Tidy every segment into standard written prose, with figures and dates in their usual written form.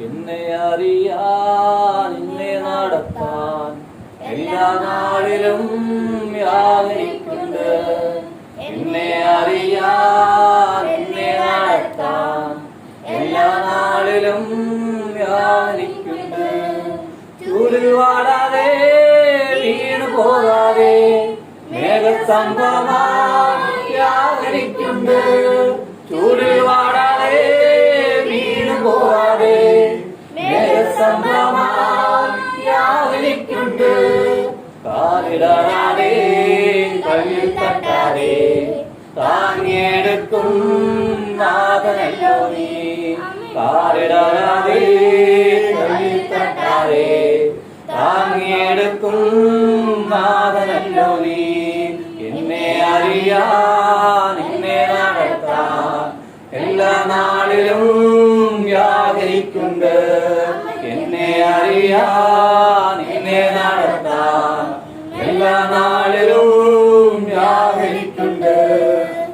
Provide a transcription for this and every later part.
എന്നെ അറിയാൻ എന്നെ നടത്താൻ എല്ലാ നാളിലും യാതനിക്കുണ്ട്. എന്നെ അറിയാൻ എന്നെ നടത്താൻ എല്ലാ നാളിലും യാതനിക്കുണ്ട്. ചൂടിൽ വാടാതെ വീണു പോകാതെ മേഘസ്തംഭമായി യാതനിക്കുണ്ട്. ചൂടിൽ വാടാതെ വീണു പോകാതെ മേഘസ്തംഭമായി യാതനിക്കുണ്ട്. കാലിടറാതെ കയ്യിൽ തട്ടാതെ താങ്ങിയെടുക്കും നാഥനല്ലോ നീ. കാലിടറാതെ കയ്യിൽ തട്ടാതെ താങ്ങിയെടുക്കും നാഥനല്ലോ നീ. എന്നെ അറിയാൻ എന്നെ നടത്താൻ എല്ലാ നാളിലും യാചരിക്കുണ്ട്. എന്നെ അറിയാൻ എന്നെ നടത്താൻ എല്ലാ നാളിലും യാചരിക്കുണ്ട്.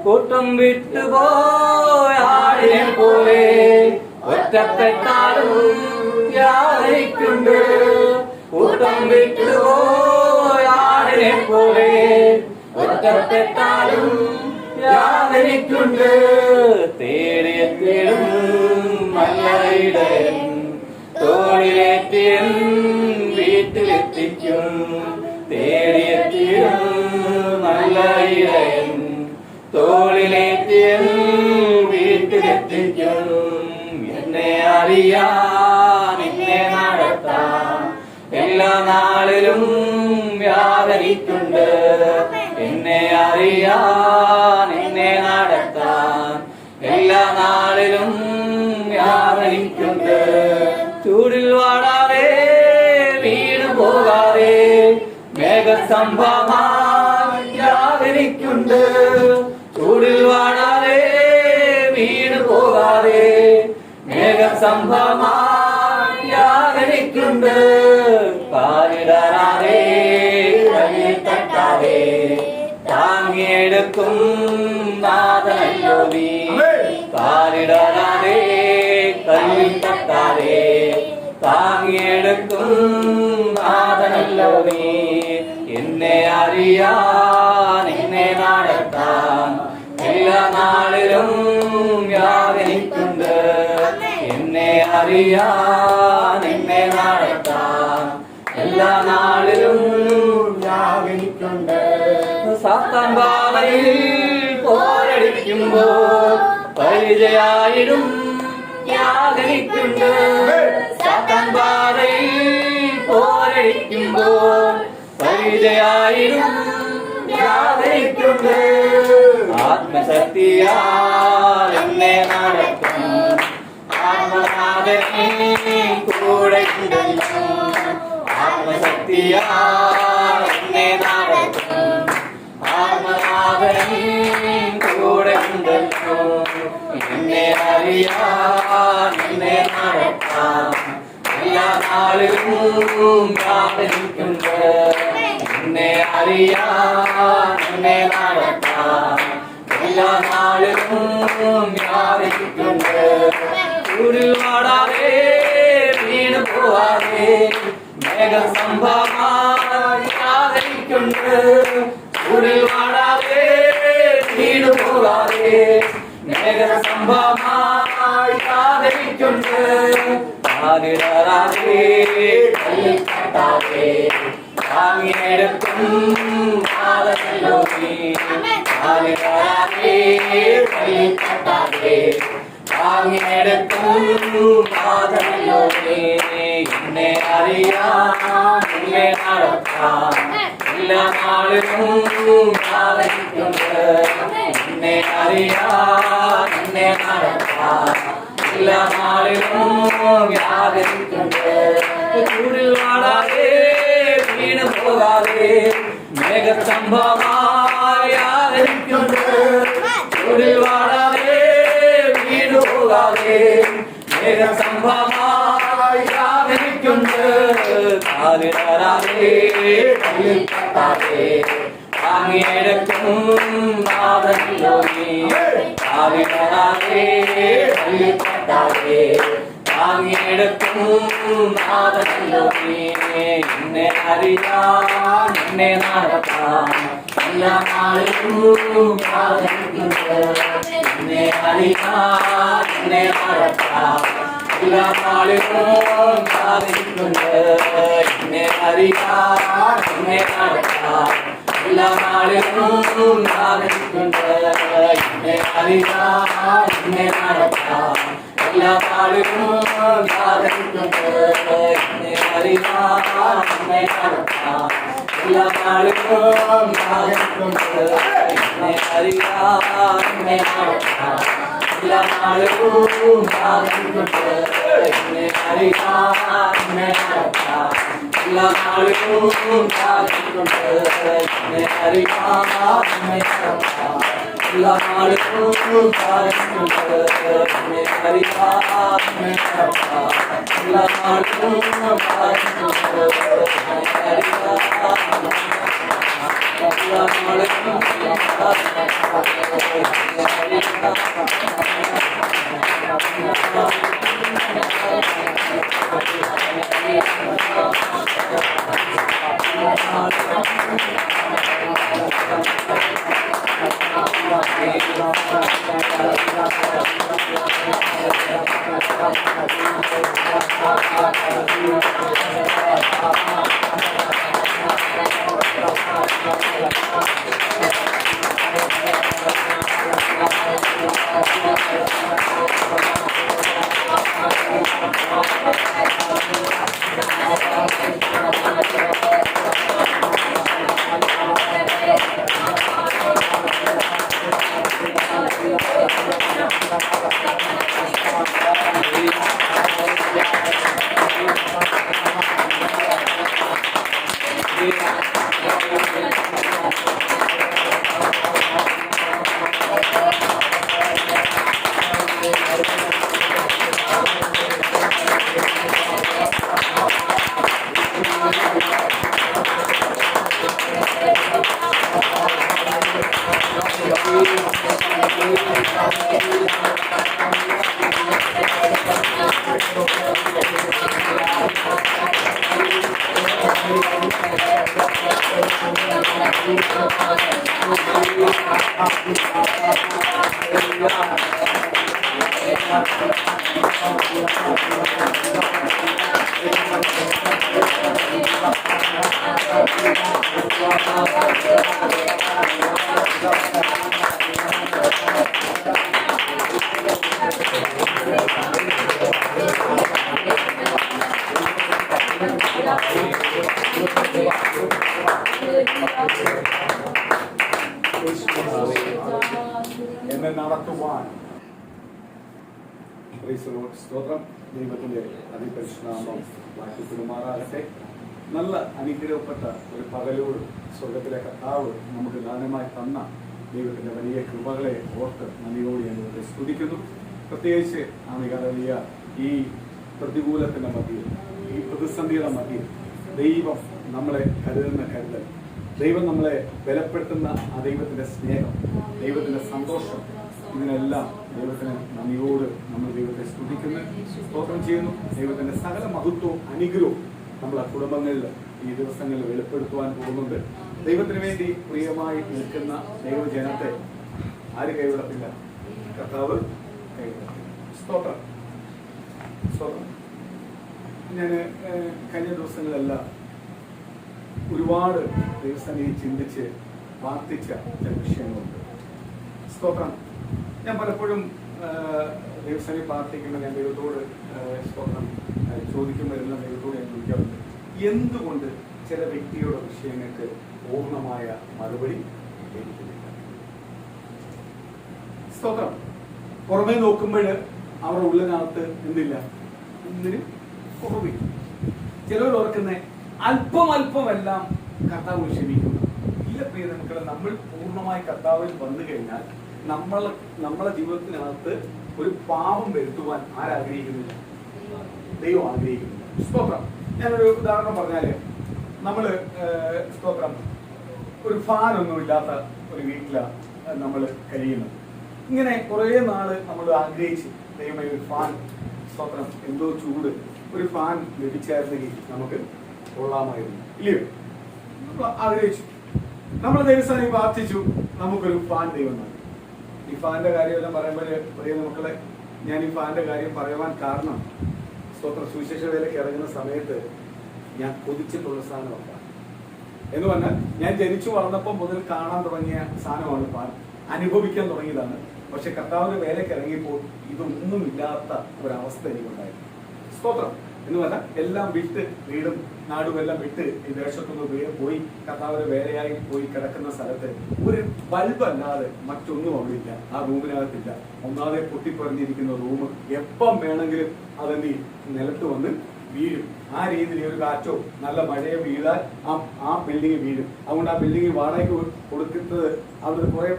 കൂട്ടം വിട്ടുപോയ ആടിനെ പോലെ ഒറ്റപ്പെട്ടാലും യാചരിക്കുണ്ട്. കൂട്ടം വിട്ടുപോയ ആടിനെ പോലെ ഒറ്റപ്പെട്ടാലും യാതനിക്കുണ്ട്. തേടിയെത്തിയും നല്ല ഇടയൻ തോളിലേറ്റിയും വീട്ടിലെത്തിക്കും. തേടിയെത്തിയും നല്ല ഇടയൻ തോളിലേറ്റിയും വീട്ടിലെത്തിക്കും. എന്നെ അറിയാൻ എന്നെ നടത്താൻ എല്ലാ നാളിലും യാതനിക്കുണ്ട്. എന്നെ അറിയാൻ എന്നെ നടത്താൻ എല്ലാ നാളിലും യാതനിക്കുണ്ട്. ചൂടിൽ വാടാതെ വീണു പോകാതെ മേഘസ്തംഭമായി യാതനിക്കുണ്ട്. ചൂടിൽ വാടാതെ വീണു പോകാതെ മേഘസ്തംഭമായി യാതനിക്കുണ്ട്. കാലിടറാതെ കയ്യിൽ തട്ടാതെ താങ്ങിയെടുക്കും നാഥനല്ലോ നീ. കാലിടറാതെ കയ്യിൽ തട്ടാതെ താങ്ങിയെടുക്കും നാഥനല്ലോ നീ. എന്നെ അറിയാൻ എന്നെ നടത്താൻ എല്ലാ നാളിലും യാതനിക്കുണ്ട്. എന്നെ അറിയാൻ എന്നെ നടത്താൻ എല്ലാ നാളിലും യാതനിക്കുണ്ട്. സാത്താൻ ബാധയിൽ പോരടിക്കുമ്പോൾ പരിചയായിടും യാതനിക്കുണ്ട്. സാത്താൻ ബാധയിൽ പോരടിക്കുമ്പോൾ പരിചയായിടും യാതനിക്കുണ്ട്. ആത്മശക്തിയാൽ എന്നെ നടത്തും ആത്മനാഥനെ കൂടെയുണ്ടല്ലോ. ആത്മശക്തിയാൽ എന്നെ നടത്തും ആത്മനാഥനെ കൂടെയുണ്ടല്ലോ. എന്നെ അറിയാൻ എന്നെ നടത്താൻ എല്ലാ നാളിലും യാതനിക്കുണ്ട്. എന്നെ അറിയാൻ എന്നെ നടത്താൻ എല്ലാ നാളിലും യാതനിക്കുണ്ട്. ചൂടിൽ വാടാതെ വീണു പോവാതെ മേഘസ്തംഭമായി യാതനിക്കുണ്ട്. ചൂടിൽ വാടാതെ വീണു പോകാതെ മേഘസ്തംഭമായി യാതനിക്കുണ്ട്. കാലിടറാതെ കയ്യിൽ തട്ടാതെ താങ്ങിയെടുക്കും നാഥനല്ലോ നീ. കാലിടറാതെ കയ്യിൽ തട്ടാതെ താങ്ങിയെടുക്കും നാഥനല്ലോ നീ. എന്നെ അറിയാൻ എന്നെ നടത്താൻ എല്ലാ നാളിലും യാതനിക്കുണ്ട്. എന്നെ അറിയാൻ എന്നെ നടത്താൻ എല്ലാ നാളിലും യാതനിക്കുണ്ട്. ചൂടിൽ വാടാതെ വീണു പോകാതെ മേഘസ്തംഭമായി യാതനിക്കുണ്ട്. ചൂടിൽ വാടാതെ വീണു പോകാതെ മേഘസ്തംഭമായി യാതനിക്കുണ്ട്. കാലിടറാതെ കയ്യിൽ തട്ടാതെ താങ്ങിയെടുക്കും നാഥനല്ലോ നീ. കാലിടറാതെ കയ്യിൽ തട്ടാതെ താങ്ങിയെടുക്കും നാഥനല്ലോ നീ. എന്നെ അറിയാൻ എന്നെ നടത്താൻ എല്ലാ നാളിലും പ്രാർത്ഥിക്കുന്നു. എന്നെ അറിയാൻ എന്നെ നടത്താൻ എല്ലാ നാളിലും പ്രാർത്ഥിക്കുന്നു. എന്നെ അറിയാൻ എന്നെ നടത്താൻ എല്ലാ നാളിലും പ്രാർത്ഥിക്കുന്നു. എന്നെ അറിയാൻ എന്നെ നടത്താൻ എല്ലാ നാളിലും പ്രാർത്ഥിക്കുന്നു. എന്നെ അറിയാൻ എന്നെ നടത്താൻ എല്ലാ നാളിലും പ്രാർത്ഥിക്കുന്നു. എന്നെ അറിയാൻ എന്നെ നടത്താൻ എല്ലാ നാളിലും പ്രാർത്ഥിക്കുന്നു. എന്നെ അറിയാൻ എന്നെ നടത്താൻ എല്ലാ നാളിലും പ്രാർത്ഥിക്കുന്നു. എന്നെ അറിയാൻ എന്നെ നടത്താൻ എല്ലാ നാളിലും പ്രാർത്ഥിക്കുന്നു. എന്നെ അറിയാൻ എന്നെ നടത്താൻ എല്ലാ നാളിലും പ്രാർത്ഥിക്കുന്നു. എന്നെ അറിയാൻ എല്ലാ നാളിലും എന്നെ നടത്തുവാൻ സ്തോത്രം. ദൈവത്തിന്റെ അതിപരിശുനാമം വാഴ്ത്തപ്പെടുമാറാകട്ടെ. നല്ല അനുഗ്രഹപ്പെട്ട ഒരു പകലോട് സ്വർഗത്തിലെ കർത്താവ് നമുക്ക് ദാനമായി തന്ന ദൈവത്തിന്റെ വലിയ കൃപകളെ ഓർത്ത് നന്ദിയോട് ഞാൻ സ്തുതിക്കുന്നു. പ്രത്യേകിച്ച് വലിയ ഈ പ്രതികൂലത്തിന്റെ മധ്യയിൽ, ഈ പ്രതിസന്ധിയുടെ മധ്യയിൽ ദൈവം നമ്മളെ കരുതുന്ന കരുതൽ, ദൈവം നമ്മളെ ബലപ്പെടുത്തുന്ന ആ ദൈവത്തിന്റെ സ്നേഹം, ദൈവത്തിന്റെ സന്തോഷം, ഇതിനെല്ലാം ദൈവത്തിന് നന്ദിയോട് നമ്മൾ ദൈവത്തെ സ്തുതിക്കുന്നു, സ്തോത്രം ചെയ്യുന്നു. ദൈവത്തിന്റെ സകല മഹത്വവും അനുഗ്രഹവും നമ്മളെ കുടുംബങ്ങളിൽ ഈ ദിവസങ്ങളിൽ വെളിപ്പെടുത്തുവാൻ പോകുന്നുണ്ട്. ദൈവത്തിന് വേണ്ടി പ്രിയമായി നിൽക്കുന്ന ദൈവജനത്തെ ആര് കൈവിടത്തില്ല? കർത്താവ് കൈവിടത്തില്ല. സ്തോത്രം സ്തോത്രം. ഞാൻ കഴിഞ്ഞ ദിവസങ്ങളെല്ലാം ഒരുപാട് ദൈവസന്നിധി ചിന്തിച്ച് പ്രാർത്ഥിച്ച ചില വിഷയങ്ങളുണ്ട്. സ്തോത്രം. ഞാൻ പലപ്പോഴും ദൈവസന്നിധി പ്രാർത്ഥിക്കുമ്പോൾ ഞാൻ ദൈവത്തോട് സ്തോത്രം ചോദിക്കുമ്പോൾ എല്ലാം ദൈവത്തോട് ഞാൻ ചോദിക്കാറുണ്ട്, എന്തുകൊണ്ട് ചില വ്യക്തിയുടെ വിഷയങ്ങൾക്ക് പൂർണ്ണമായ മറുപടി ലഭിക്കുന്നില്ല? സ്തോത്രം. പുറമേ നോക്കുമ്പോൾ അവരുടെ ഉള്ളിനകത്ത് എന്തില്ല, ഒന്നിന് കുറവില്ല. ചിലർ ഓർക്കുന്ന അല്പമെല്ലാം കർത്താവ് ക്ഷമിക്കുന്നു. ഇല്ല പ്രിയ മക്കളെ, നമ്മൾ പൂർണ്ണമായി കർത്താവിൽ വന്നു കഴിഞ്ഞാൽ നമ്മളെ ജീവിതത്തിനകത്ത് ഒരു പാപം വരുത്തുവാൻ ആരാഗ്രഹിക്കുന്നില്ല? ദൈവം ആഗ്രഹിക്കുന്നില്ല. സ്തോത്രം. ഞാനൊരു ഉദാഹരണം പറഞ്ഞാല്, നമ്മള് സ്തോത്രം ഒരു ഫാനൊന്നും ഇല്ലാത്ത ഒരു വീട്ടിലാണ് നമ്മൾ കഴിയുന്നത്. ഇങ്ങനെ കുറേ നാള് നമ്മൾ ആഗ്രഹിച്ച് ദൈവമേ ഒരു ഫാൻ സ്വപ്നം എന്തോ ചൂട്, ഒരു ഫാൻ ലഭിച്ചായിരുന്നെങ്കിൽ നമുക്ക് കൊള്ളാമായിരുന്നു, ഇല്ലയോ? നമ്മൾ ആഗ്രഹിച്ചു, നമ്മൾ ദൈവസ്ഥാനം പ്രാർത്ഥിച്ചു, നമുക്കൊരു ഫാൻ ദൈവം നൽകി. ഈ ഫാന്റെ കാര്യമെല്ലാം പറയുമ്പോൾ പ്രിയ മക്കളെ, ഞാൻ ഈ ഫാന്റെ കാര്യം പറയുവാൻ കാരണം സ്തോത്ര സുവിശേഷ വേലയ്ക്ക് ഇറങ്ങുന്ന സമയത്ത് ഞാൻ കൊതിച്ചിട്ടുള്ള സാധനമല്ല. എന്ന് പറഞ്ഞാൽ ഞാൻ ജനിച്ചു വളർന്നപ്പോൾ മുതൽ കാണാൻ തുടങ്ങിയ സാധനമാണ് ഫാൻ, അനുഭവിക്കാൻ തുടങ്ങിയതാണ്. പക്ഷെ കർത്താവിന്റെ വേലയ്ക്ക് ഇറങ്ങിയപ്പോൾ ഇതൊന്നുമില്ലാത്ത ഒരവസ്ഥ എനിക്കുണ്ടായിരുന്നു. സ്തോത്രം. എന്ന് പറഞ്ഞാൽ എല്ലാം വിട്ട്, വീടും നാടും എല്ലാം വിട്ട് ഈ ദേശത്തൊന്ന് പോയി കർത്താവിന്റെ വേലയായി പോയി കിടക്കുന്ന സ്ഥലത്ത് ഒരു ബൾബ് അല്ലാതെ മറ്റൊന്നും അവിടെ ഇല്ല, ആ റൂമിനകത്തില്ല. ഒന്നാതെ പൊട്ടിപ്പറഞ്ഞിരിക്കുന്ന റൂം, എപ്പം വേണമെങ്കിലും അതെന്ത് നിലത്ത് വന്ന് വീഴും. ആ രീതിയിൽ ഒരു കാറ്റോ നല്ല മഴയോ വീഴാൻ ആ ബിൽഡിംഗ് വീഴും. അതുകൊണ്ട് ആ ബിൽഡിംഗ് വാടകയ്ക്ക് കൊടുക്കുന്നത് അവിടെ കുറെ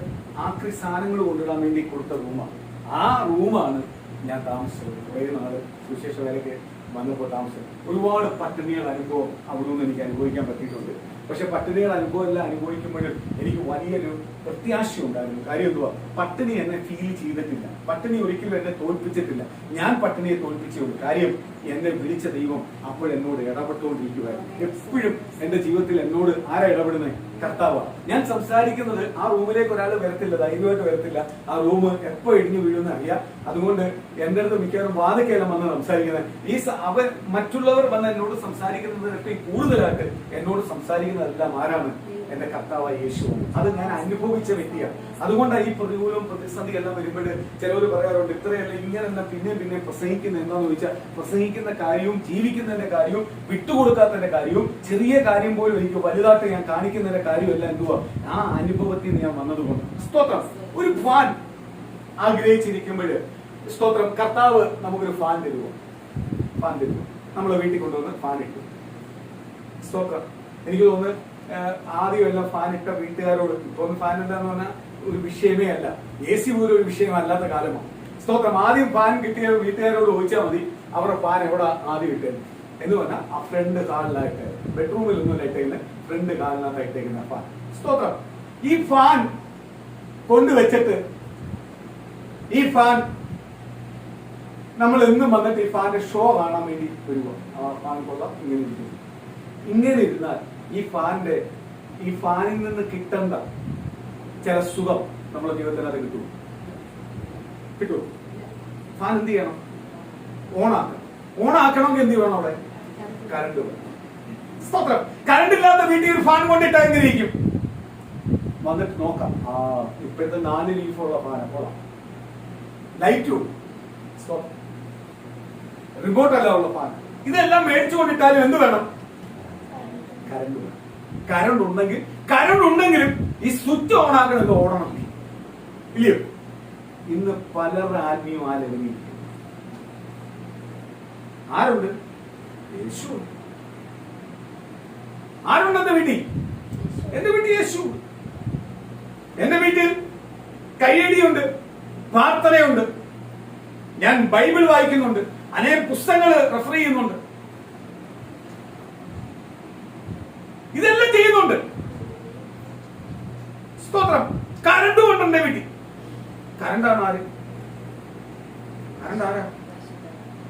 ആക്രി സാധനങ്ങൾ കൊണ്ടിടാൻ വേണ്ടി കൊടുത്ത റൂമാണ്. ആ റൂമാണ് ഞാൻ താമസിച്ചത്. കുറേ നാള് സുവിശേഷ വേലയ്ക്ക് വന്നപ്പോൾ താമസം. ഒരുപാട് പട്ടിണിയുടെ അനുഭവം അവിടെ നിന്ന് എനിക്ക് അനുഭവിക്കാൻ പറ്റിയിട്ടുണ്ട്. പക്ഷെ പട്ടിണിയുടെ അനുഭവം എല്ലാം അനുഭവിക്കുമ്പോഴും എനിക്ക് വലിയൊരു പ്രത്യാശ ഉണ്ടായിരുന്നു. കാര്യം എന്തുവാ, പട്ടിണി എന്നെ ഫീൽ ചെയ്തിട്ടില്ല, പട്ടിണി ഒരിക്കലും എന്നെ തോൽപ്പിച്ചിട്ടില്ല. ഞാൻ പട്ടിണിയെ തോൽപ്പിച്ചുള്ളൂ. കാര്യം എന്നെ വിളിച്ച ദൈവം അപ്പോഴെന്നോട് ഇടപെട്ടുകൊണ്ടിരിക്കുവായിരുന്നു. എപ്പോഴും എന്റെ ജീവിതത്തിൽ എന്നോട് ആരാ ഇടപെടുന്നത്? കർത്താവാണ്. ഞാൻ സംസാരിക്കുന്നത് ആ റൂമിലേക്ക് ഒരാൾ വരത്തില്ല, ധൈര്യമായിട്ട് വരത്തില്ല. ആ റൂം എപ്പോ ഇടിഞ്ഞു വീഴുമെന്ന് അറിയാം. അതുകൊണ്ട് എന്റെ അടുത്ത് മിക്കവാറും വാതിക്കെല്ലാം വന്ന് സംസാരിക്കുന്നത് അവർ മറ്റുള്ളവർ വന്ന് എന്നോട് സംസാരിക്കുന്നതിനൊക്കെ കൂടുതലായിട്ട് എന്നോട് സംസാരിക്കുന്നതെല്ലാം ആരാണ്? എന്റെ കർത്താവായ യേശുവാണ്. അത് ഞാൻ അനുഭവിച്ച വ്യക്തിയാണ്. അതുകൊണ്ടാണ് ഈ പ്രതികൂലവും പ്രതിസന്ധി എല്ലാം വരുമ്പോൾ ചിലവർ പറയാറുണ്ട്, ഇത്രയല്ല ഇങ്ങനെല്ലാം പിന്നെ പ്രസംഗിക്കുന്ന എന്താന്ന് ചോദിച്ചാൽ, പ്രസംഗിക്കുന്ന കാര്യവും ജീവിക്കുന്നതിന്റെ കാര്യവും വിട്ടുകൊടുക്കാത്തതിന്റെ കാര്യവും ചെറിയ കാര്യം പോലും എനിക്ക് വലുതായിട്ട് ഞാൻ കാണിക്കുന്നതിന്റെ കാര്യമല്ല എന്തുവാ, ആ അനുഭവത്തിൽ നിന്ന് ഞാൻ വന്നതുകൊണ്ട്. സ്തോത്രം. ഒരു ഫാൻ ആഗ്രഹിച്ചിരിക്കുമ്പോൾ സ്തോത്രം, കർത്താവ് നമുക്കൊരു ഫാൻ തരുമോ? ഫാൻ തരുമോ? നമ്മളെ വീട്ടിൽ കൊണ്ടുവന്ന് ഫാൻ ഇട്ടു. സ്തോത്രം. എനിക്ക് തോന്നുന്നു ആദ്യം എല്ലാം ഫാൻ ഇട്ട വീട്ടുകാരോട്, ഇപ്പൊ ഫാൻ എന്താന്ന് പറഞ്ഞാൽ ഒരു വിഷയമേ അല്ല, AC പോലും ഒരു വിഷയമല്ലാത്ത കാലമാണ്. സ്തോത്രം. ആദ്യം ഫാൻ കിട്ടിയ വീട്ടുകാരോട് ചോദിച്ചാൽ മതി അവരുടെ ഫാൻ എവിടെ ആദ്യം ഇട്ടത് എന്ന് പറഞ്ഞാൽ ആ ഫ്രണ്ട് കാലിലായിട്ട്, ബെഡ്റൂമിലൊന്നും ഇട്ടേക്കുന്ന ഫ്രണ്ട് കാലിനകത്ത് ഇട്ടേക്കുന്ന ഫാൻ. സ്തോത്രം. ഈ ഫാൻ കൊണ്ടുവച്ചിട്ട് ഈ ഫാൻ നമ്മൾ എന്നും വന്നിട്ട് ഈ ഫാന്റെ ഷോ കാണാൻ വേണ്ടി വരുമോ? ആ ഫാൻ കൊള്ളാം, ഇങ്ങനെ ഇരിക്കും. ഇങ്ങനെ ഇരുന്നാൽ ഈ ഫാനിൽ നിന്ന് കിട്ടേണ്ട ചില സുഖം നമ്മുടെ ജീവിതത്തിൽ അത് കിട്ടുമോ? ഫാൻ എന്ത് ചെയ്യണം? ഓണാക്കണമെങ്കിൽ എന്ത് വേണം? അവിടെ കറണ്ട് വേണം. സ്തോത്രം. കറണ്ട് ഇല്ലാത്ത വീട്ടിൽ ഒരു ഫാൻ കൊണ്ടിട്ട് എങ്ങനെ ഇരിക്കും? വന്നിട്ട് നോക്കാം. ഇപ്പോഴത്തെ 4 ലീഫുള്ള ഫാൻ കൊള്ളാം, ലൈറ്റും റിമോട്ട് അല്ല ഉള്ള ഫാൻ. ഇതെല്ലാം മേടിച്ചു കൊണ്ടിട്ടാലും എന്ത് വേണം? കറണ്ട് വേണം. കറണ്ട് ഉണ്ടെങ്കിലും ഈ സ്വിച്ച് ഓൺ ആക്കണമെങ്കിൽ ഓടണം, ഇല്ലയോ? ഇന്ന് പലരുടെ ആത്മീയം ആലപിക്കും. ആരുണ്ട്? യേശു. ആരുണ്ട് എന്റെ വീട്ടിൽ? എന്റെ വീട്ടിൽ യേശു. എന്റെ വീട്ടിൽ കയ്യടിയുണ്ട്, പ്രാർത്ഥനയുണ്ട്, ഞാൻ ബൈബിൾ വായിക്കുന്നുണ്ട്, അനേക പുസ്തകങ്ങൾ റെഫർ ചെയ്യുന്നുണ്ട്, ഇതെല്ലാം ചെയ്യുന്നുണ്ട്. സ്തോത്രം. കറണ്ടും ഉണ്ട് എന്റെ വീട്ടിൽ. കറണ്ടാണ് ആര്? കറണ്ട് ആരാ?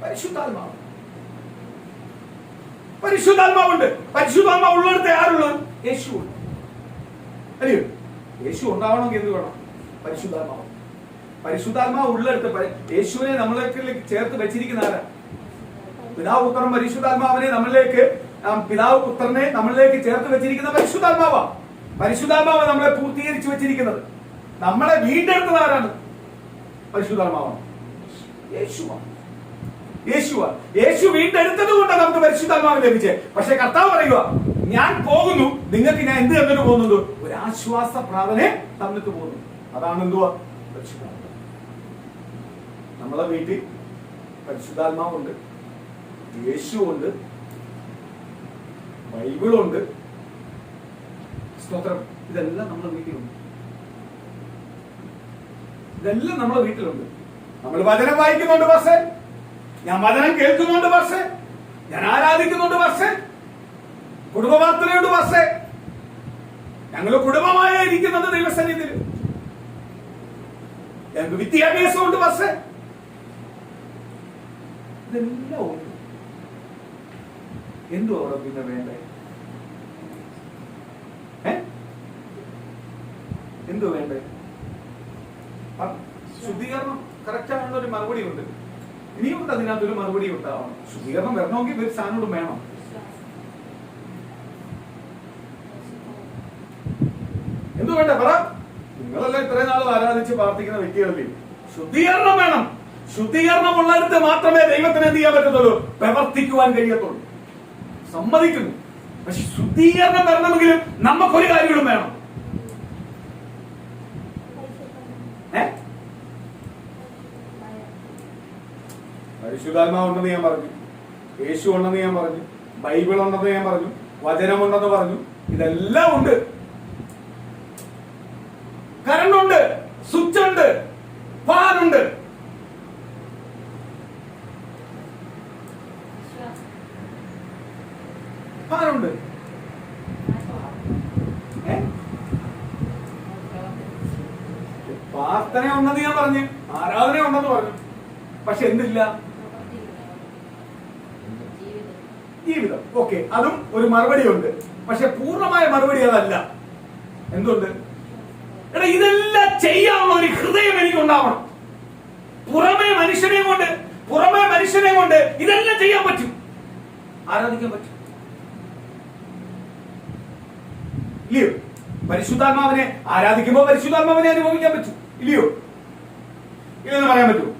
പരിശുദ്ധാത്മാവ്. പരിശുദ്ധാത്മാവുണ്ട്. പരിശുദ്ധാത്മാവ് ഉള്ളിടത്ത് ആരുള്ളത്? യേശു. അല്ലയോ? യേശു ഉണ്ടാവണമെങ്കിൽ എന്ത് വേണം? പരിശുദ്ധാത്മാവ്. പരിശുദ്ധാത്മാവ് ഉള്ളിടത്ത് യേശുവിനെ നമ്മളിലേക്ക് ചേർത്ത് വെച്ചിരിക്കുന്ന ആരാ? പിതാവ് പുത്രൻ പരിശുദ്ധാത്മാവിനെ നമ്മളിലേക്ക്, പിതാവ് പുത്രനെ നമ്മളിലേക്ക് ചേർത്ത് വെച്ചിരിക്കുന്ന പരിശുദ്ധാത്മാവാ. പരിശുദ്ധാത്മാവ് നമ്മളെ പൂർത്തീകരിച്ചു വെച്ചിരിക്കുന്നത്. നമ്മളെ വീണ്ടെടുത്തത് ആരാണ്? പരിശുദ്ധാത്മാവാണ്. യേശു വീണ്ടെടുത്തത് കൊണ്ട് നമുക്ക് പരിശുദ്ധാത്മാവ് ലഭിച്ചേ. പക്ഷെ കർത്താവ് പറയുക, ഞാൻ പോകുന്നു, നിങ്ങൾക്ക് ഞാൻ എന്ത് തന്നിട്ട് പോകുന്നുണ്ട്? ഒരു ആശ്വാസ പ്രാവനെ തന്നിട്ട് പോകുന്നു. അതാണ് എന്തുവാ? പരിശുദ്ധാത്മാവ്. നമ്മളെ വീട്ടിൽ പരിശുദ്ധാത്മാവുണ്ട്, യേശുവുണ്ട്, ബൈബിളുണ്ട്. സ്തോത്രം. ഇതെല്ലാം നമ്മുടെ വീട്ടിലുണ്ട്. ഇതെല്ലാം നമ്മുടെ വീട്ടിലുണ്ട്. നമ്മൾ വചനം വായിക്കുന്നുണ്ട് പക്ഷേ, ഞാൻ വചനം കേൾക്കുന്നുണ്ട് പക്ഷേ, ഞാൻ ആരാധിക്കുന്നുണ്ട് പക്ഷേ, കുടുംബ പ്രാർത്ഥനയുണ്ട് പക്ഷേ, ഞങ്ങൾ കുടുംബമായി ഇരിക്കുന്നത് ദൈവസന്നിധിയിൽ, ഞങ്ങൾക്ക് വിദ്യാഭ്യാസമുണ്ട് പക്ഷേ, ഇതെല്ലാം ഉണ്ട്. എന്തു അവിടെ പിന്നെ വേണ്ടേ? എന്തു വേണ്ടേ? ശുദ്ധീകരണം കറക്റ്റ് ആണെന്ന ഒരു മറുപടി ഉണ്ട്. ഇനിയും ഉണ്ട്, അതിനകത്തൊരു മറുപടി ഉണ്ടാവണം. ശുദ്ധീകരണം വരണമെങ്കിൽ ഒരു സാധനോട് വേണം. എന്തു വേണ്ട പറ? നിങ്ങളെല്ലാം ഇത്രയും നാളും ആരാധിച്ച് പ്രാർത്ഥിക്കുന്ന വ്യക്തികളല്ലേ? ശുദ്ധീകരണം വേണം. ശുദ്ധീകരണം ഉള്ളിടത്ത് മാത്രമേ ദൈവത്തിന് എന്ത് ചെയ്യാൻ പറ്റത്തുള്ളൂ, പ്രവർത്തിക്കുവാൻ കഴിയത്തുള്ളൂ. സമ്മതിക്കുന്നു. പക്ഷെ ശുദ്ധീകരണം വരണമെങ്കിലും നമുക്കൊരു കാര്യങ്ങളും വേണം. പരിശുദ്ധാത്മാവുണ്ടെന്ന് ഞാൻ പറഞ്ഞു, യേശു ഉണ്ടെന്ന് ഞാൻ പറഞ്ഞു, ബൈബിൾ ഉണ്ടെന്ന് ഞാൻ പറഞ്ഞു, വചനമുണ്ടെന്ന് പറഞ്ഞു. ഇതെല്ലാം ഉണ്ട്. കറണ്ട് ഉണ്ട്, സ്വിച്ച് ഉണ്ട്, ഫാൻ ഉണ്ട്. ഫാനുണ്ട്. പ്രാർത്ഥന ഉണ്ടെന്ന് ഞാൻ പറഞ്ഞു, ആരാധന ഉണ്ടെന്ന് പറഞ്ഞു. പക്ഷെ എന്തില്ല? ജീവിതം. ഓക്കെ, അതും ഒരു മറുപടി ഉണ്ട്. പക്ഷെ പൂർണ്ണമായ മറുപടി അതല്ല. എന്തുണ്ട്? എടാ, ഇതെല്ലാം ചെയ്യാനുള്ള ഒരു ഹൃദയം എനിക്കുണ്ടാവണം. പുറമേ മനുഷ്യനെ കൊണ്ട് ഇതെല്ലാം ചെയ്യാൻ പറ്റും, ആരാധിക്കാൻ പറ്റും. ഇല്ലയോ? പരിശുദ്ധാത്മാവിനെ ആരാധിക്കുമ്പോൾ പരിശുദ്ധാത്മാവിനെ അനുഭവിക്കാൻ പറ്റും, ഇല്ലയോ? ഇല്ലെന്ന് പറയാൻ പറ്റുമോ?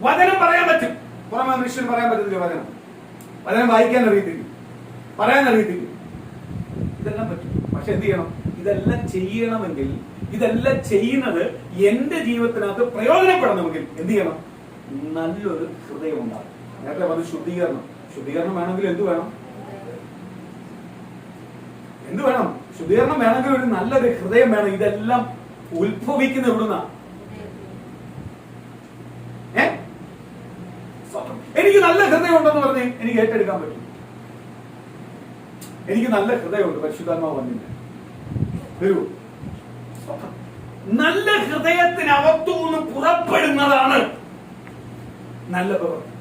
വചനം പറയാൻ പറ്റും, പുറമെ മനുഷ്യന് പറയാൻ പറ്റത്തില്ല. വചനം വായിക്കാൻ അറിയത്തില്ല, പറയാൻ അറിയത്തില്ല. ഇതെല്ലാം പറ്റും. പക്ഷെ എന്ത് ചെയ്യണം? ഇതെല്ലാം ചെയ്യണമെങ്കിൽ, ഇതെല്ലാം ചെയ്യുന്നത് എന്റെ ജീവിതത്തിനകത്ത് പ്രയോജനപ്പെടണമെങ്കിൽ എന്ത് ചെയ്യണം? നല്ലൊരു ഹൃദയം ഉണ്ടാകും. നേരത്തെ പറഞ്ഞ ശുദ്ധീകരണം വേണമെങ്കിൽ എന്ത് വേണം? ശുദ്ധീകരണം വേണമെങ്കിൽ ഒരു നല്ലൊരു ഹൃദയം വേണം. ഇതെല്ലാം ഉത്ഭവിക്കുന്ന എവിടുന്ന? എനിക്ക് നല്ല ഹൃദയം ഉണ്ടെന്ന് പറഞ്ഞ് എനിക്ക് ഏറ്റെടുക്കാൻ പറ്റും. എനിക്ക് നല്ല ഹൃദയമുണ്ട്, പരിശുദ്ധാത്മാവ് വന്നില്ല. വരൂ. നല്ല ഹൃദയത്തിനകത്തുനിന്ന് പുറപ്പെടുന്നതാണ് നല്ല പ്രവൃത്തി.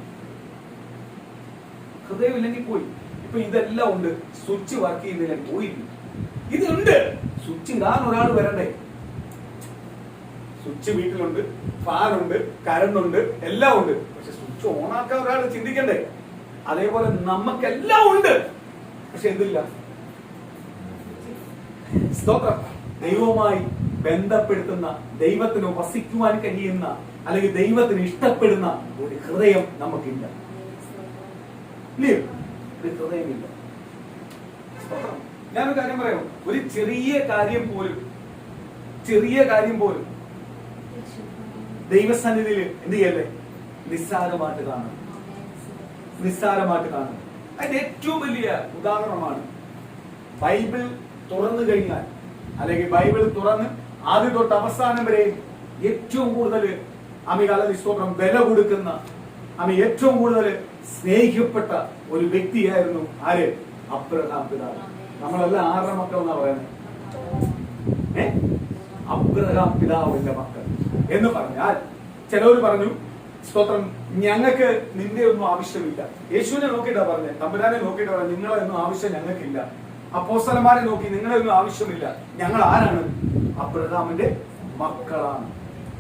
ഹൃദയമില്ലെങ്കിൽ പോയി. ഇപ്പൊ ഇതെല്ലാം ഉണ്ട്, സ്വിച്ച് വർക്ക് ചെയ്യുന്നില്ല, പോയില്ല. ഇതുണ്ട്, സ്വിച്ച് ഇടാൻ ഒരാൾ വരണ്ടേ? സ്വിച്ച് വീട്ടിലുണ്ട്, ഫാനുണ്ട്, കറണ്ടുണ്ട്, എല്ലാം ഉണ്ട്. പക്ഷെ സ്വിച്ച് ഓണാക്കാൻ ഒരാൾ ചിന്തിക്കണ്ടേ? അതേപോലെ നമുക്കെല്ലാം ഉണ്ട്. പക്ഷെ എന്തില്ല? സ്തോത്രം. ദൈവവുമായി ബന്ധപ്പെടുത്തുന്ന, ദൈവത്തിന് വസിക്കുവാൻ കഴിയുന്ന, അല്ലെങ്കിൽ ദൈവത്തിന് ഇഷ്ടപ്പെടുന്ന ഒരു ഹൃദയം നമുക്കില്ല. ഇല്ലയോ? ഒരു ഹൃദയമില്ല. ഞാനൊരു കാര്യം പറയാം. ഒരു ചെറിയ കാര്യം പോലും ദൈവസന്നിധിയിൽ എന്ത് ചെയ്യല്ലേ? നിസ്സാരമായിട്ട് കാണും. അതിന്റെ ഏറ്റവും വലിയ ഉദാഹരണമാണ് ബൈബിൾ തുറന്നു കഴിഞ്ഞാൽ, അല്ലെങ്കിൽ ബൈബിൾ തുറന്ന് ആദ്യം തൊട്ട് അവസാനം വരെ ഏറ്റവും കൂടുതൽ സ്തോത്രം വില കൊടുക്കുന്ന, ഏറ്റവും കൂടുതൽ സ്നേഹിക്കപ്പെട്ട ഒരു വ്യക്തിയായിരുന്നു ആര്? അബ്രഹാം പിതാവ്. നമ്മളെല്ലാം ആരുടെ മക്കൾ എന്നാ പറയുന്നത്? അബ്രഹാം പിതാവിന്റെ മക്കൾ എന്ന് പറഞ്ഞാൽ, ചിലവർ പറഞ്ഞു സ്തോത്രം, ഞങ്ങൾക്ക് നിന്റെ ഒന്നും ആവശ്യമില്ല. യേശുവിനെ നോക്കിയിട്ടാ പറഞ്ഞേ, തമ്പുരാനെ നോക്കിയിട്ട് പറഞ്ഞു, നിങ്ങളെ ഒന്നും ആവശ്യം ഞങ്ങൾക്കില്ല. അപ്പോസ്തലന്മാരെ നോക്കി, നിങ്ങളെ ഒന്നും ആവശ്യമില്ല. ഞങ്ങൾ ആരാണ്? അബ്രഹാമിന്റെ മക്കളാണ്.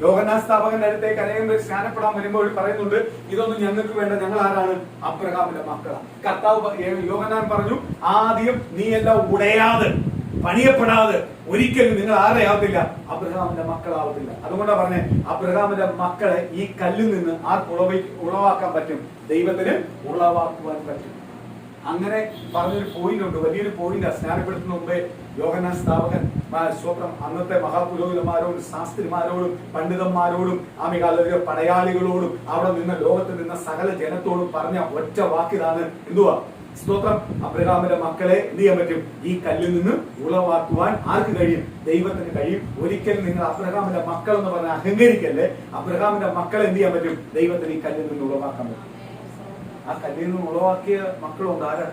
യോഹന്നാൻ സ്ഥാപകന്റെ അടുത്തേക്ക് അനേകം പേർ സ്നാനപ്പെടാൻ വരുമ്പോൾ പറയുന്നുണ്ട്, ഇതൊന്നും ഞങ്ങൾക്ക് വേണ്ട, ഞങ്ങൾ ആരാണ്? അബ്രഹാമിന്റെ മക്കളാണ്. കർത്താവ് യോഹന്നാൻ പറഞ്ഞു, ആദ്യം നീ എല്ലാം ഉടയാതെ, പണിയപ്പെടാതെ ഒരിക്കലും നിങ്ങൾ ആരെയാവത്തില്ല? അബ്രഹാമിന്റെ മക്കളാവത്തില്ല. അതുകൊണ്ടാണ് പറഞ്ഞേ, അബ്രഹാമിന്റെ മക്കളെ ഈ കല്ലിൽ നിന്ന് ആർക്ക് ഉളവാക്കാൻ പറ്റും? ദൈവത്തിന് ഉളവാക്കുവാൻ പറ്റും. അങ്ങനെ പറഞ്ഞൊരു പോയിന്റ് ഉണ്ട്, വലിയൊരു പോയിന്റ്. സ്നാനപ്പെടുത്തുന്ന മുമ്പേ യോഹന്നാൻ സ്ഥാപകൻ സ്വന്തം അന്നത്തെ മഹാപുരോഹിതന്മാരോടും ശാസ്ത്രിമാരോടും പണ്ഡിതന്മാരോടും പടയാളികളോടും അവിടെ നിന്ന് ലോകത്ത് നിന്ന സകല ജനത്തോടും പറഞ്ഞ ഒറ്റ വാക്കിതാണ് എന്തുവാ? സ്തോത്രം. അബ്രഹാമിന്റെ മക്കളെ എന്ത് ചെയ്യാൻ പറ്റും? ഈ കല്ലിൽ നിന്ന് ഉളവാക്കുവാൻ ആർക്ക് കഴിയും? ദൈവത്തിന് കഴിയും. ഒരിക്കലും നിങ്ങൾ അബ്രഹാമിന്റെ മക്കൾ എന്ന് പറഞ്ഞ അഹങ്കരിക്കല്ലേ. അബ്രഹാമിന്റെ മക്കളെ എന്ത് ചെയ്യാൻ പറ്റും? ദൈവത്തിന് ഈ കല്ലിൽ നിന്ന് ഉളവാക്കാൻ പറ്റും. ആ കല്ലിൽ നിന്ന് ഉളവാക്കിയ മക്കളുണ്ട്. ആരാ?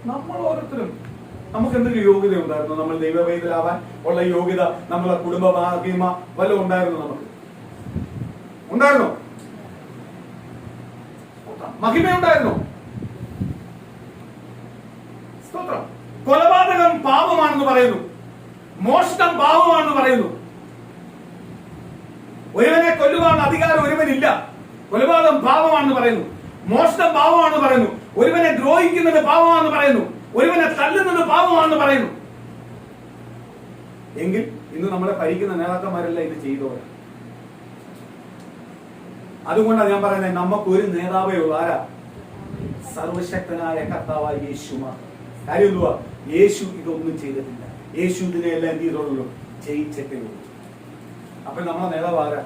നമ്മൾ ഓരോരുത്തരും നമുക്ക് എന്തൊരു യോഗ്യത ഉണ്ടായിരുന്നു? നമ്മൾ ദൈവവേദലാവാൻ ഉള്ള യോഗ്യത, നമ്മളെ കുടുംബ മഹിമ വല്ലതും ഉണ്ടായിരുന്നു? നമുക്ക് ഉണ്ടായിരുന്നോ? മഹിമ ഉണ്ടായിരുന്നോ? സ്തോത്രം. കൊലപാതകം പാപമാണെന്ന് പറയുന്നു, മോഷണം പാപമാണെന്ന് പറയുന്നു. ഒരുവനെ കൊല്ലുവാൻ അധികാരം ഒരുവനില്ല. കൊലപാതകം പാപമാണെന്ന് പറയുന്നു, മോഷണം പാപമാണെന്ന് പറയുന്നു, ഒരുവനെ ദ്രോഹിക്കുന്നത് പാപമാണെന്ന് പറയുന്നു, ഒരുവനെ തല്ലുന്നത് പാപമാണെന്ന് പറയുന്നു. എങ്കിൽ ഇന്ന് നമ്മളെ ഭരിക്കുന്ന നേതാക്കന്മാരെല്ലാം ഇത് ചെയ്തവരാ. അതുകൊണ്ടാണ് ഞാൻ പറയുന്നത്, നമുക്ക് ഒരു നേതാവേ ഉള്ളൂ. ആരാ? സർവശക്തനായ കർത്താവായ യേശു മാത്രം. കാര്യം എന്തുവാ? യേശു ഇതൊന്നും ചെയ്തിട്ടില്ല. യേശു ഇതിനെല്ലാം എന്ത് ചെയ്തോളൂ? ജയിച്ചിട്ടേ ഉള്ളൂ. അപ്പൊ നമ്മളെ നേതാവ് ആരാ?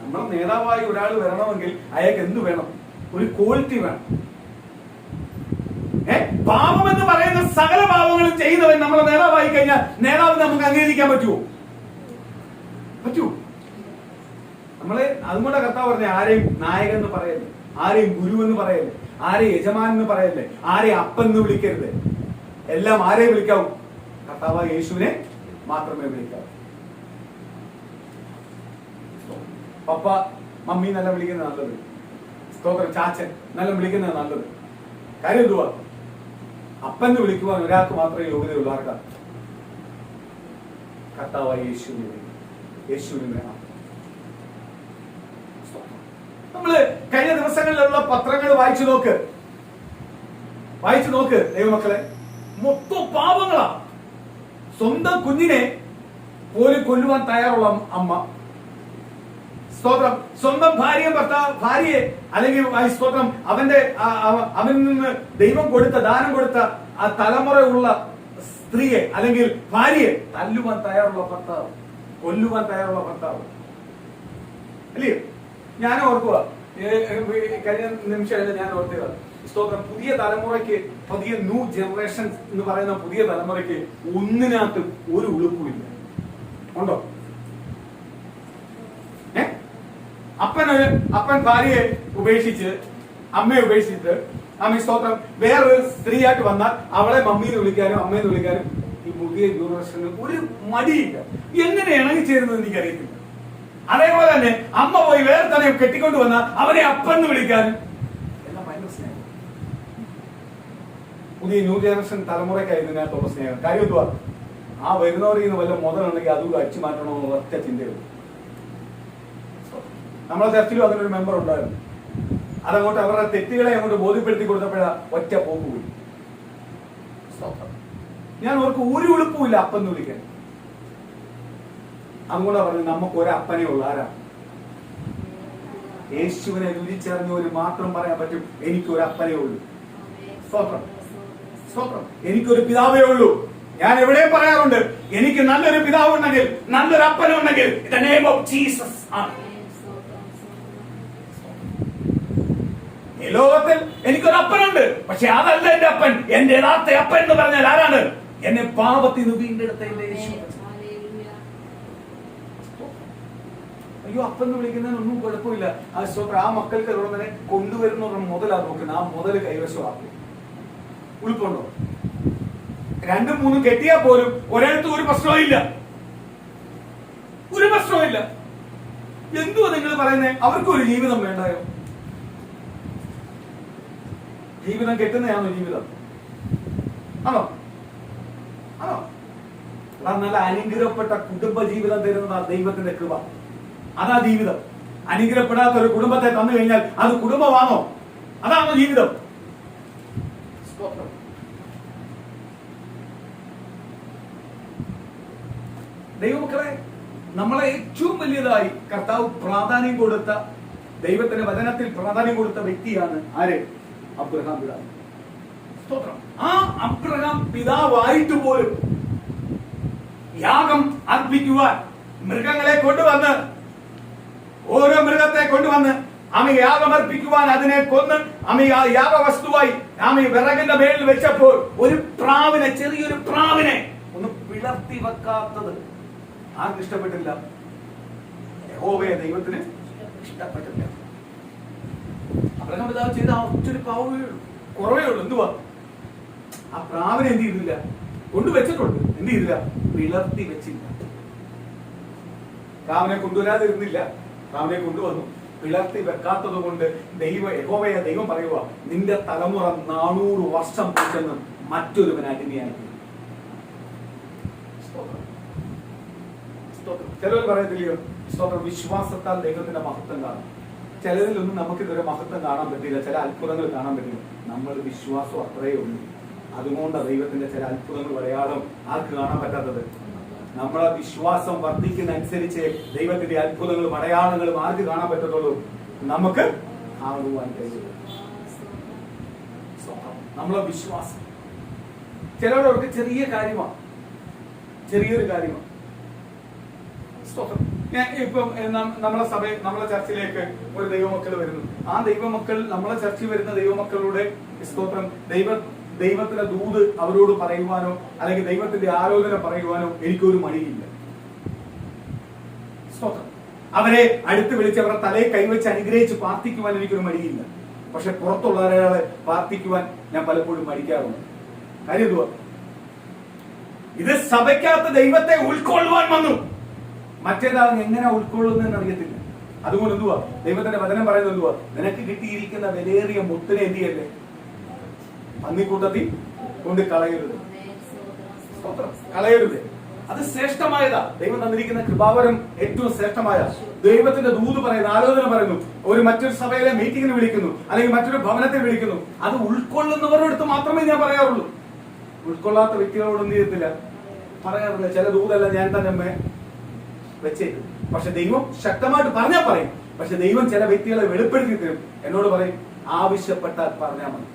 നമ്മളെ നേതാവായി ഒരാൾ വരണമെങ്കിൽ അയാൾക്ക് എന്ത് വേണം? ഒരു ക്വാളിറ്റി വേണം. പാപം എന്ന് പറയുന്ന സകല പാപങ്ങളും ചെയ്യുന്നവൻ നമ്മളെ നേതാവായി കഴിഞ്ഞാൽ നേതാവ് നമുക്ക് അംഗീകരിക്കാൻ പറ്റുമോ? പറ്റൂ? നമ്മളെ അതുകൊണ്ട് കർത്താവ് പറഞ്ഞ, ആരെയും നായകൻ എന്ന് പറയല്ലേ, ആരെയും ഗുരു എന്ന് പറയല്ലേ, ആരെയും യജമാൻ എന്ന് പറയല്ലേ, ആരെയും അപ്പൻ എന്ന് വിളിക്കരുത്. എല്ലാം ആരെയും വിളിക്കാവൂ? കർത്താവ് യേശുവിനെ മാത്രമേ വിളിക്കാവൂ. പപ്പ മമ്മി നല്ല വിളിക്കുന്നത് നല്ലത്. സ്തോത്രം. ചാച്ചൻ നല്ല വിളിക്കുന്നത് നല്ലത്. കാര്യം എന്തുവാ? അപ്പന്ന് വിളിക്കുവാൻ ഒരാൾക്ക് മാത്രമേ യോഗ്യതയുള്ളൂ. ആർക്കാ? കർത്താവായ യേശുവിനെ. യേശുവിനെ നമ്മള് കഴിഞ്ഞ ദിവസങ്ങളിലുള്ള പത്രങ്ങൾ വായിച്ചു നോക്ക് ദൈവമക്കളെ. മൊത്തം പാപങ്ങളാ. സ്വന്തം കുഞ്ഞിനെ പോലും കൊല്ലുവാൻ തയ്യാറുള്ള അമ്മ. സ്തോത്രം. സ്വന്തം ഭാര്യയെ അല്ലെങ്കിൽ സ്തോത്രം അവനിൽ നിന്ന് ദൈവം കൊടുത്ത ദാനം കൊടുത്ത ആ തലമുറയുള്ള സ്ത്രീയെ അല്ലെങ്കിൽ ഭാര്യയെ തല്ലുവാൻ തയ്യാറുള്ള ഭർത്താവ്, കൊല്ലുവാൻ തയ്യാറുള്ള ഭർത്താവ്. അല്ലയോ? ഞാൻ ഓർക്കുക, കഴിഞ്ഞ നിമിഷം ഞാൻ ഓർക്കുക, സ്തോത്രം, പുതിയ തലമുറയ്ക്ക്, പുതിയ ന്യൂ ജനറേഷൻ എന്ന് പറയുന്ന പുതിയ തലമുറയ്ക്ക് ഒന്നിനകത്ത് ഒരു ഉളുപ്പുമില്ല. ഉണ്ടോ? അപ്പൻ ഭാര്യയെ ഉപേക്ഷിച്ച്, അമ്മയെ ഉപേക്ഷിച്ചിട്ട്, അമ്മ സ്തോത്രം വേറൊരു സ്ത്രീയായിട്ട് വന്നാൽ അവളെ മമ്മീന്ന് വിളിക്കാനും അമ്മയെന്ന് വിളിക്കാനും ഈ പുതിയ ജനറേഷന് ഒരു മടിയില്ല. എങ്ങനെ ഇണങ്ങിച്ചേരുന്നത് എനിക്കറിയത്തില്ല. അതേപോലെ തന്നെ അമ്മ പോയി വേറെ തന്നെ കെട്ടിക്കൊണ്ട് വന്നാൽ അവരെ അപ്പന്ന് വിളിക്കാനും എല്ലാം ഭയങ്കര സ്നേഹം. പുതിയ ന്യൂ ജനറേഷൻ തലമുറയ്ക്കായിരുന്നു ഇതിനകത്തുള്ള സ്നേഹം. കാര്യം എന്തുവാ? ആ വരുന്നവരിൽ നിന്ന് വല്ല മുതലുണ്ടെങ്കിൽ അതുകൂടെ അടിച്ചു മാറ്റണമെന്നുള്ള ഒറ്റ ചിന്തയുള്ളൂ. നമ്മളെ ചർച്ചിലും അതിനൊരു മെമ്പർ ഉണ്ടായിരുന്നു. അതങ്ങോട്ട് അവരുടെ തെറ്റുകളെ അങ്ങോട്ട് ബോധ്യപ്പെടുത്തി കൊടുത്തപ്പോഴാ ഒറ്റ പോക്ക് പോയി. ഞാൻ അവർക്ക് ഒരു ഉളുപ്പുമില്ല അപ്പന്ന് വിളിക്കാൻ. അതുകൊണ്ടാ പറഞ്ഞു, നമുക്ക് ഒരപ്പനേ ഉള്ളൂ. ആരാ? യേശുവിനെ രുചിച്ചറിഞ്ഞവര് മാത്രം പറയാൻ പറ്റും, എനിക്കൊരു അപ്പനേ ഉള്ളൂ. സ്തോത്രം. സ്തോത്രം. എനിക്കൊരു പിതാവേ ഉള്ളൂ. ഞാൻ എവിടെയും പറയാറുണ്ട്, എനിക്ക് നല്ലൊരു പിതാവ് ഉണ്ടെങ്കിൽ, നല്ലൊരു അപ്പനുണ്ടെങ്കിൽ in the name of Jesus ആണ്. ഈ ലോകത്തിൽ എനിക്കൊരു അപ്പനുണ്ട്, പക്ഷെ അതല്ല എന്റെ അപ്പൻ. എന്റെ യഥാർത്ഥ അപ്പൻ എന്ന് പറഞ്ഞാൽ ആരാണ്? എന്നെ പാപത്തിൽ നിന്ന് വീണ്ടെടുത്ത എന്റെ യേശു. അയ്യോ, അപ്പൻ വിളിക്കുന്നതിനൊന്നും കുഴപ്പമില്ല. ആ സ്തോത്രം. ആ മക്കൾക്ക് ഉടനെ കൊണ്ടുവരുന്ന മുതലാ നോക്കുന്നത്. ആ മുതൽ കൈവശമാക്കും. ഉൾക്കൊണ്ടോ? 2-3 കെട്ടിയാൽ പോലും ഒരിടത്തും ഒരു പ്രശ്നവും ഇല്ല. ഒരു പ്രശ്നവും ഇല്ല. എന്തുവാ നിങ്ങൾ പറയുന്നേ? അവർക്കൊരു ജീവിതം വേണ്ടായോ? ജീവിതം കെട്ടുന്നതാണോ ജീവിതം? ആണോ? ആണോ? നല്ല അനുഗ്രഹപ്പെട്ട കുടുംബ ജീവിതം തരുന്നതാ ദൈവത്തിന്റെ കൃപ. അതാ ജീവിതം. അനുഗ്രഹപ്പെടാത്ത ഒരു കുടുംബത്തെ തന്നു കഴിഞ്ഞാൽ അത് കുടുംബമാണോ? അതാണോ ജീവിതം? ദൈവമക്കളെ, നമ്മളെ ഏറ്റവും വലിയതായി കർത്താവ് പ്രാധാന്യം കൊടുത്ത, ദൈവത്തിന്റെ വചനത്തിൽ പ്രാധാന്യം കൊടുത്ത വ്യക്തിയാണ് ആര്? അബ്രഹാം പിതാവ്. സ്തോത്രം. ആ അബ്രഹാം പിതാവായിട്ട് പോലും യാഗം അർപ്പിക്കുവാൻ മൃഗങ്ങളെ കൊണ്ടുവന്ന്, ഓരോ മൃഗത്തെ കൊണ്ടുവന്ന് ആമി യാഗം അർപ്പിക്കുവാൻ അതിനെ കൊന്ന് ആമി യാഗവസ്തുവായി ആമി വിറകിന്റെ മേളിൽ വെച്ചപ്പോൾ ഒരു പ്രാവിനെ, ചെറിയൊരു പ്രാവിനെ ഒന്ന് പിളർത്തി വെക്കാത്തത് ആർക്കും ഇഷ്ടപ്പെട്ടില്ല. യഹോവയെ ദൈവത്തിന് ഇഷ്ടപ്പെട്ടില്ല. അബ്രഹാം പിതാവ് ചെയ്ത ഒറ്റൊരു കുറവേ ഉള്ളൂ. എന്തുവാ? ആ പ്രാവിനെ എന്ത് ചെയ്തില്ല? കൊണ്ടുവച്ചിട്ടുണ്ട്, എന്ത് ചെയ്തില്ല? പിളർത്തി വെച്ചില്ല. പ്രാവിനെ കൊണ്ടുവരാതിരുന്നില്ല, പ്രാവിനെ കൊണ്ടുവന്നു. പിളർത്തി വെക്കാത്തത് കൊണ്ട് യഹോവയെ ദൈവം പറയുക, നിന്റെ തലമുറ 400 വർഷം പോറ്റെന്ന് മറ്റൊരുവൻ അടിമയായി. ചിലർ പറയത്തില്ലയോ, സ്തോത്രം, വിശ്വാസത്താൽ ദൈവത്തിന്റെ മഹത്വം കാണാം. ചിലരിലൊന്നും നമുക്ക് ഇതുവരെ മഹത്വം കാണാൻ പറ്റില്ല, ചില അത്ഭുതങ്ങൾ കാണാൻ പറ്റില്ല. നമ്മൾ വിശ്വാസം അത്രയേ ഉള്ളൂ. അതുകൊണ്ടാണ് ദൈവത്തിന്റെ ചില അത്ഭുതങ്ങൾ അടയാളം ആർക്ക് കാണാൻ പറ്റാത്തത്. നമ്മളെ വിശ്വാസം വർദ്ധിക്കുന്ന അനുസരിച്ച് ദൈവത്തിന്റെ അത്ഭുതങ്ങളും അടയാളങ്ങളും ആർക്ക് കാണാൻ പറ്റത്തുള്ളൂ? നമുക്ക് കാണുവാൻ കഴിയും. നമ്മളെ വിശ്വാസം ചിലവർക്ക് ചെറിയ കാര്യമാണ്, ചെറിയൊരു കാര്യമാണ്. ഞാൻ ഇപ്പം നമ്മളെ നമ്മളെ ചർച്ചിലേക്ക് ഒരു ദൈവമക്കൾ വരുന്നു. ആ ദൈവമക്കൾ നമ്മളെ ചർച്ചിൽ വരുന്ന ദൈവമക്കളുടെ സ്തോത്രം ദൈവത്തിന്റെ ദൂത് അവരോട് പറയുവാനോ അല്ലെങ്കിൽ ദൈവത്തിന്റെ ആലോചന പറയുവാനോ എനിക്കൊരു മടിയില്ല. സ്തോത്രം. അവരെ അടുത്ത് വിളിച്ച് അവരുടെ തലയെ കൈവച്ച് അനുഗ്രഹിച്ച് പ്രാർത്ഥിക്കുവാൻ എനിക്കൊരു മടിയില്ല. പക്ഷെ പുറത്തുള്ള ഒരാളെ പ്രാർത്ഥിക്കുവാൻ ഞാൻ പലപ്പോഴും മടിക്കാറുണ്ട്. കാര്യം എന്തുവാ? ഇത് സഭയ്ക്കകത്ത് ദൈവത്തെ ഉൾക്കൊള്ളുവാൻ വന്നു. മറ്റേതാകും എങ്ങനെ ഉൾക്കൊള്ളുന്നതെന്ന് അറിയത്തില്ല. അതുകൊണ്ട് എന്തുവാ ദൈവത്തിന്റെ വചനം പറയുന്നത്? എന്തുവാ? നിനക്ക് കിട്ടിയിരിക്കുന്ന വിലയേറിയ മുത്തിനെ എന്ത് ചെയ്യല്ലേ? പന്നിക്കൂട്ടത്തിൽ കൊണ്ട് കളയരുത്. കളയരുത്. അത് ശ്രേഷ്ഠമായതാ. ദൈവം തന്നിരിക്കുന്ന കൃപാവരം ഏറ്റവും ശ്രേഷ്ഠമായ ദൈവത്തിന്റെ ദൂത് പറയുന്നു, ആലോചന പറയുന്നു. ഒരു മറ്റൊരു സഭയിലെ മീറ്റിംഗിന് വിളിക്കുന്നു, അല്ലെങ്കിൽ മറ്റൊരു ഭവനത്തെ വിളിക്കുന്നു. അത് ഉൾക്കൊള്ളുന്നവരുടെ അടുത്ത് മാത്രമേ ഞാൻ പറയാറുള്ളൂ. ഉൾക്കൊള്ളാത്ത വ്യക്തികളോട് എന്ത് ചെയ്യത്തില്ല, പറയാറില്ല. ചില ദൂതല്ല ഞാൻ തന്നെ വെച്ചേക്കും. പക്ഷെ ദൈവം ശക്തമായിട്ട് പറഞ്ഞാൽ പറയും. പക്ഷെ ദൈവം ചില വ്യക്തികളെ വെളിപ്പെടുത്തി തരും. എന്നോട് പറയും, ആവശ്യപ്പെട്ടാൽ പറഞ്ഞാൽ മതി.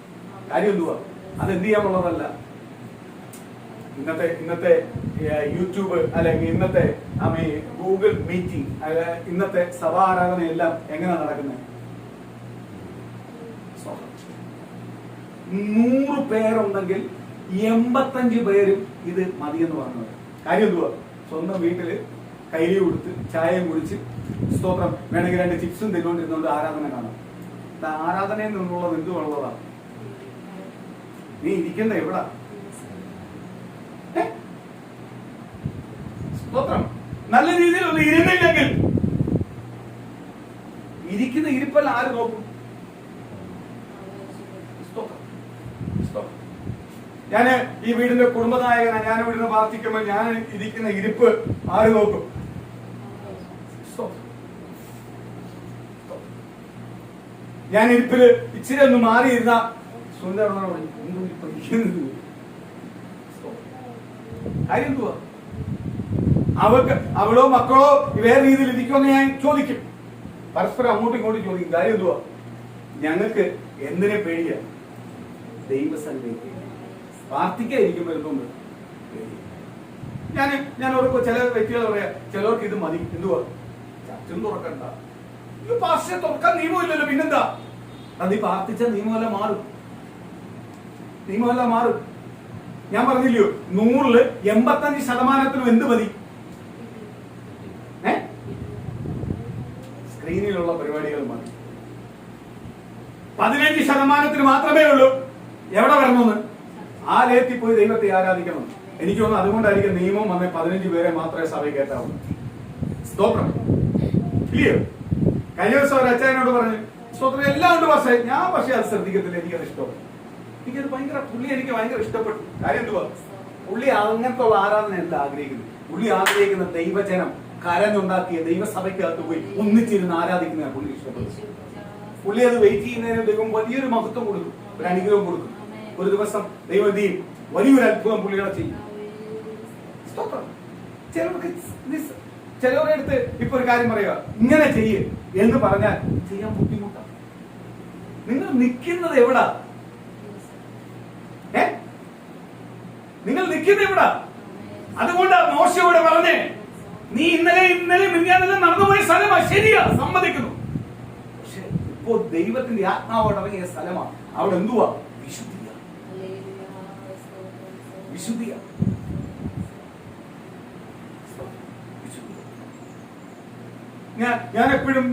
കാര്യം എന്തുവാ? അതെന്ത് ചെയ്യാനുള്ളതല്ല. ഇന്നത്തെ യൂട്യൂബ് അല്ലെങ്കിൽ ഇന്നത്തെ ഗൂഗിൾ മീറ്റിംഗ്, ഇന്നത്തെ സഭാ ആരാധനയെല്ലാം എങ്ങനെ നടക്കുന്നത്? 100 പേരുണ്ടെങ്കിൽ 85 പേരും ഇത് മതിയെന്ന് പറഞ്ഞത്. കാര്യം എന്തുവാ? സ്വന്തം വീട്ടില് കൈലി കൊടുത്ത് ചായയും കുടിച്ച് സ്തോത്രം വേണമെങ്കിൽ 2 ചിപ്സും തിന്നുകൊണ്ടിരുന്നുകൊണ്ട് ആരാധന കാണാം. ആരാധനയിൽ നിന്നുള്ളത് എന്തുള്ളതാണ്? നീ ഇരിക്കുന്ന എവിടാ? സ്തോത്രം. നല്ല രീതിയിൽ ഒന്ന് ഇരുന്നില്ലെങ്കിൽ ഇരിക്കുന്ന ഇരിപ്പല്ല ആര് നോക്കും? ഞാന് ഈ വീടിന്റെ കുടുംബനായകനാണ്. ഞാൻ ഇവിടുന്ന് പ്രാർത്ഥിക്കുമ്പോൾ ഞാൻ ഇരിക്കുന്ന ഇരിപ്പ് ആര് നോക്കും? ഞാൻ ഇരിപ്പില് ഇച്ചിരി ഒന്ന് മാറിയിരുന്ന കാര്യം എന്തുവാ? അവളോ മക്കളോ വേറെ രീതിയിൽ ഇരിക്കുമെന്ന് ഞാൻ ചോദിക്കും. പരസ്പരം അങ്ങോട്ടും ഇങ്ങോട്ടും ചോദിക്കും. കാര്യം എന്തുവാ? ഞങ്ങൾക്ക് എന്തിനെ പേടിയാ? ദൈവസന്നിധി പ്രാർത്ഥിക്കാതിരിക്കുമ്പോൾ എന്തുകൊണ്ട്? ഞാൻ ഓർക്കോ ചില വ്യക്തികൾ പറയാ, ചിലർക്ക് ഇത് മതി. എന്തുവാ? ചർച്ചൊന്നും തുറക്കണ്ട, ഇത് പാസ്റ്റർ തുറക്കാൻ നിയമമില്ലല്ലോ, പിന്നെന്താ? അത് ഈ പ്രാർത്ഥിച്ച നിയമമെല്ലാം മാറും. നിയമമെല്ലാം മാറും. ഞാൻ പറഞ്ഞില്ലയോ, 100-ല് 85% എന്ത് മതി? സ്ക്രീനിലുള്ള പരിപാടികൾ മതി. 15% മാത്രമേ ഉള്ളൂ എവിടെ വരണമെന്ന്? ആ ലേത്തിൽ പോയി ദൈവത്തെ ആരാധിക്കണം. എനിക്ക് തോന്നുന്നു അതുകൊണ്ടായിരിക്കും നിയമം വന്ന് 15 പേരെ മാത്രമേ സഭയിൽ കയറ്റാവൂ. സ്തോത്രം. ഇല്ലയോ? കഴിഞ്ഞ ദിവസം ഒരു അച്ചായനോട് പറഞ്ഞു, സ്തോത്രം എല്ലാം ഉണ്ട് പക്ഷേ ഞാൻ അത് ശ്രദ്ധിക്കത്തില്ല, എനിക്കത് ഇഷ്ടപ്പെട്ടു. എനിക്കത് പുള്ളി എനിക്ക് ഭയങ്കര ഇഷ്ടപ്പെട്ടു. കാര്യം എന്തുവാ? പുള്ളി അങ്ങനത്തെ ഉള്ള ആരാധന അല്ല ആഗ്രഹിക്കുന്നത്. പുള്ളി ആഗ്രഹിക്കുന്ന ദൈവജനം കരഞ്ഞുണ്ടാക്കിയ ദൈവസഭയ്ക്കകത്ത് പോയി ഒന്നിച്ചിരുന്ന് ആരാധിക്കുന്ന പുള്ളി ഇഷ്ടപ്പെട്ടു. പുള്ളി അത് വെയിറ്റ് ചെയ്യുന്നതിന് ദൈവം വലിയൊരു മഹത്വം കൊടുക്കും, ഒരു അനുഗ്രഹം കൊടുക്കും. ഒരു ദിവസം ദൈവം എന്ത് ചെയ്യും? വലിയൊരു അത്ഭുതം പുള്ളികളെ ചെയ്യും. ചിലവരുടെ അടുത്ത് ഇപ്പൊ ഒരു കാര്യം പറയുക, ഇങ്ങനെ ചെയ്യ് എന്ന് പറഞ്ഞാൽ ചെയ്യാൻ ബുദ്ധിമുട്ടാണ്. നിങ്ങൾ നിൽക്കുന്നത് എവിടാ? നിങ്ങൾ നിൽക്കുന്നത് എവിടാ? അതുകൊണ്ടാ മോശയോട് പറഞ്ഞേ, നീ ഇന്നലെ മിനിഞ്ഞാന്നെല്ലാം നടന്നുപോയ സ്ഥലമാണ്. ശരിയാ, സമ്മതിക്കുന്നു. പക്ഷെ ഇപ്പോ ദൈവത്തിന്റെ ആത്മാവോട് ഇറങ്ങിയ സ്ഥലമാണ്. അവിടെ എന്തുവാ? വിശുദ്ധിയ. ഞാൻ എപ്പോഴും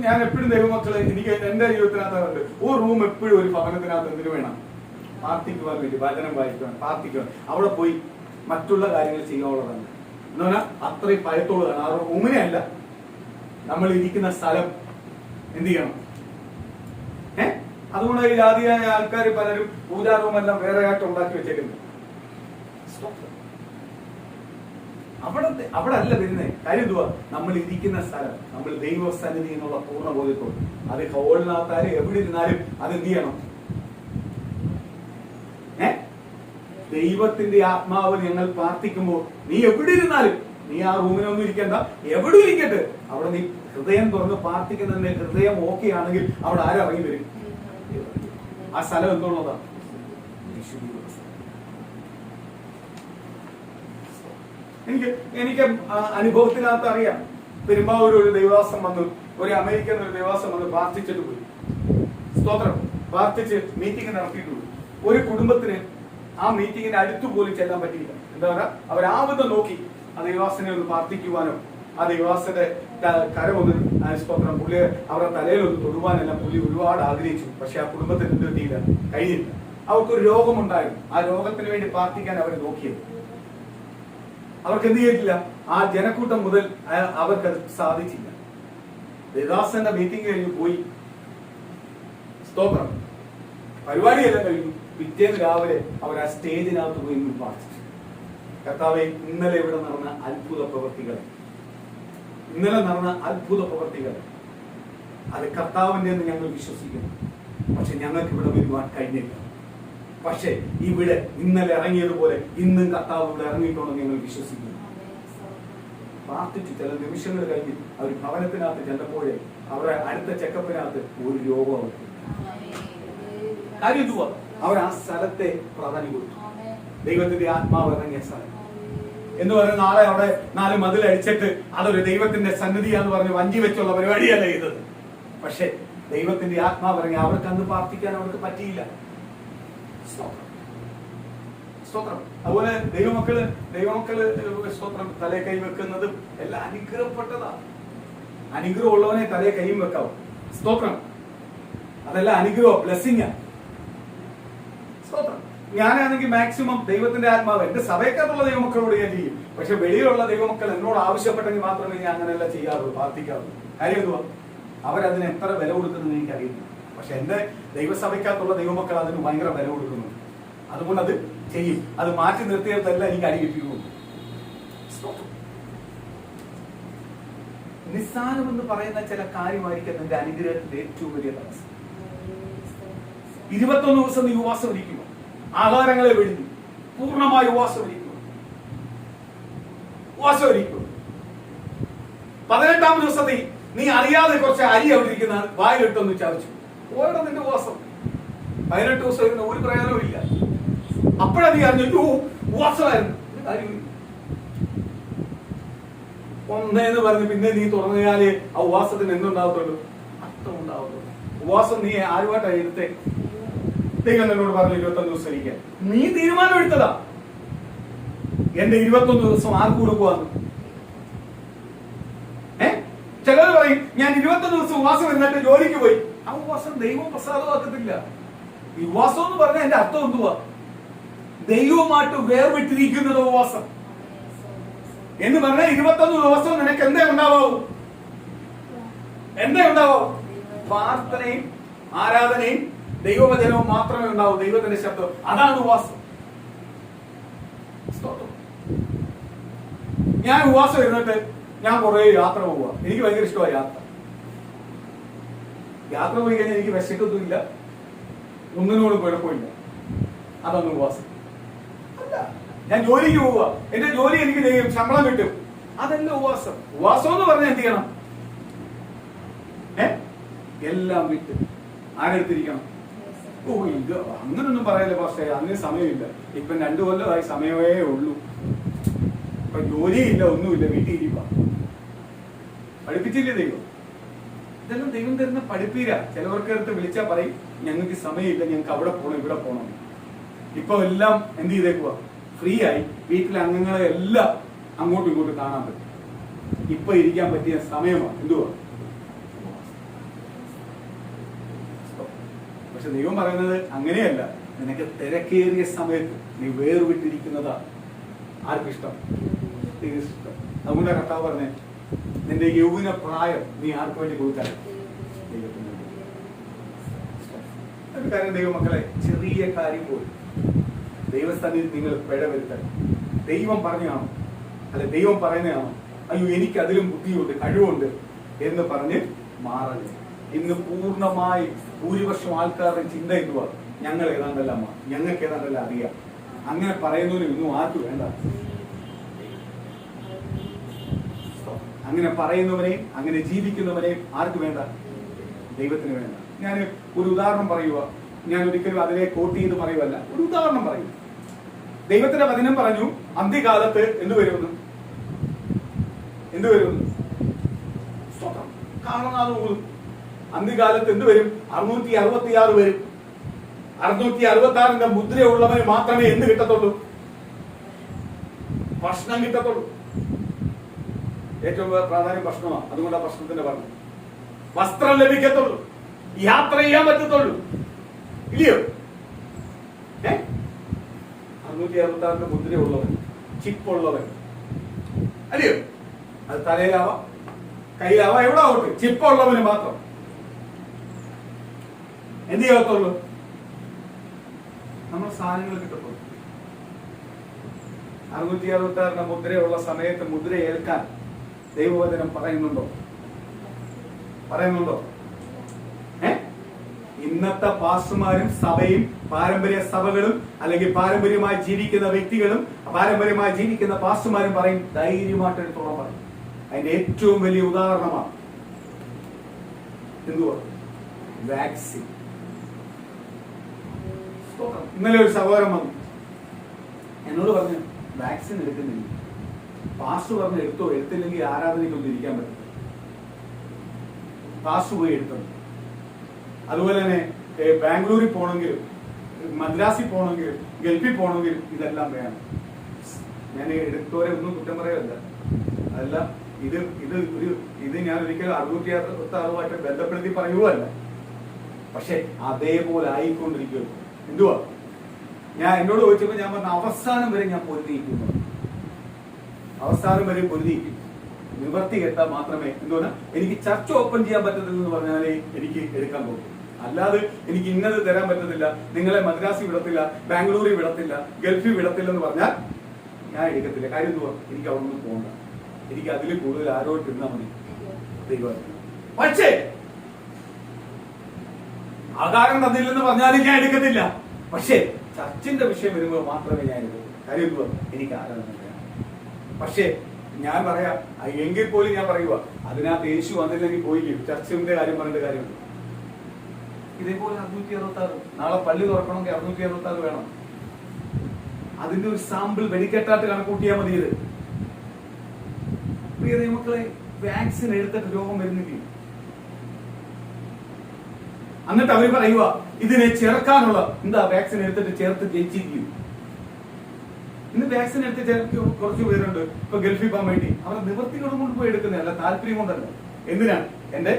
ദൈവമക്കളെ, എനിക്ക് എന്റെ ജീവിതത്തിനകത്തുണ്ട് ഒരു റൂം എപ്പോഴും ഒരു ഭവനത്തിനകത്ത് എന്തിനു വേണം? പ്രാർത്ഥിക്കുവാൻ വേണ്ടി, വചനം വായിക്കുവാൻ, പ്രാർത്ഥിക്കുവാൻ, അവിടെ പോയി മറ്റുള്ള കാര്യങ്ങൾ ചെയ്യാനുള്ളതാണ്. എന്ന് പറഞ്ഞാൽ അത്രയും ഭയത്തോടാണ്. ആ റൂമിനെയല്ല, നമ്മൾ ഇരിക്കുന്ന സ്ഥലം എന്ത് ചെയ്യണം? അതുകൊണ്ട് ഈ ജാതിയായ ആൾക്കാർ പലരും പൂജാ റൂമെല്ലാം വേറെ ആയിട്ട് ഉണ്ടാക്കി വെച്ചേക്കുന്നു. അവിടെ അല്ല വരുന്നത്. കാര്യം എന്തുവാ? നമ്മൾ ഇരിക്കുന്ന സ്ഥലം, നമ്മൾ ദൈവസന്നിധി എന്നുള്ള പൂർണ്ണ ബോധ്യത്തോട്, അത് ഹോളിനകത്താലും എവിടെ ഇരുന്നാലും അത് എന്ത് ചെയ്യണം? ദൈവത്തിന്റെ ആത്മാവ് ഞങ്ങൾ പ്രാർത്ഥിക്കുമ്പോൾ നീ എവിടെ ഇരുന്നാലും, നീ ആ റൂമിനൊന്നും ഇരിക്കണ്ട, എവിടെ ഇരിക്കട്ടെ, അവിടെ നീ ഹൃദയം തുറന്ന് പ്രാർത്ഥിക്കുന്നതിന്റെ ഹൃദയം ഓക്കെ ആണെങ്കിൽ അവിടെ ആരിറങ്ങി വരും? ആ സ്ഥലം എന്തുള്ളതാണ്? എനിക്ക് അനുഭവത്തിനകത്ത് അറിയാം. പെരുമ്പാവൂർ ഒരു ദൈവവാസം വന്നു, ഒരു അമേരിക്കൻ ഒരു ദൈവവാസം വന്ന് പ്രാർത്ഥിച്ചിട്ട് പോയി. സ്തോത്രം. പ്രാർത്ഥിച്ച് മീറ്റിംഗ് നടത്തിയിട്ടുള്ളൂ. ഒരു കുടുംബത്തിന് ആ മീറ്റിംഗിന്റെ അടുത്ത് പോലും ചെല്ലാൻ പറ്റിയില്ല. എന്താ പറയുക, അവരാവതും നോക്കി ആ ദൈവവാസനെ ഒന്ന് പ്രാർത്ഥിക്കുവാനോ ആ ദൈവവാസന്റെ കരമൊന്ന് സ്തോത്രം പുള്ളി അവരുടെ തലയിലൊന്ന് തൊടുവാനെല്ലാം പുള്ളി ഒരുപാട് ആഗ്രഹിച്ചു. പക്ഷെ ആ കുടുംബത്തിന് എന്ത് പറ്റിയില്ല, കഴിഞ്ഞില്ല. അവർക്കൊരു രോഗമുണ്ടായിരുന്നു. ആ രോഗത്തിന് വേണ്ടി പ്രാർത്ഥിക്കാൻ അവർ നോക്കിയത്. അവർക്ക് എന്ത് ചെയ്തിട്ടില്ല, ആ ജനക്കൂട്ടം മുതൽ അവർക്കത് സാധിച്ചില്ല. ദേവദാസന്റെ മീറ്റിംഗ് കഴിഞ്ഞ് പോയി. സ്തോത്രം. പരിപാടിയെല്ലാം കഴിഞ്ഞു. പിറ്റേന്ന് രാവിലെ അവർ ആ സ്റ്റേജിനകത്ത് പോയി പ്രാർത്ഥിച്ചു. കർത്താവേ, ഇന്നലെ ഇവിടെ നടന്ന അത്ഭുത പ്രവൃത്തികൾ, അത് കർത്താവിന്റെ എന്ന് ഞങ്ങൾ വിശ്വസിക്കുന്നു. പക്ഷെ ഞങ്ങൾക്ക് ഇവിടെ വരുവാൻ കഴിഞ്ഞില്ല. പക്ഷെ ഇവിടെ ഇന്നലെ ഇറങ്ങിയതുപോലെ ഇന്നും കർത്താവ് ഇവിടെ ഇറങ്ങിയിട്ടുണ്ടെന്ന് ഞങ്ങൾ വിശ്വസിക്കുന്നു. പ്രാർത്ഥിച്ചു. ചില നിമിഷങ്ങൾ കഴിഞ്ഞ് അവർ ഭവനത്തിനകത്ത് ചെന്നപ്പോഴേ അവരുടെ അടുത്ത ചെക്കപ്പിനകത്ത് ഒരു രോഗം. കാര്യം എന്തുവാ? അവർ ആ സ്ഥലത്തെ പ്രാധാന്യം കൊടുത്തു. ദൈവത്തിന്റെ ആത്മാവ് ഇറങ്ങിയ സ്ഥലം എന്ന് പറയുന്ന നാളെ അവിടെ 4 മതിലടിച്ചിട്ട് അതൊരു ദൈവത്തിന്റെ സന്നിധിയാന്ന് പറഞ്ഞ് വഞ്ചി വെച്ചുള്ള പരിപാടിയല്ല ചെയ്തത്. പക്ഷെ ദൈവത്തിന്റെ ആത്മാവ് ഇറങ്ങി. അവർക്ക് അന്ന് പ്രാർത്ഥിക്കാൻ അവർക്ക് പറ്റിയില്ല. സ്തോത്രം. അതുപോലെ ദൈവമക്കള് സ്തോത്രം തലേ കൈ വെക്കുന്നതും എല്ലാം അനുഗ്രഹപ്പെട്ടതാണ്. അനുഗ്രഹം ഉള്ളവനെ തലേ കൈയും വെക്കാവും. സ്തോത്രം. അതെല്ലാം അനുഗ്രഹം, ബ്ലെസ്സിംഗ്. സ്തോത്രം. ഞാനാണെങ്കിൽ മാക്സിമം ദൈവത്തിന്റെ ആത്മാവ് എന്റെ സഭയ്ക്കകത്തുള്ള ദൈവമക്കളോട് ഞാൻ ചെയ്യും. പക്ഷെ വെളിയിലുള്ള ദൈവമക്കൾ എന്നോട് ആവശ്യപ്പെട്ടെങ്കിൽ മാത്രമേ ഞാൻ അങ്ങനെയല്ല ചെയ്യാറുള്ളൂ, പ്രാർത്ഥിക്കാറുള്ളൂ. കാര്യം എന്തുവാ? അവരതിന് എത്ര വില കൊടുക്കുന്നത് എനിക്കറിയില്ല. പക്ഷെ എന്റെ ദൈവസഭയ്ക്കകത്തുള്ള ദൈവമക്കൾ അതിന് ഭയങ്കര വില കൊടുക്കുന്നുണ്ട്. അതുകൊണ്ട് അത് ചെയ്യും. അത് മാറ്റി നിർത്തിയതല്ല എനിക്ക് അടി കിട്ടിയുള്ളൂ. നിസ്സാരമെന്ന് പറയുന്ന ചില കാര്യമായിരിക്കും എന്റെ അനുഗ്രഹത്തിന്റെ ഏറ്റവും വലിയ തടസ്സം. 21 ദിവസം നീ ഉപവാസം ഇരിക്കുക, ആഹാരങ്ങളെ വെടിഞ്ഞു പൂർണ്ണമായി ഉപവാസം ഇരിക്കുക. 18ാം ദിവസത്തിൽ നീ അറിയാതെ കുറച്ച് അരി അവിടെ ഇരിക്കുന്ന വായിലിട്ടൊന്ന് ചതച്ചു. ഓരോ നിന്റെ ഉപവാസം 18 ദിവസം ഇരുന്ന ഒരു പ്രയോജനവും ഇല്ല. അപ്പോഴാ നീ അറിഞ്ഞു ഉപവാസമായിരുന്നു. ഒന്നേന്ന് പറഞ്ഞ് പിന്നെ നീ തുറന്നാല് ആ ഉപവാസത്തിന് എന്തുണ്ടാവത്തുള്ളൂ? അർത്ഥം ഉണ്ടാവത്തുള്ളൂ. ഉപവാസം നീ ആരുമായിട്ടാണ് എടുത്തേ? ദൈവം എന്നോട് പറഞ്ഞു 21 ദിവസം ഇരിക്കാൻ. നീ തീരുമാനം എടുത്തതാ. എന്റെ 21 ദിവസം ആർക്ക് കൊടുക്കുവാന്ന്? ചിലർ പറയും ഞാൻ 21 ദിവസം ഉപവാസം ഇരുന്നിട്ട് ജോലിക്ക് പോയി. ആ ഉപവാസം ദൈവം പ്രസാദമാക്കത്തില്ല. ഈ ഉപവാസം എന്ന് പറഞ്ഞാൽ എന്റെ അർത്ഥം എന്തുവാ? ദൈവവുമായിട്ട് വേർവിട്ടിരിക്കുന്നത് ഉപവാസം എന്ന് പറഞ്ഞാൽ 21 ദിവസം നിനക്ക് എന്തേ ഉണ്ടാവാവൂ? പ്രാർത്ഥനയും ആരാധനയും ദൈവവചനവും മാത്രമേ ഉണ്ടാവൂ. ദൈവത്തിന്റെ ശബ്ദം, അതാണ് ഉപവാസം. ഞാൻ ഉപവാസം ഇരുന്നിട്ട് ഞാൻ കുറെ യാത്ര പോവുക. എനിക്ക് ഭയങ്കര ഇഷ്ടമാണ് യാത്ര പോയി കഴിഞ്ഞാൽ എനിക്ക് വിശക്കൊന്നുമില്ല, ഒന്നിനോടും കുഴപ്പമില്ല. അതൊന്നും ഉപവാസം അല്ല. ഞാൻ ജോലിക്ക് പോവുക, എന്റെ ജോലി എനിക്ക് ശമ്പളം കിട്ടും, അതല്ല ഉപവാസം. ഉപവാസം എന്ന് പറഞ്ഞാൽ എന്ത് ചെയ്യണം? എല്ലാം വിട്ട് ആരെടുത്തിരിക്കണം? ഓ ഇത് അങ്ങനൊന്നും പറയല്ലേ പക്ഷേ, അതിന് സമയമില്ല. ഇപ്പൊ 2 കൊല്ലമായി സമയമേ ഉള്ളൂ. ഇപ്പൊ ജോലിയില്ല, ഒന്നുമില്ല, വീട്ടിൽ ഇരിപ്പ. പഠിപ്പിച്ചില്ലേ ദൈവം? ഇതെല്ലാം ദൈവം തരുന്ന പഠിപ്പീര. ചിലവർക്ക് അടുത്ത് വിളിച്ചാൽ പറയും ഞങ്ങൾക്ക് സമയമില്ല, ഞങ്ങൾക്ക് അവിടെ പോകണം, ഇവിടെ പോകണം. ഇപ്പൊ എല്ലാം എന്ത് ചെയ്തേക്കുക? ഫ്രീ ആയി. വീട്ടിലെ അംഗങ്ങളെ എല്ലാം അങ്ങോട്ടും ഇങ്ങോട്ടും കാണാൻ പറ്റും. ഇപ്പൊ ഇരിക്കാൻ പറ്റിയ സമയമാണ്. എന്തുവാ? പക്ഷെ ദൈവം പറയുന്നത് അങ്ങനെയല്ല. നിനക്ക് തിരക്കേറിയ സമയത്ത് നീ വേർവിട്ടിരിക്കുന്നതാ ആർക്കിഷ്ടം? ഇഷ്ടം. അതുകൊണ്ട് കർത്താവ് പറഞ്ഞേ, നിന്റെ യൗവന പ്രായം നീ ആർക്ക് വേണ്ടി കൊടുക്കാൻ? ദൈവത്തിന് വേണ്ടി. ഒരു കാര്യം ദൈവമക്കളെ, ചെറിയ കാര്യം പോലും ദൈവസ്ഥാനിൽ നിങ്ങൾ പിഴവരുത്തണം. ദൈവം പറഞ്ഞാണോ അല്ലെ ദൈവം പറയുന്നതാണോ, അയ്യോ എനിക്ക് അതിലും ബുദ്ധിയുണ്ട് കഴിവുണ്ട് എന്ന് പറഞ്ഞ് മാറരുത്. ഇന്ന് പൂർണ്ണമായി ഭൂരിപക്ഷം ആൾക്കാരുടെ ചിന്ത എന്തുവാ? ഞങ്ങൾ ഏതാണ്ടല്ല അമ്മ, ഞങ്ങൾക്ക് ഏതാണ്ടല്ല അറിയാം. അങ്ങനെ പറയുന്നവരും ഇന്നും ആർക്കും വേണ്ട. അങ്ങനെ പറയുന്നവനെയും അങ്ങനെ ജീവിക്കുന്നവനെയും ആർക്ക് വേണ്ട? ദൈവത്തിന് വേണ്ട. ഞാൻ ഒരു ഉദാഹരണം പറയുക. ഞാൻ ഒരിക്കലും അതിനെ കോട്ട് ചെയ്ത് പറയുവല്ല, ഒരു ഉദാഹരണം പറയും. ദൈവത്തിന്റെ വചനം പറഞ്ഞു, അന്ത്യകാലത്ത് എന്ത് വരുമെന്ന്? എന്ത് വരുമെന്ന്? കാണാതെ പോകും. അന്ത്യകാലത്ത് എന്ത് വരും? 666 വരും. 666 മുദ്രയുള്ളവന് മാത്രമേ എന്ത് കിട്ടത്തുള്ളൂ? ഭക്ഷണം കിട്ടത്തുള്ളൂ. ഏറ്റവും പ്രാധാന്യം ഭക്ഷണമാണ്. അതുകൊണ്ടാണ് ഭക്ഷണത്തിന്റെ പറഞ്ഞു. വസ്ത്രം ലഭിക്കത്തുള്ളൂ, യാത്ര ചെയ്യാൻ പറ്റത്തുള്ളൂ. ഇല്ലയോ? 666 മുദ്രയുള്ളവൻ, ചിപ്പുള്ളവൻ, അല്ലയോ? അത് തലയിലാവാം, കയ്യിലാവാം, എവിടെ ആവട്ടെ, ചിപ്പുള്ളവന് മാത്രം എന്ത് ചെയ്യത്തുള്ളൂ? നമ്മൾ സാധനങ്ങൾ കിട്ടത്തുള്ളൂ. 666 മുദ്രയുള്ള സമയത്ത് മുദ്ര ഏൽക്കാൻ ദൈവവചനം പറയുന്നുണ്ടോ? പറയുന്നുണ്ടോ? ഇന്നത്തെ പാസ്റ്റർമാരും സഭയും പാരമ്പര്യ സഭകളും അല്ലെങ്കിൽ പാരമ്പര്യമായി ജീവിക്കുന്ന വ്യക്തികളും പാരമ്പര്യമായി ജീവിക്കുന്ന പാസ്റ്റർമാരും പറയും, ധൈര്യമായിട്ട് എടുത്തോളം പറയും. അതിന്റെ ഏറ്റവും വലിയ ഉദാഹരണമാണ് എന്തുവാ? വാക്സിൻ. ഇന്നലെ ഒരു സഹോദരൻ വന്നു എന്നോട് പറഞ്ഞു, വാക്സിൻ എടുക്കുന്നില്ല. പാസ്റ്റർ പറഞ്ഞു എടുത്തോ, എടുത്തില്ലെങ്കിൽ ആരാധനയ്ക്കൊന്നും ഇരിക്കാൻ പറ്റും. പാസ്റ്റർ പോയി എടുത്തത്. അതുപോലെ തന്നെ ബാംഗ്ലൂരിൽ പോകണമെങ്കിലും മദ്രാസിൽ പോകണമെങ്കിലും ഗൾഫിൽ പോകണമെങ്കിലും ഇതെല്ലാം വേണം. ഞാൻ എടുത്തോരെ ഒന്നും കുറ്റം പറയല്ല. അതല്ല, ഇത് ഞാൻ ഒരിക്കലും 666 ബന്ധപ്പെടുത്തി പറയുകയല്ല. പക്ഷെ അതേപോലെ ആയിക്കൊണ്ടിരിക്കുന്നു. എന്തുവാ? ഞാൻ എന്നോട് ചോദിച്ചപ്പോ ഞാൻ പറഞ്ഞ അവസാനം വരെ ഞാൻ പൊരുതിയിരിക്കുന്നു. അവസാനം വരെ പൊരുതിയിരിക്കും. നിവർത്തി കെട്ടാൽ മാത്രമേ എന്തുവാ എനിക്ക് ചർച്ച ഓപ്പൺ ചെയ്യാൻ പറ്റത്തില്ലെന്ന് പറഞ്ഞാലേ എനിക്ക് എടുക്കാൻ പോകും. അല്ലാതെ എനിക്ക് ഇന്നത് തരാൻ പറ്റത്തില്ല, നിങ്ങളെ മദ്രാസിൽ വിടത്തില്ല, ബാംഗ്ലൂരിൽ വിടത്തില്ല, ഗൾഫിൽ വിടത്തില്ല എന്ന് പറഞ്ഞാൽ ഞാൻ എടുക്കത്തില്ല. കാര്യം എന്തുവാ? എനിക്ക് അവിടെ നിന്ന് പോകണ്ട. എനിക്ക് അതിൽ കൂടുതൽ ആരോട്ട് ഇരുന്നാൽ മതി. ദൈവം പക്ഷേ ആകാരം തന്നില്ലെന്ന് പറഞ്ഞാലും ഞാൻ എടുക്കത്തില്ല. പക്ഷേ ചർച്ചിന്റെ വിഷയം വരുമ്പോൾ മാത്രമേ ഞാൻ എടുക്കൂ. കാര്യം എന്തുവാ? എനിക്ക് ആരാധന. പക്ഷേ ഞാൻ പറയാം, എങ്കിൽ പോലും ഞാൻ പറയുക, അതിനകത്ത് യേശു വന്നില്ലെങ്കിൽ പോയില്ലേ, ചർച്ചിന്റെ കാര്യം പറഞ്ഞിട്ട് കാര്യമുണ്ട്. ഇതേപോലെ 666 നാളെ പള്ളി തുറക്കണമെങ്കിൽ 666 വേണം. അതിന്റെ ഒരു സാമ്പിൾ വെടിക്കെട്ടായിട്ട് കണക്കൂട്ടിയാൽ മതി. ഇത് പ്രിയ ദൈവമക്കളെ, വാക്സിൻ എടുത്തിട്ട് രോഗം വരുന്നില്ല. എന്നിട്ട് അവർ പറയുക ഇതിനെ ചേർക്കാനുള്ള എന്താ വാക്സിൻ എടുത്തിട്ട് ചേർത്ത് ജയിച്ചിരിക്കും. ഇന്ന് വാക്സിൻ എടുത്ത് കുറച്ച് പേരുണ്ട് ഇപ്പൊ ഗൾഫിൽ പോകാൻ വേണ്ടി. അവർ നിവൃത്തികളും കൊണ്ട് പോയി എടുക്കുന്നതല്ല, താല്പര്യം കൊണ്ടല്ല. എന്തിനാണ്? എന്റെ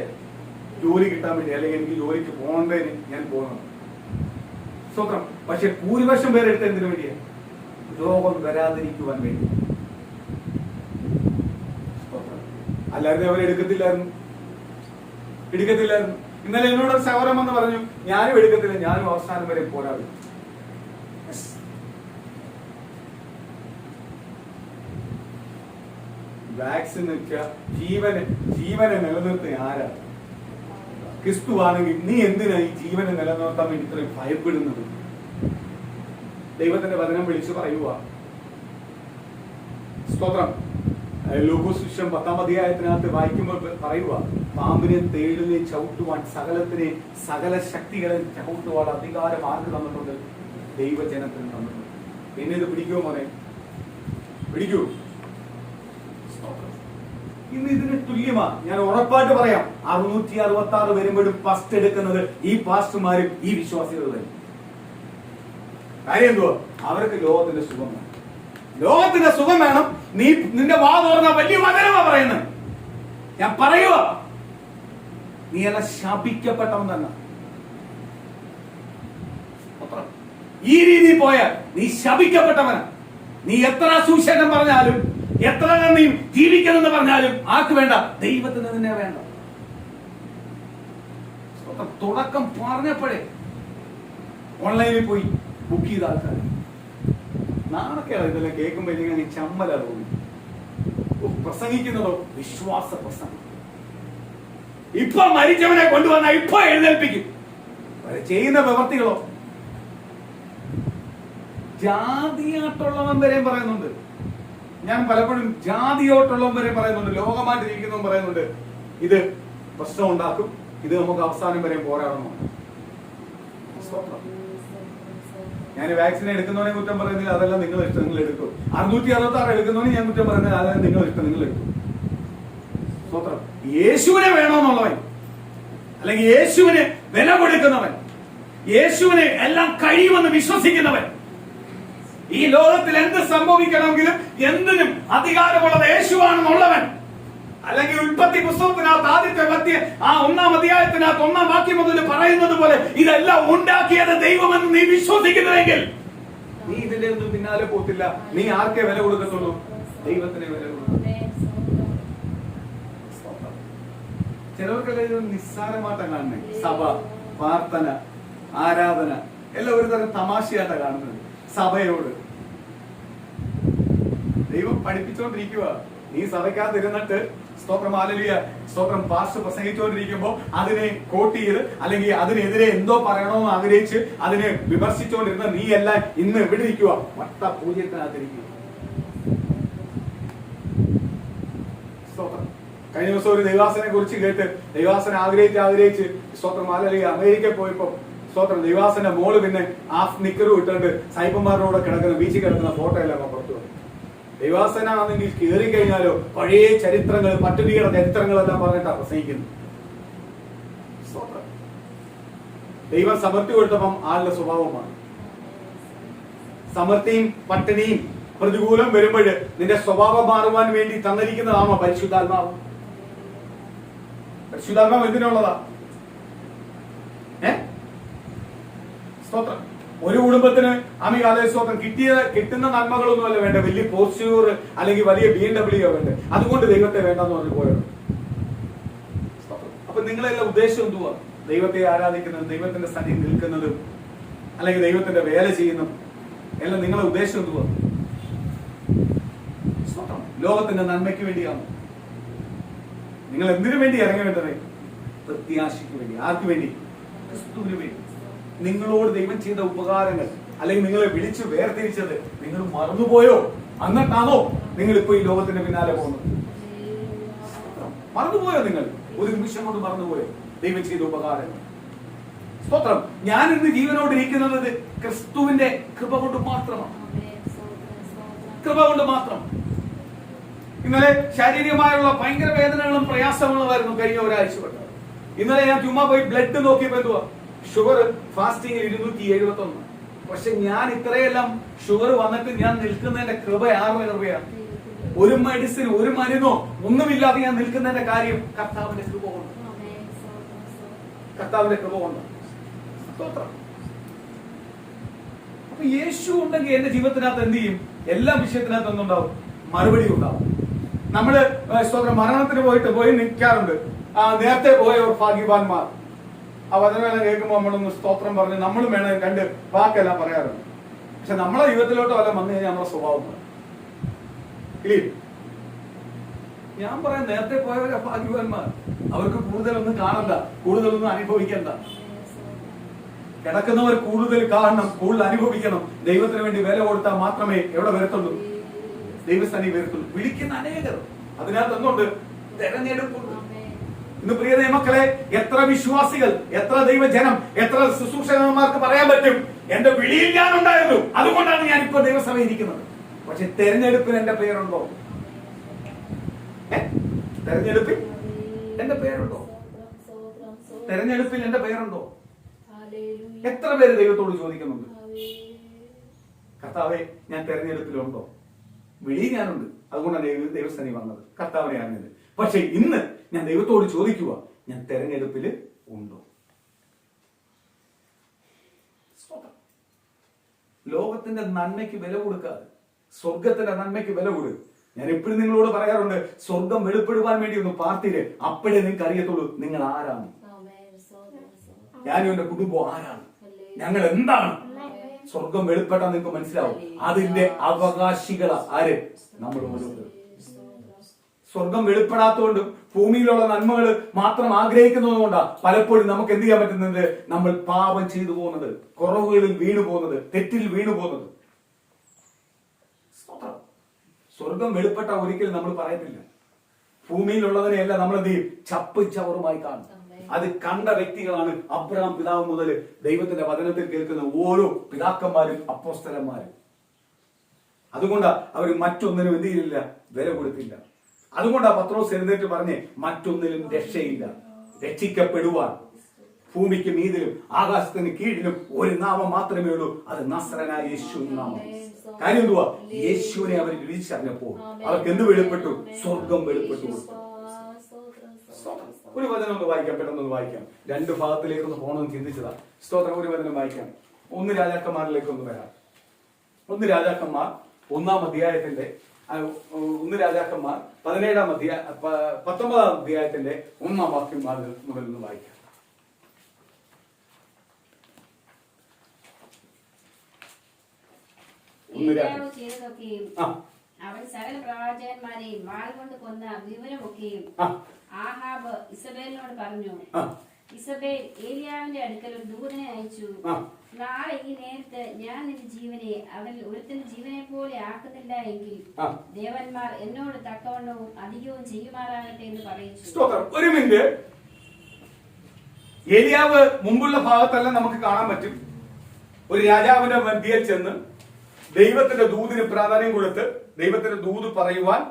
ജോലി കിട്ടാൻ വേണ്ടി, അല്ലെങ്കിൽ എനിക്ക് ജോലിക്ക് പോകേണ്ടതിന് ഞാൻ പോകുന്നത്. സ്വന്തം. പക്ഷെ ഭൂരിപക്ഷം പേരെടുത്ത് എന്തിനു വേണ്ടിയാ? രോഗം വരാതിരിക്കുവാൻ വേണ്ടി. അല്ലാതെ അവരെടുക്കത്തില്ലായിരുന്നു. ഇന്നലെ എന്നോട് സഹോദരൻ വന്ന് പറഞ്ഞു, ഞാനും എടുക്കത്തില്ല, ഞാനും അവസാനം വരെ പോരാടും. വാക്സിൻ വെച്ചാൽ ജീവനെ നിലനിർത്തുന്ന ആരാ? ക്രിസ്തു ആണെങ്കിൽ നീ എന്തിനാ ഈ ജീവനെ നിലനിർത്താൻ വേണ്ടി ഇത്രയും ഭയപ്പെടുന്നത്? ദൈവത്തിന്റെ വചനം വിളിച്ചു പറയുക. സ്തോത്രം. ലൂക്കോസ് സുവിശേഷം 10-ാം അധ്യായത്തിനകത്ത് വായിക്കുമ്പോൾ പറയുക, പാമ്പിനെ തേളിനെ ചവിട്ടുവാൻ സകല ശക്തികളെ ചവിട്ടുവാൻ അധികാരം ആർക്ക് തന്നിട്ടുണ്ട്? ദൈവജനത്തിന് തന്നിട്ടുണ്ട്. എന്നെ ഇത് പിടിക്കുമോ മോനെ? പിടിക്കൂ. ഇന്ന് ഇതിന് തുല്യമാ. ഞാൻ ഉറപ്പായിട്ട് പറയാം, 666 വരുമ്പോഴും ഫസ്റ്റ് എടുക്കുന്നത് ഈ പാസ്റ്റർമാരും ഈ വിശ്വാസികളും തന്നെ. കാര്യം എന്തുവാ? അവർക്ക് ലോകത്തിന്റെ സുഖം വേണം. ലോകത്തിന്റെ സുഖം വേണം. നീ നിന്റെ വാ തുറന്ന വലിയ വചനമാ പറയുന്നത്. ഞാൻ പറയുക, നീ എല്ലാം ശപിക്കപ്പെട്ടവൻ തന്നെ. ഈ രീതിയിൽ പോയാൽ നീ ശപിക്കപ്പെട്ടവനാ. നീ എത്ര സുവിശേഷം പറഞ്ഞാലും എത്ര നീ ജീവിക്കണമെന്ന് പറഞ്ഞാലും ആർക്ക് വേണ്ട? ദൈവത്തിന് നിന്നെ വേണ്ട. തുടക്കം പറഞ്ഞപ്പോഴേ ഓൺലൈനിൽ പോയി ബുക്ക് ചെയ്ത ആൾക്കാർ നാണൊക്കെയാണ് ഇതെല്ലാം കേൾക്കുമ്പോ എനിക്ക് ചമ്മല തോന്നി. പ്രസംഗിക്കുന്നതോ വിശ്വാസ പ്രസംഗം. ഇപ്പൊ മരിച്ചവനെ കൊണ്ടുവന്ന ഇപ്പൊ എഴുന്നേൽപ്പിക്കും. ചെയ്യുന്ന പ്രവർത്തികളോ ജാതിയായിട്ടുള്ളവൻ വരെയും പറയുന്നുണ്ട്. ഞാൻ പലപ്പോഴും ജാതിയോട്ടുള്ളവൻ വരെ പറയുന്നുണ്ട്, ലോകമായിട്ട് ജീവിക്കുന്നവൻ പറയുന്നുണ്ട് ഇത് പ്രശ്നം ഉണ്ടാക്കും, ഇത് നമുക്ക് അവസാനം വരെയും പോരാടണം. ഞാൻ വാക്സിൻ എടുക്കുന്നവനെ കുറ്റം പറയുന്നില്ല, അതെല്ലാം നിങ്ങൾ ഇഷ്ടം, നിങ്ങൾ എടുക്കും. 666 എടുക്കുന്നവനെ ഞാൻ കുറ്റം പറയുന്നില്ല, അതെല്ലാം നിങ്ങൾ ഇഷ്ടം, നിങ്ങൾ എടുക്കും. സ്വത്രം. യേശുവിനെ വേണമെന്നുള്ളവൻ, അല്ലെങ്കിൽ യേശുവിന് വില കൊടുക്കുന്നവൻ, യേശുവിനെ എല്ലാം കഴിയുമെന്ന് വിശ്വസിക്കുന്നവൻ, ഈ ലോകത്തിൽ എന്ത് സംഭവിക്കണമെങ്കിലും എന്തിനും അധികാരമുള്ളത് യേശുവാണെന്നുള്ളവൻ, അല്ലെങ്കിൽ ഉൽപ്പത്തി പുസ്തകത്തിനകത്ത് ആദ്യത്തെ 1-ാം അധ്യായത്തിനകത്ത് 1-ാം വാക്യം മുതൽ പറയുന്നത് പോലെ ഇതെല്ലാം ഉണ്ടാക്കിയത് ദൈവമെന്ന് നീ വിശ്വസിക്കുന്നുവെങ്കിൽ നീ ഇതിന്റെ ഒന്നും പിന്നാലെ പോത്തില്ല. നീ ആർക്കേ വില കൊടുക്കത്തുള്ളൂ? ദൈവത്തിനെ വില കൊടുക്കും. ചിലവർക്കെല്ലാം ഇത് നിസ്സാരമായിട്ടാണ് കാണുന്നത്. സഭ, പ്രാർത്ഥന, ആരാധന എല്ലാം ഒരു തരം തമാശയായിട്ടാണ് കാണുന്നത്. സഭയോട് ദൈവം പഠിപ്പിച്ചുകൊണ്ടിരിക്കുക. നീ സഭയ്ക്കകത്തിരുന്നിട്ട് സ്തോത്രം ഹല്ലേലൂയ സ്തോത്രം പാസ്റ്റർ പ്രസംഗിച്ചുകൊണ്ടിരിക്കുമ്പോ അതിനെ കോട്ട് ചെയ്ത് അല്ലെങ്കിൽ അതിനെതിരെ എന്തോ പറയണമെന്ന് ആഗ്രഹിച്ച് അതിനെ വിമർശിച്ചുകൊണ്ടിരുന്ന നീ എല്ലാം ഇന്ന് ഇവിടെ ഇരിക്കുക, വട്ട പൂജ്യത്തിനകത്തിരിക്കുക. സ്തോത്രം. കഴിഞ്ഞ ദിവസം ഒരു ദൈവാസനെ കുറിച്ച് കേട്ട് ദൈവാസനെ ആഗ്രഹിച്ച് സ്തോത്രം ഹല്ലേലൂയ അമേരിക്ക പോയപ്പോ സ്തോത്രം ദൈവാസന്റെ മോള് പിന്നെ ഹാഫ് നിക്കറും ഇട്ടുകൊണ്ട് സായിപ്പന്മാരോടെ കിടക്കുന്ന ബീച്ചിൽ കിടക്കുന്ന ഫോട്ടോ എല്ലാം പുറത്തു വന്നു. ദൈവാസനാണെങ്കിൽ കയറി കഴിഞ്ഞാലോ പഴയ ചരിത്രങ്ങൾ, പട്ടിണിയുടെ ചരിത്രങ്ങളെല്ലാം പറഞ്ഞിട്ടാ പ്രസംഗിക്കുന്നു. ദൈവം സമൃദ്ധി കൊടുത്തപ്പം ആളുടെ സ്വഭാവമാണ്. സമൃദ്ധിയും പട്ടിണിയും പ്രതികൂലം വരുമ്പോൾ നിന്റെ സ്വഭാവം മാറുവാൻ വേണ്ടി തന്നിരിക്കുന്നതാണോ പരിശുദ്ധാത്മാവ്? പരിശുദ്ധാത്മാവ് എന്തിനുള്ളതാ? സ്തോത്രം. ഒരു കുടുംബത്തിന് അമികാലയ സ്തോത്രം കിട്ടുന്ന നന്മകളൊന്നുമല്ല വേണ്ട, വലിയ പോസ്റ്റ്യൂർ അല്ലെങ്കിൽ വലിയ BMW വേണ്ട. അതുകൊണ്ട് ദൈവത്തെ വേണ്ടെന്ന് പറഞ്ഞു പോയത്. അപ്പൊ നിങ്ങളെല്ലാം ഉദ്ദേശം എന്തുവാ? ദൈവത്തെ ആരാധിക്കുന്നതും ദൈവത്തിന്റെ സന്നിധി നിൽക്കുന്നതും അല്ലെങ്കിൽ ദൈവത്തിന്റെ വേല ചെയ്യുന്നതും എല്ലാം നിങ്ങളെ ഉദ്ദേശം എന്തുവാ? സ്തോത്രം. ലോകത്തിന്റെ നന്മയ്ക്ക് വേണ്ടിയാണ്. നിങ്ങൾ എന്തിനു വേണ്ടി ഇറങ്ങി വേണ്ടത്? പ്രത്യാശയ്ക്ക് വേണ്ടി. ആർക്ക് വേണ്ടി? ക്രിസ്തുവിന് വേണ്ടി. നിങ്ങളോട് ദൈവം ചെയ്ത ഉപകാരങ്ങൾ അല്ലെങ്കിൽ നിങ്ങളെ വിളിച്ചു വേർതിരിച്ചത് നിങ്ങൾ മറന്നുപോയോ? എന്നിട്ടാണോ നിങ്ങൾ ഇപ്പൊ ഈ ലോകത്തിന്റെ പിന്നാലെ പോകുന്നത്? മറന്നുപോയോ? നിങ്ങൾ ഒരു നിമിഷം കൊണ്ട് മറന്നുപോയോ ദൈവം ചെയ്ത ഉപകാരങ്ങൾ? സ്തോത്രം. ഞാൻ ഇന്ന് ജീവനോട് ഇരിക്കുന്നത് ക്രിസ്തുവിന്റെ കൃപ കൊണ്ട് മാത്രമാണ്. കൃപ കൊണ്ട് മാത്രം. ഇന്നലെ ശാരീരികമായുള്ള ഭയങ്കര വേദനകളും പ്രയാസങ്ങളുമായിരുന്നു കഴിഞ്ഞ ഒരാഴ്ച കൊണ്ട്. ഇന്നലെ ഞാൻ ചുമ്മാ പോയി ബ്ലഡ് നോക്കിയപ്പോ എന്തുവാ? ഷുഗർ ഫാസ്റ്റിംഗിൽ 271. പക്ഷെ ഞാൻ ഇത്രയെല്ലാം ഷുഗർ വന്നിട്ട് ഞാൻ നിൽക്കുന്നതിന്റെ കൃപ ആരുടെ കൃപയാണ്? ഒരു മെഡിസിൻ, ഒരു മരുന്നോ ഒന്നുമില്ലാതെ ഞാൻ നിൽക്കുന്നതിന്റെ കാര്യം കർത്താവിന്റെ കൃപ കൊണ്ട്. കർത്താവിന്റെ കൃപ കൊണ്ട്. അപ്പൊ യേശു ഉണ്ടെങ്കിൽ എന്റെ ജീവിതത്തിനകത്ത് എന്ത് ചെയ്യും? എല്ലാ വിഷയത്തിനകത്ത് എന്തുണ്ടാവും? മറുപടി ഉണ്ടാവും. നമ്മള് മരണത്തിന് പോയി നിൽക്കാറുണ്ട്. നേരത്തെ പോയവർ ഭാഗ്യവാന്മാർ. ആ വചനമെല്ലാം കേൾക്കുമ്പോൾ നമ്മളൊന്ന് സ്തോത്രം പറഞ്ഞ് നമ്മളും വേണം 2 വാക്കെല്ലാം പറയാറുണ്ട്. പക്ഷെ നമ്മളെ ജീവിതത്തിലോട്ട് വല്ല വന്നു കഴിഞ്ഞാൽ നമ്മളെ സ്വഭാവം ഇല്ലേ? ഞാൻ പറയാം, നേരത്തെ പോയവരെ ഭാഗ്യവാന്മാർ. അവർക്ക് കൂടുതലൊന്നും കാണണ്ട, കൂടുതലൊന്നും അനുഭവിക്കണ്ട. കിടക്കുന്നവർ കൂടുതൽ കാണണം, കൂടുതൽ അനുഭവിക്കണം. ദൈവത്തിന് വേണ്ടി വില കൊടുത്താൽ മാത്രമേ എവിടെ വരത്തുള്ളൂ? ദൈവസ്ഥാനി വരത്തുള്ളൂ. വിളിക്കുന്ന അനേകർ. അതിനകത്ത് എന്തുണ്ട്? തെരഞ്ഞെടുപ്പുണ്ട്. ഇന്ന് പ്രിയ ദൈവമക്കളെ, എത്ര വിശ്വാസികൾ, എത്ര ദൈവജനം, എത്ര ശുശ്രൂഷകന്മാർക്ക് പറയാൻ പറ്റും എന്റെ വിളിയിൽ ഞാൻ ഉണ്ടായിരുന്നു, അതുകൊണ്ടാണ് ഞാൻ ഇപ്പൊ ദൈവസഭയിൽ ഇരിക്കുന്നത്. പക്ഷെ തെരഞ്ഞെടുപ്പിൽ എന്റെ പേരുണ്ടോ? തെരഞ്ഞെടുപ്പിൽ എന്റെ പേരുണ്ടോ? തെരഞ്ഞെടുപ്പിൽ എന്റെ പേരുണ്ടോ? എത്ര പേര് ദൈവത്തോട് ചോദിക്കുന്നുണ്ട്, കർത്താവെ ഞാൻ തെരഞ്ഞെടുപ്പിലുണ്ടോ? വിളി ഞാനുണ്ട്, അതുകൊണ്ടാണ് ദൈവസ്ഥാനി വന്നത്, കർത്താവിനെ അറിഞ്ഞത്. പക്ഷെ ഇന്ന് ഞാൻ ദൈവത്തോട് ചോദിക്കുക, ഞാൻ തെരഞ്ഞെടുപ്പില് ഉണ്ടോ? ലോകത്തിന്റെ നന്മയ്ക്ക് വില കൊടുക്കാതെ സ്വർഗത്തിന്റെ നന്മയ്ക്ക് വില കൊടുക്കുക. ഞാൻ എപ്പോഴും നിങ്ങളോട് പറയാറുണ്ട്, സ്വർഗം വെളിപ്പെടുവാൻ വേണ്ടി ഒന്ന് പാർത്തിര്, അപ്പോഴേ നിങ്ങൾക്ക് അറിയത്തുള്ളൂ നിങ്ങൾ ആരാണ്, ഞാനും എന്റെ കുടുംബം ആരാണ്, ഞങ്ങൾ എന്താണ്. സ്വർഗം വെളിപ്പെട്ടാൽ നിങ്ങൾക്ക് മനസ്സിലാവും അതിന്റെ അവകാശികള ആര്, നമ്മൾ ഓരോരുത്തരും. സ്വർഗം വെളിപ്പെടാത്തതുകൊണ്ടും ഭൂമിയിലുള്ള നന്മകൾ മാത്രം ആഗ്രഹിക്കുന്നതുകൊണ്ടാ പലപ്പോഴും നമുക്ക് എന്ത് ചെയ്യാൻ പറ്റുന്നത്, നമ്മൾ പാപം ചെയ്തു പോകുന്നത്, കുറവുകളിൽ വീണു പോകുന്നത്, തെറ്റിൽ വീണു പോകുന്നത്. സ്വർഗം വെളിപ്പെട്ട ഒരിക്കലും നമ്മൾ പറയത്തില്ല, ഭൂമിയിലുള്ളതിനെയല്ല നമ്മൾ എന്ത് ചെയ്യും, ചപ്പ് ചവറുമായി കാണും. അത് കണ്ട വ്യക്തികളാണ് അബ്രഹാം പിതാവ് മുതൽ ദൈവത്തിന്റെ വചനത്തിൽ കേൾക്കുന്ന ഓരോ പിതാക്കന്മാരും അപ്പോസ്തലന്മാരും. അതുകൊണ്ടാ അവർ മറ്റൊന്നിനും എന്ത് ചെയ്തില്ല, വില കൊടുത്തില്ല. അതുകൊണ്ടാ പത്രോസ് എഴുന്നേറ്റ് പറഞ്ഞേ, മറ്റൊന്നിലും രക്ഷയില്ല, രക്ഷിക്കപ്പെടുവാൻ ഭൂമിക്ക് മീതിലും ആകാശത്തിന് കീഴിലും ഒരു നാമം മാത്രമേ ഉള്ളൂ, അത് നസ്രനായ യേശു നാമം. കാര്യം എന്തുവാ, യേശുവിനെ അവർ വിളിച്ചറിഞ്ഞപ്പോൾ അവർക്ക് എന്ത് വെളിപ്പെട്ടു, സ്വർഗം വെളിപ്പെട്ടു. ഒരു വചനം ഒന്ന് വായിക്കാം, പെട്ടെന്നൊന്ന് വായിക്കാം. രണ്ട് ഭാഗത്തിലേക്കൊന്ന് പോകണമെന്ന് ചിന്തിച്ചതാ. സ്തോത്രം. ഒരു വചനം വായിക്കാം. 1 രാജാക്കന്മാരിലേക്ക് ഒന്ന് വരാം. 1 രാജാക്കന്മാർ 1-ാം അധ്യായത്തിന്റെ 1 രാജാക്കന്മാർ 19-ാം അധ്യായ 19-ാം അധ്യായത്തിന്റെ 1-ാം വാക്യം മുതൽ ഒന്ന് വായിക്കാം. അവൻ സകല പ്രവാചകന്മാരെയും വാൾ കൊണ്ട് കൊന്ന വിവരമൊക്കെയും ആഹാബ് ഇസബേലിനോട് പറഞ്ഞു. ഇസബേൽ ഏലിയാവിന്റെ അടുക്കൽ ഒരു ദൂതനെ അയച്ചു, നാളെ ഈ നേരത്ത് ഞാൻ നിന്റെ ജീവനെ അവരിൽ ഒരുത്തിന്റെ ജീവനെ പോലെ ആക്കുന്നില്ല എങ്കിൽ ദേവന്മാർ എന്നോട് തക്കവണ്ണവും അധികവും ചെയ്യുമാറാകട്ടെ എന്ന് പറയിച്ചു. ഒരു മിനിറ്റ്. ഏലിയാവ് മുമ്പുള്ള ഭാഗത്തെല്ലാം നമുക്ക് കാണാൻ പറ്റും. ഒരു രാജാവിന്റെ മധ്യയിൽ ചെന്ന് ദൈവത്തിന്റെ ദൂതിന് പ്രാധാന്യം കൊടുത്ത് ദൈവത്തിന്റെ ദൂത് പറയുവാൻ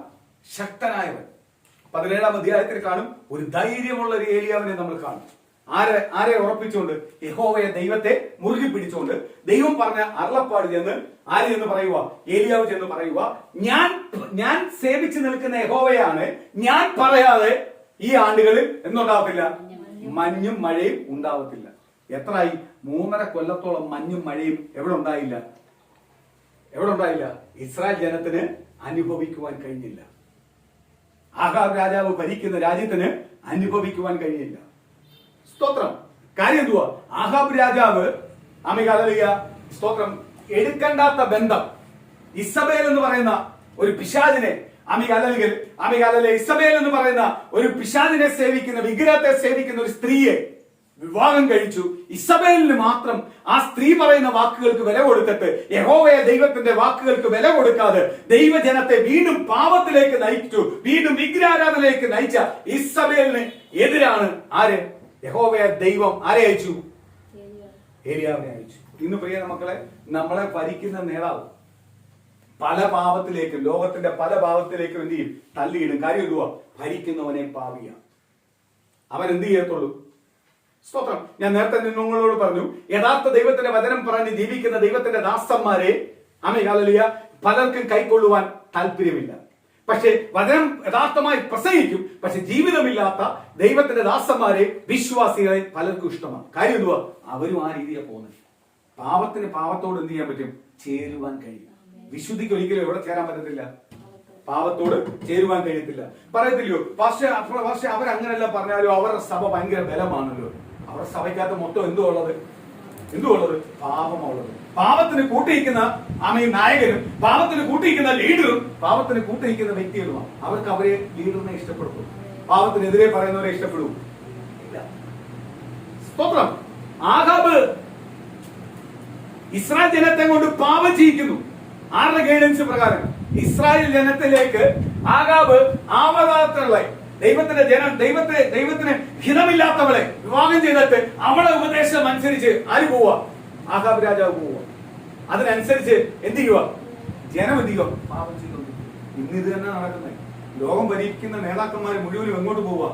ശക്തനായവൻ. 17-ാം അധ്യായത്തിൽ കാണും ഒരു ധൈര്യമുള്ള ഒരു ഏലിയാവിനെ നമ്മൾ കാണും. ആരെ ഉറപ്പിച്ചുകൊണ്ട്, യഹോവയെ ദൈവത്തെ മുറുകി പിടിച്ചുകൊണ്ട് ദൈവം പറഞ്ഞ അരുളപ്പാട് ചെന്ന് ആര് ചെന്ന് പറയുക, ഏലിയാവ് ചെന്ന് പറയുക, ഞാൻ സേവിച്ചു നിൽക്കുന്ന യഹോവയാണ്, ഞാൻ പറയാതെ ഈ ആണ്ടുകളിൽ എന്തുണ്ടാവത്തില്ല, മഞ്ഞും മഴയും ഉണ്ടാവത്തില്ല. എത്രയായി, 3.5 കൊല്ലത്തോളം മഞ്ഞും മഴയും എവിടെ ഉണ്ടായില്ല, ഇസ്രായേൽ ജനത്തിന് അനുഭവിക്കുവാൻ കഴിഞ്ഞില്ല. ആഹാബ് രാജാവ് ഭരിക്കുന്ന രാജ്യത്തിന് അനുഭവിക്കുവാൻ കഴിഞ്ഞില്ല. സ്തോത്രം. കാര്യം എന്തുവാ, ആഹാബ് രാജാവ് അമികാലലിയ സ്തോത്രം എടുക്കണ്ടാത്ത ബന്ധം ഇസബേൽ എന്ന് പറയുന്ന ഒരു പിശാചിനെ ഇസബേൽ എന്ന് പറയുന്ന ഒരു പിശാചിനെ സേവിക്കുന്ന, വിഗ്രഹത്തെ സേവിക്കുന്ന ഒരു സ്ത്രീയെ വിവാഹം കഴിച്ചു. ഇസബേലിന് മാത്രം ആ സ്ത്രീ പറയുന്ന വാക്കുകൾക്ക് വില കൊടുത്തിട്ട് യഹോവയെ ദൈവത്തിന്റെ വാക്കുകൾക്ക് വില കൊടുക്കാതെ ദൈവജനത്തെ വീണ്ടും പാപത്തിലേക്ക് നയിച്ചു, വീണ്ടും വിഗ്രഹാരാധനയിലേക്ക് നയിച്ച ഇസബേലിന് എതിരാണ് ആര്, യഹോവയെ ദൈവം ആരെ അയച്ചു, ഏലിയാവിനെ അയച്ചു. ഇന്ന് പ്രിയ മക്കളെ, നമ്മളെ ഭരിക്കുന്ന നേതാവ് പല പാപത്തിലേക്കും, ലോകത്തിന്റെ പല പാപത്തിലേക്കും എന്ത് ചെയ്യും, തള്ളിയിടും. കാര്യം എന്തുവാ, ഭരിക്കുന്നവനെ പാപിയ, അവൻ എന്ത് ചെയ്യത്തുള്ളൂ. സ്തോത്രം. ഞാൻ നേരത്തെ നിങ്ങളോട് പറഞ്ഞു, യഥാർത്ഥ ദൈവത്തിന്റെ വചനം പറഞ്ഞ് ജീവിക്കുന്ന ദൈവത്തിന്റെ ദാസന്മാരെ ആമേൻ പലർക്കും കൈക്കൊള്ളുവാൻ താല്പര്യമില്ല. പക്ഷെ വചനം യഥാർത്ഥമായി പ്രസംഗിക്കും, പക്ഷെ ജീവിതമില്ലാത്ത ദൈവത്തിന്റെ ദാസന്മാരെ, വിശ്വാസികളെ പലർക്കും ഇഷ്ടമാണ്. കാര്യം എന്തുവാ, അവരും ആ രീതിയെ പോകുന്നത്. പാപത്തോട് എന്ത് ചെയ്യാൻ പറ്റും, ചേരുവാൻ കഴിയും. വിശുദ്ധിക്ക് ഒരിക്കലും എവിടെ ചേരാൻ പറ്റത്തില്ല, പാപത്തോട് ചേരുവാൻ കഴിയത്തില്ല. പറയത്തില്ലയോ, പക്ഷെ അവരങ്ങനെയല്ല പറഞ്ഞാലും അവരുടെ സഭ ഭയങ്കര ബലമാണല്ലോ. അവരുടെ സഭയ്ക്കകത്ത് മൊത്തം എന്തുള്ളത്, പാപമുള്ളത്. പാപത്തിന് കൂട്ടിയിരിക്കുന്ന നായകനും പാപത്തിന് കൂട്ടിയിരിക്കുന്ന ലീഡറും പാപത്തിന് കൂട്ടിയിരിക്കുന്ന വ്യക്തികളുമാണ്. അവർക്ക് അവരെ ലീഡറിനെ ഇഷ്ടപ്പെടും, പാപത്തിനെതിരെ പറയുന്നവരെ ഇഷ്ടപ്പെടും ഇല്ല. സ്തോത്രം. ആഹാബ് ഇസ്രായേൽ ജനത്തെ കൊണ്ട് പാപം ചെയ്യിക്കുന്നു. ആരുടെ ഗൈഡൻസ് പ്രകാരം? ഇസ്രായേൽ ജനത്തിലേക്ക് ആഹാബ് ആവതാത്തുള്ള ദൈവത്തിന് ഹിതമില്ലാത്തവളെ വിവാഹം ചെയ്തിട്ട് അവളെ ഉപദേശം അനുസരിച്ച് ആര് പോവുക, ആഹാബ് രാജാവ് പോവുക. അതിനനുസരിച്ച് എന്ത് ചെയ്യുക, ജനം എന്ത് ചെയ്യുക, പാപം ചെയ്യുന്നു. ഇന്ന് ഇത് തന്നെ നടക്കുന്നത്. ലോകം ഭരിക്കുന്ന നേതാക്കന്മാർ മുഴുവനും എങ്ങോട്ട് പോവുക?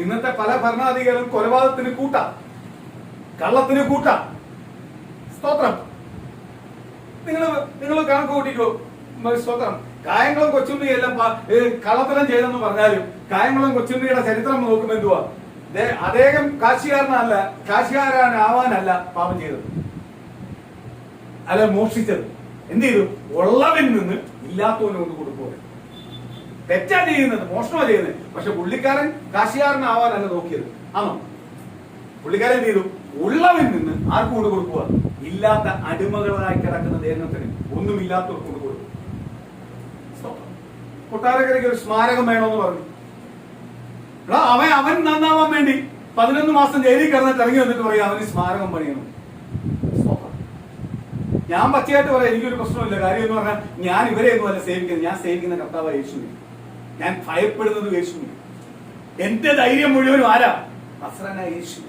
ഇന്നത്തെ പല ഭരണാധികാരികളും കൊലപാതകത്തിന് കൂട്ടാ, കള്ളത്തിന് കൂട്ടാ. സ്തോത്രം. നിങ്ങൾ കണക്ക് കൂട്ടിക്കോ. സ്തോത്രം. കായംകുളം കൊച്ചുണ്ണി എല്ലാം കള്ളത്തരം ചെയ്തെന്ന് പറഞ്ഞാലും കായംകുളം കൊച്ചുണ്ണിയുടെ ചരിത്രം നോക്കുമ്പോ എന്തുവാ, അദ്ദേഹം കാശുകാരനാവാനല്ല പാപം ചെയ്തത്, അല്ല മോഷ്ടിച്ചത്. എന്ത് ചെയ്തു? ഉള്ളവൻ നിന്ന് ഇല്ലാത്തവന് കൊണ്ട് കൊടുക്കുക. തെറ്റാ ചെയ്യുന്നത്, മോഷണമാണ് ചെയ്യുന്നത്. പക്ഷെ പുള്ളിക്കാരൻ കാശുകാരനാവാനല്ല നോക്കിയത്. ആണോ? പുള്ളിക്കാരൻ എന്ത് ചെയ്തു? ഉള്ളവൻ നിന്ന് ആർക്ക് കൊണ്ട് കൊടുക്കുക? ഇല്ലാത്ത അടിമകളായി കിടക്കുന്ന ദേഹത്തിന്, ഒന്നുമില്ലാത്തവർക്ക് കൊണ്ട് കൊടുക്കും. കൊട്ടാരക്കരയ്ക്ക് ഒരു സ്മാരകം വേണമെന്ന് പറഞ്ഞു. അവൻ നന്നാവാൻ വേണ്ടി 11 മാസം ജയിലിൽ കിടന്നിട്ട് ഇറങ്ങി വന്നിട്ട് പറയും അവന് സ്മാരകം പണിയണം. ഞാൻ പച്ചയായിട്ട് പറയാം, എനിക്കൊരു പ്രശ്നമില്ല. കാര്യം എന്ന് പറഞ്ഞാൽ ഞാൻ ഇവരെയൊന്നും അല്ല സേവിക്കുന്നത്, ഞാൻ സേവിക്കുന്ന കർത്താവായ യേശുവിനെ. ഞാൻ ഭയപ്പെടുന്നത് യേശുവിനെ. എന്റെ ധൈര്യം മുഴുവനും ആരാ? നസ്രായനായ യേശു.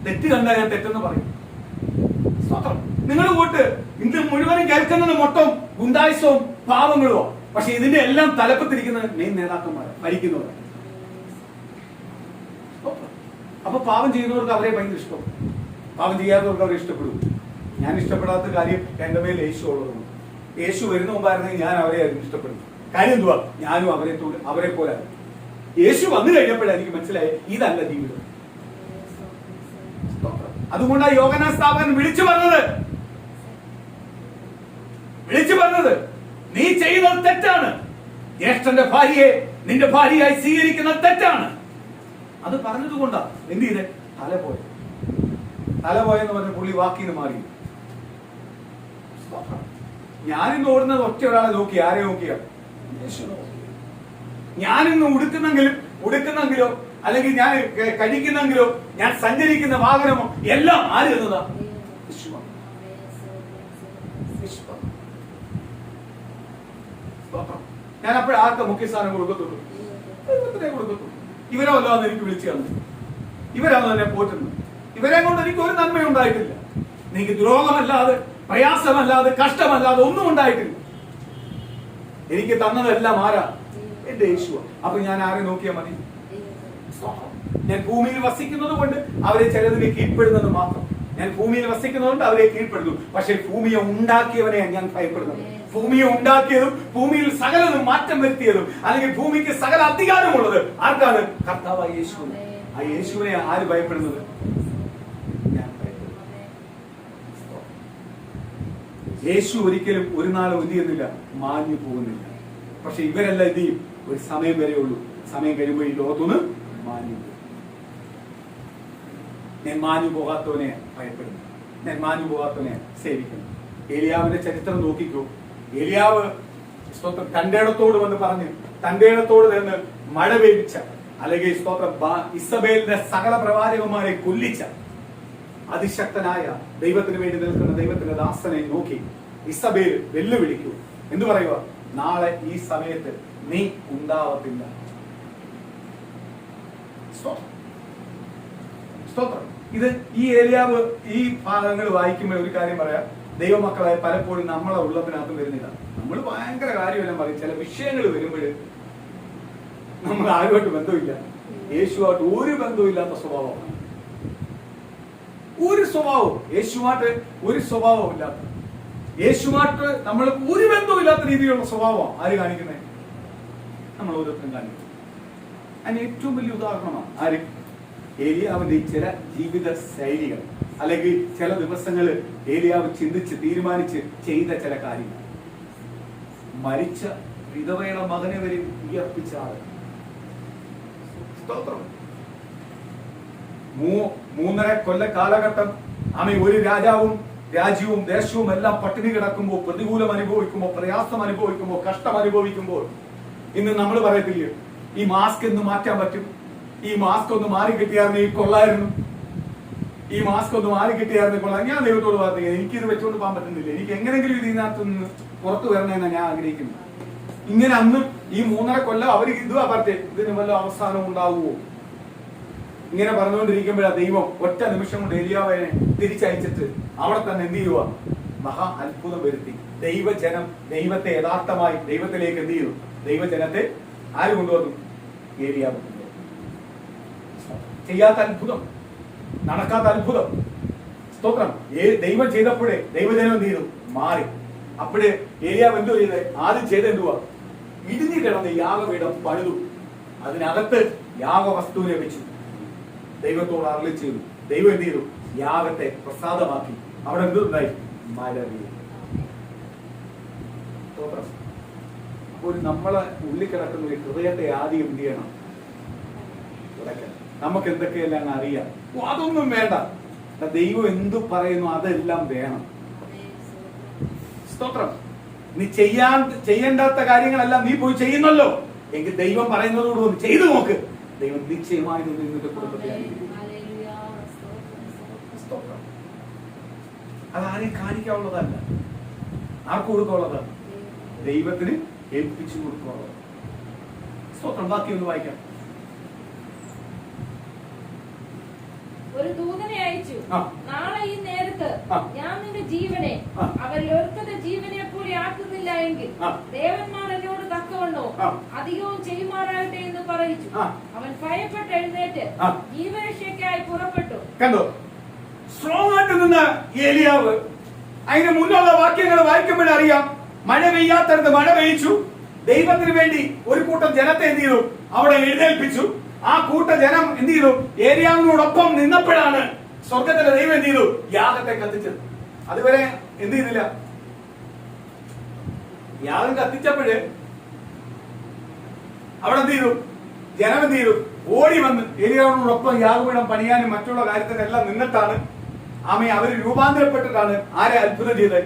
തെറ്റ് കണ്ടാൽ ഞാൻ തെറ്റെന്ന് പറയും. നിങ്ങൾ കൂട്ട് ഇത് മുഴുവനും കേൾക്കുന്നത് മൊത്തം ഗുണ്ടായുസവും പാവങ്ങളുമോ? പക്ഷെ ഇതിന്റെ എല്ലാം തലപ്പത്തിരിക്കുന്ന മെയിൻ നേതാക്കന്മാരാണ്, ഭരിക്കുന്നവർ. അപ്പൊ പാവം ചെയ്യുന്നവർക്ക് അവരെ ഭയങ്കര ഇഷ്ടം, പാവം ചെയ്യാത്തവർക്ക് അവരെ ഇഷ്ടപ്പെടും. ഞാൻ ഇഷ്ടപ്പെടാത്ത കാര്യം എന്റെ മേൽ യേശു ഉള്ളതാണ്. യേശു വരുന്ന മുമ്പായിരുന്നെങ്കിൽ ഞാൻ അവരെ ഇഷ്ടപ്പെടും. കാര്യം എന്തുവാ? ഞാനും അവരെ പോലെ. യേശു വന്നു കഴിഞ്ഞപ്പോഴാണ് എനിക്ക് മനസ്സിലായ ഇതല്ല ജീവിതം. അതുകൊണ്ടാണ് യോഹന്നാൻ സ്നാപകൻ വിളിച്ചു പറഞ്ഞത് നീ ചെയ്യുന്നത് തെറ്റാണ്. ജ്യേഷ്ഠന്റെ ഭാര്യയെ നിന്റെ ഭാര്യയായി സ്വീകരിക്കുന്നത് തെറ്റാണ്. അത് പറഞ്ഞതുകൊണ്ടാ എന്ത് ചെയ്തേ? തല പോയെന്ന് പറഞ്ഞ പുള്ളി വാക്കിന് മാറി. ഞാനിന്ന് ഓടുന്നത് ഒറ്റ ഒരാളെ നോക്കി. ആരെ നോക്കിയാ? ഞാനിന്ന് ഉടുക്കുന്നെങ്കിലോ അല്ലെങ്കിൽ ഞാൻ കഴിക്കുന്നെങ്കിലോ ഞാൻ സഞ്ചരിക്കുന്ന വാഹനമോ എല്ലാം ആര് എന്നതാ? ഞാൻ അപ്പോഴും ആർക്കാ മുഖ്യ സ്ഥാനം കൊടുക്കത്തുള്ളൂ? ഇവരോ അല്ലാന്ന് എനിക്ക് വിളിച്ചു തന്നു, ഇവരാണ് എന്നെ പോറ്റുന്നത്. ഇവരെ കൊണ്ട് എനിക്ക് ഒരു നന്മ ഉണ്ടായിട്ടില്ല. എനിക്ക് ദ്രോഹമല്ലാതെ, പ്രയാസമല്ലാതെ, കഷ്ടമല്ലാതെ ഒന്നും ഉണ്ടായിട്ടില്ല. എനിക്ക് തന്നതെല്ലാം ആരാ? എന്റെ യേശുവ. അപ്പൊ ഞാൻ ആരെ നോക്കിയാൽ മതി? ഞാൻ ഭൂമിയിൽ വസിക്കുന്നത് കൊണ്ട് അവരെ ചിലതിനെ കീഴ്പ്പെടുന്നത് മാത്രം. ഞാൻ ഭൂമിയിൽ വസിക്കുന്നതുകൊണ്ട് അവരെ കീഴ്പ്പെടുന്നു. പക്ഷെ ഭൂമിയെ ഉണ്ടാക്കിയവനെ ഞാൻ ഭയപ്പെടുന്നത്. ഭൂമിയെ ഉണ്ടാക്കിയതും ഭൂമിയിൽ സകലതും മാറ്റം വരുത്തിയതും അല്ലെങ്കിൽ ഭൂമിക്ക് സകല അധികാരമുള്ളത് ആർക്കാണ്? കർത്താവായ യേശുവിനെ. ആ യേശുവിനെ ആര് ഭയപ്പെടുന്നത്? ഞാൻ ഭയപ്പെടുന്നു. യേശു ഒരിക്കലും ഒരു നാളും എന്ത് ചെയ്യുന്നില്ല, മാഞ്ഞു പോകുന്നില്ല. പക്ഷെ ഇവരെല്ലാം എന്ത് ചെയ്യും? ഒരു സമയം വരെ ഉള്ളൂ. സമയം കഴിയുമ്പോൾ ഈ ലോകത്തുനിന്ന് മാഞ്ഞു പോകും. ഞാൻ മാഞ്ഞു പോകാത്തവനെ ഭയപ്പെടുന്നു. ഞാൻ മാഞ്ഞു പോകാത്തവനെ സേവിക്കുന്നു. ഏലിയാവിന്റെ ചരിത്രം നോക്കിക്കോ. ഏലിയാവ് തന്റെ ഇടത്തോട് വന്ന് പറഞ്ഞ്, തന്റെ ഇടത്തോട് നിന്ന് മഴ പെയ്യിച്ച അല്ലെങ്കിൽ ഇസബേലിന്റെ സകല പ്രവാചകന്മാരെ കൊല്ലിച്ച അതിശക്തനായ ദൈവത്തിന് വേണ്ടി നിൽക്കുന്ന ദൈവത്തിന്റെ ദാസനെ നോക്കി ഇസബേൽ വെല്ലുവിളിക്കൂ. എന്തു പറയുക? നാളെ ഈ സമയത്ത് നീ ഉണ്ടാവത്തില്ല. സ്തോത്രം. ഇത് ഈ ഏലിയാവ് ഈ ഭാഗങ്ങൾ വായിക്കുമ്പോൾ ഒരു കാര്യം പറയാം. ദൈവമക്കളായ പലപ്പോഴും നമ്മളെ ഉള്ളതിനകത്ത് വരുന്നില്ല. നമ്മൾ ഭയങ്കര കാര്യമെല്ലാം പറയും. ചില വിഷയങ്ങൾ വരുമ്പോൾ നമ്മൾ ആരുമായിട്ട് ബന്ധമില്ല, യേശുവായിട്ട് ഒരു ബന്ധമില്ലാത്ത സ്വഭാവമാണ്. ഒരു സ്വഭാവം യേശുവായിട്ട് ഒരു സ്വഭാവം ഇല്ലാത്ത, യേശുവായിട്ട് നമ്മൾ ഒരു ബന്ധമില്ലാത്ത രീതിയിലുള്ള സ്വഭാവമാണ് ആര് കാണിക്കുന്നത്? നമ്മൾ ഓരോരുത്തരും കാണിക്കുന്നത്. അതിന് ഏറ്റവും വലിയ ഉദാഹരണമാണ് ആര്? ഏലിയാവിന്റെ ചില ജീവിത ശൈലികൾ അല്ലെങ്കിൽ ചില ദിവസങ്ങൾ ഏലിയാവ് ചിന്തിച്ച് തീരുമാനിച്ച് ചെയ്ത ചില കാര്യങ്ങൾ. മരിച്ച വിധവയുടെ മകനെ വരെ ഉയർപ്പിച്ച ആള്. സ്തോത്രം. 3.5 കൊല്ല കാലഘട്ടം ഒരു രാജ്യവും ദേശവും എല്ലാം പട്ടിണി കിടക്കുമ്പോൾ, പ്രതികൂലം അനുഭവിക്കുമ്പോൾ, പ്രയാസം അനുഭവിക്കുമ്പോൾ, കഷ്ടം അനുഭവിക്കുമ്പോൾ ഇന്ന് നമ്മൾ പറയത്തില്ലേ, ഈ മാസ്ക് എന്ന് മാറ്റാൻ പറ്റും, ഈ മാസ്ക് ഒന്ന് മാറി കിട്ടിയായിരുന്നെങ്കിൽ കൊള്ളായിരുന്നു, ഈ മാസ്ക് ഒന്ന് മാറി കിട്ടിയായിരുന്നെങ്കിൽ കൊള്ളാം. ഞാൻ ദൈവത്തോട് പറഞ്ഞു, എനിക്കിത് വെച്ചുകൊണ്ട് പോകാൻ പറ്റുന്നില്ല, എനിക്ക് എങ്ങനെങ്കിലും ഇതിനകത്തുനിന്ന് പുറത്തു വരണമെന്നാണ് ഞാൻ ആഗ്രഹിക്കുന്നത്. ഇങ്ങനെ അന്ന് ഈ 3.5 കൊല്ലം അവർ ഇതുവാ പറഞ്ഞേ, ഇതിന് വല്ല അവസാനം ഉണ്ടാവുമോ? ഇങ്ങനെ പറഞ്ഞുകൊണ്ടിരിക്കുമ്പോഴാണ് ദൈവം ഒറ്റ നിമിഷം കൊണ്ട് ഏലിയാവിനെ തിരിച്ചയച്ചിട്ട് അവിടെ തന്നെ എന്ത് ചെയ്യുക? മഹാ അത്ഭുതം വരുത്തി. ദൈവജനം ദൈവത്തെ യഥാർത്ഥമായി ദൈവത്തിലേക്ക് എന്ത് ചെയ്തു? ദൈവജനത്തെ ആര് കൊണ്ടുവന്നു? ഏലിയാവ്. ചെയ്യാത്ത അത്ഭുതം, നടക്കാത്ത അത്ഭുതം. സ്തോത്രം. ദൈവം ചെയ്തപ്പോഴേ ദൈവജനം എന്ത് ചെയ്തു? മാറി. അപ്പോഴേ ഏലിയാവ് എന്തോ ചെയ്തേ? ആദ്യം ചെയ്ത എന്തുവാ? ഇടിഞ്ഞു കിടന്ന് യാഗപീഠം പണിതു, അതിനകത്ത് യാഗവസ്തുവിനെ വെച്ചു. ദൈവത്തോട് അരുളി ചെയ്തു. ദൈവം എന്ത് ചെയ്തു? യാഗത്തെ പ്രസാദമാക്കി. അവിടെ എന്തുണ്ടായി? മഴ പെയ്തു. ഒരു നമ്മളെ ഉള്ളിൽ കിടക്കുന്ന ഒരു ഹൃദയത്തെ ആദ്യം എന്ത് ചെയ്യണം? ഉടക്കണം. നമുക്ക് എന്തൊക്കെയെല്ലാം അറിയാം. അതൊന്നും വേണ്ട. ദൈവം എന്തു പറയുന്നു അതെല്ലാം വേണം. സ്തോത്രം. നീ ചെയ്യേണ്ടാത്ത കാര്യങ്ങളെല്ലാം നീ പോയി ചെയ്യുന്നല്ലോ എങ്കിൽ ദൈവം പറയുന്നതോട് ഒന്ന് ചെയ്തു നോക്ക്. ദൈവം നിശ്ചയമായി നിന്റെ കുടുംബത്തെ അതാരെയും കാണിക്കാനുള്ളതല്ല, ആർക്ക് കൊടുക്കാനുള്ളതാണ്? ദൈവത്തിന് ഏൽപ്പിച്ചു കൊടുക്കാനുള്ളത്. സ്തോത്രം. ബാക്കി ഒന്ന് വായിക്കാം. ഒരു ദൂതനെ അയച്ചു, നാളെ ഈ നേരത്ത് ഞാൻ നിന്റെ ജീവനെ അവരിൽ ഒരുത്തന്റെ ജീവനെ പോലെ ആക്കുന്നില്ല എങ്കിൽ ദേവന്മാർ എന്നോട് തക്കവണ്ണോ അധികവും ചെയ്യുമാറാകട്ടെ എന്ന് പറയിച്ചു. അവൻ ഭയപ്പെട്ട് എഴുന്നേറ്റ് ജീവരക്ഷയ്ക്കായി പുറപ്പെട്ടു. കണ്ടോ? സ്ട്രോങ് ആയിട്ട് നിന്ന് ഏലിയാവ് അതിന് മുന്നുള്ള വാക്യങ്ങൾ വായിക്കുമ്പോഴറിയാം. മഴ പെയ്യാത്തടത്ത് മഴ പെയ്ച്ചു. ദൈവത്തിന് വേണ്ടി ഒരു കൂട്ടം ജനത്തെ എന്ത് ചെയ്തു? അവിടെ എഴുന്നേൽപ്പിച്ചു. ആ കൂട്ട ജനം എന്ത് ചെയ്തു? ഏലിയാവിനോടൊപ്പം നിന്നപ്പോഴാണ് സ്വർഗത്തിലെ ദൈവം എന്ത് ചെയ്തു? യാഗത്തെ കത്തിച്ചത്. അതുവരെ എന്ത് ചെയ്തില്ല. യാഗം കത്തിച്ചപ്പോഴ് അവിടെ എന്ത് ചെയ്തു? ജനം എന്ത് ചെയ്തു? ഓടി വന്ന് ഏലിയാവിനോടൊപ്പം യാഗപീഠം പണിയാനും മറ്റുള്ള കാര്യത്തിനെല്ലാം നിന്നിട്ടാണ് അവര് രൂപാന്തരപ്പെട്ടിട്ടാണ് ആരെ അത്ഭുതം ചെയ്തത്?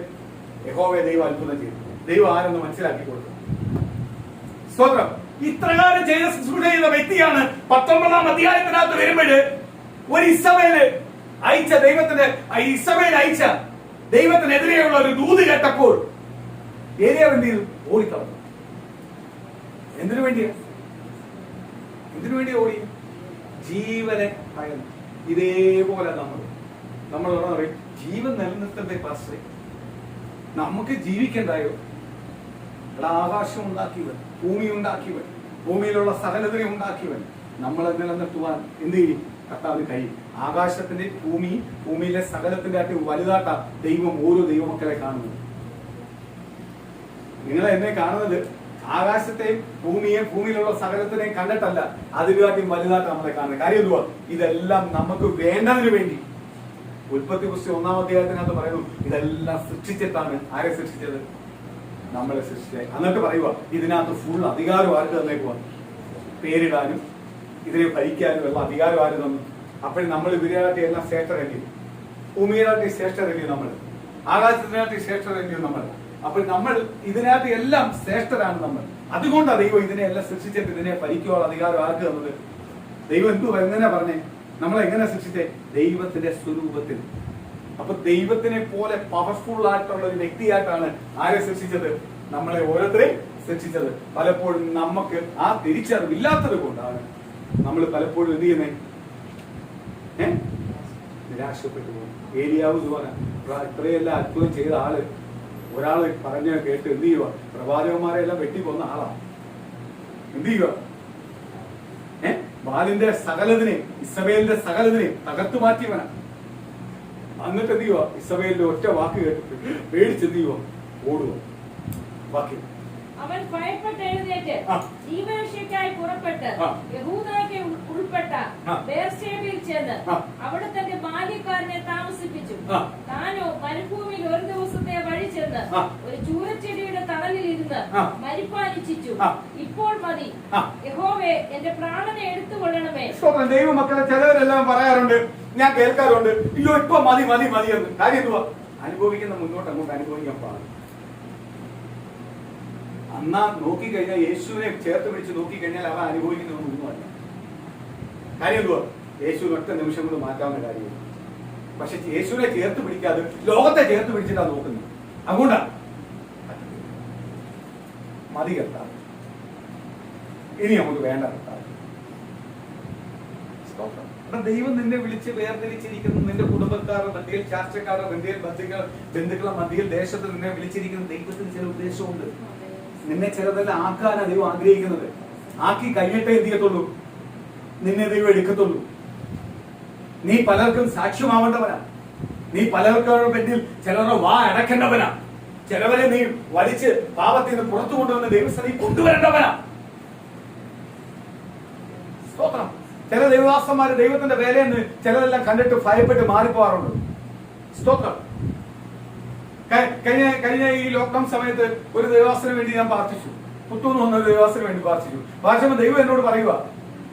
യഹോവയെ ദൈവം അത്ഭുതം ചെയ്തു. ദൈവം ആരെന്ന് മനസ്സിലാക്കി കൊടുത്തു. സ്തോത്രം. ഇത്രകാലം ചെയ്ത ശുശ്രൂഷ ചെയ്ത വ്യക്തിയാണ് 19-ാം അധ്യായത്തിനകത്ത് വരുമ്പോഴ് ഒരു ഇസബേൽ അയച്ച ദൈവത്തിനെതിരെയുള്ള ഒരു ദൂത് കേട്ടപ്പോൾ ഏലിയാവ് എന്ത് ചെയ്തു? ഓടിക്കളഞ്ഞു. എന്തിനു വേണ്ടിയാ ഓടി? ജീവനെ ഭയന്നു. ഇതേപോലെ നമ്മൾ പറയും ജീവൻ നിലനിർത്തണ്ടേ പാസ്റ്ററെ? നമുക്ക് ജീവിക്കണ്ടായോ? ആകാശം ഉണ്ടാക്കിയവൻ, ഭൂമി ഉണ്ടാക്കിയവൻ, ഭൂമിയിലുള്ള സകലതിനെ ഉണ്ടാക്കിയവൻ നമ്മളെ നിലനിർത്തുവാൻ എന്ത് ചെയ്യും? കർത്താവിന് കഴിയും. ആകാശത്തിന്റെ ഭൂമിയിലെ സകലത്തിന്റെ ആയിട്ട് വലുതാട്ട ദൈവം ഓരോ ദൈവമക്കളെ കാണുന്നത്. നിങ്ങൾ എന്നെ കാണുന്നത് ആകാശത്തെയും ഭൂമിയിലുള്ള സകലത്തിനെയും കണ്ടിട്ടല്ല, അതിലുമായിട്ടും വലുതായിട്ട് നമ്മളെ കാണുന്നത്. കാര്യം എന്തുവാ? ഇതെല്ലാം നമുക്ക് വേണ്ടതിന് വേണ്ടി. ഉൽപ്പത്തി പുസ്തകം 1-ാം അധ്യായത്തിനകത്ത് പറയുന്നു ഇതെല്ലാം സൃഷ്ടിച്ചിട്ടാണ്. ആരെ സൃഷ്ടിച്ചത്? നമ്മളെ സൃഷ്ടിച്ചത്. എന്നിട്ട് പറയുക ഇതിനകത്ത് ഫുൾ അധികാരം ആർക്ക് തന്നേക്കുവാ? പേരിടാനും ഇതിനെ ഭരിക്കാനും ഉള്ള അധികാരം ആര് തന്നു? അപ്പോഴും നമ്മൾ ഇവരാട്ടി എല്ലാം ശ്രേഷ്ഠരല്ലേ? ഭൂമിയിലാട്ടി ശ്രേഷ്ഠരല്ലേ? നമ്മൾ ആകാശത്തിനാട്ടി ശ്രേഷ്ഠരല്ലേ? നമ്മൾ അപ്പോൾ നമ്മൾ ഇതിനകത്ത് എല്ലാം ശ്രേഷ്ഠരാണ് നമ്മൾ. അതുകൊണ്ടാണ് ദൈവം ഇതിനെല്ലാം സൃഷ്ടിച്ചിട്ട് ഇതിനെ ഭരിക്കുവാനുള്ള അധികാരം ആർക്ക് തന്നത്? ദൈവം എങ്ങനെ പറഞ്ഞേ? നമ്മളെ എങ്ങനെ സൃഷ്ടിച്ചേ? ദൈവത്തിന്റെ സ്വരൂപത്തിൽ. അപ്പൊ ദൈവത്തിനെ പോലെ പവർഫുൾ ആയിട്ടുള്ള ഒരു വ്യക്തിയായിട്ടാണ് ആരെ സൃഷ്ടിച്ചത്? നമ്മളെ ഓരോരുത്തരെയും സൃഷ്ടിച്ചത്. പലപ്പോഴും നമുക്ക് ആ തിരിച്ചറിവില്ലാത്തത് കൊണ്ടാണ് നമ്മൾ പലപ്പോഴും എന്ത് ചെയ്യുന്നേ? നിരാശപ്പെട്ടു പോകും. ഏലിയാവ് ഇത്രയെല്ലാം അത്ഭുതം ചെയ്ത ഒരാള് പറഞ്ഞ കേട്ട് എന്ത് ചെയ്യുക? പ്രവാചകന്മാരെല്ലാം വെട്ടിക്കൊന്ന ആളാണ്. എന്ത് ചെയ്യുക? ബാലിന്റെ സകലതിനെയും ഇസബേലിന്റെ സകലതിനെയും തകർത്തു മാറ്റിയവനാണ്. എന്നിട്ട് എന്ത് ചെയ്യുക? ഇസബേലിന്റെ ഒറ്റ വാക്ക് കേട്ടിട്ട് പേടിച്ചെന്ത് ചെയ്യുക? ഓടുക. വാക്യം. അവൻ ഭയപ്പെട്ട് എഴുന്നേറ്റ് ജീവരക്ഷയ്ക്കായി പുറപ്പെട്ട് യഹൂദയ്ക്ക് ഉൾപ്പെട്ട ബേർശേബയിൽ ചെന്ന് അവിടെ തന്റെ ബാല്യക്കാരനെ താമസിപ്പിച്ചു. താനോ മരുഭൂമിയിൽ ഒരു ദിവസത്തെ വഴി ചെന്ന് ഒരു ചൂരച്ചെടിയുടെ തണലിൽ ഇരുന്ന് മരിപ്പാനിച്ചു. ഇപ്പോൾ മതി, യഹോവേ എന്റെ പ്രാണനെ എടുത്തുകൊള്ളണമേ. ദൈവമക്കളെ ചിലവരെല്ലാം പറയാറുണ്ട്, ഞാൻ കേൾക്കാറുണ്ട്, അയ്യോ ഇപ്പൊ മതി മതി മതി എന്ന്. കാര്യം എന്തുവാ? അനുഭവിക്കുന്ന മുന്നോട്ട് അങ്ങോട്ട് അനുഭവിക്കാൻ പാടില്ല. അന്നാ നോക്കിക്കഴിഞ്ഞാൽ യേശുവിനെ ചേർത്ത് പിടിച്ച് നോക്കിക്കഴിഞ്ഞാൽ അവ അനുഭവിക്കുന്നതൊന്നുമല്ല. കാര്യം എന്തുവാ? യേശുവിന് ഒറ്റ നിമിഷം കൊണ്ട് മാറ്റാവുന്ന കാര്യമാണ്. പക്ഷെ യേശുവിനെ ചേർത്ത് പിടിക്കാതെ ലോകത്തെ ചേർത്ത് പിടിച്ചിട്ടാണ് നോക്കുന്നത്. അതുകൊണ്ടാ മതി കർത്താവ്, ഇനി നമുക്ക് വേണ്ട കർത്താവ്. ദൈവം നിന്നെ വിളിച്ച് വേർതിരിച്ചിരിക്കുന്നു. നിന്റെ കുടുംബക്കാരുടെ മധ്യയിൽ, ചാർച്ചക്കാരുടെ മധ്യയിൽ, ബന്ധുക്കളുടെ മധ്യയിൽ, ദേശത്ത് നിന്നെ വിളിച്ചിരിക്കുന്ന ദൈവത്തിന് ചില ഉദ്ദേശമുണ്ട്. നിന്നെ ചിലതെല്ലാം ആക്കാനാണ് ദൈവം ആഗ്രഹിക്കുന്നത്. ആക്കി കഴിഞ്ഞിട്ടേ എന്ത് ചെയ്യത്തുള്ളൂ? നിന്നെ ദൈവം എടുക്കത്തുള്ളൂ. നീ പലർക്കും സാക്ഷ്യമാവേണ്ടവനാ. നീ പലർക്കും വേണ്ടി ചിലരുടെ വാ അടക്കേണ്ടവനാ. ചിലവരെ നീ വലിച്ച് പാപത്തിൽ നിന്ന് പുറത്തു കൊണ്ടുവന്ന് ദൈവസ്ഥയിൽ കൊണ്ടുവരേണ്ടവനാ. സ്തോത്രം. ചില ദൈവദാസന്മാര് ദൈവത്തിന്റെ വേലയെന്ന് ചിലരെല്ലാം കണ്ടിട്ട് ഭയപ്പെട്ട് മാറിപ്പോവാറുണ്ട്. സ്തോത്രം. കഴിഞ്ഞ ഈ ലോക്ക്ഡൌൺ സമയത്ത് ഒരു ദൈവദാസന് വേണ്ടി ഞാൻ പ്രാർത്ഥിച്ചു. പുത്തൂന്ന് വന്ന ഒരു ദൈവദാസന് വേണ്ടി പ്രാർത്ഥിച്ചപ്പോൾ ദൈവം എന്നോട് പറയുക,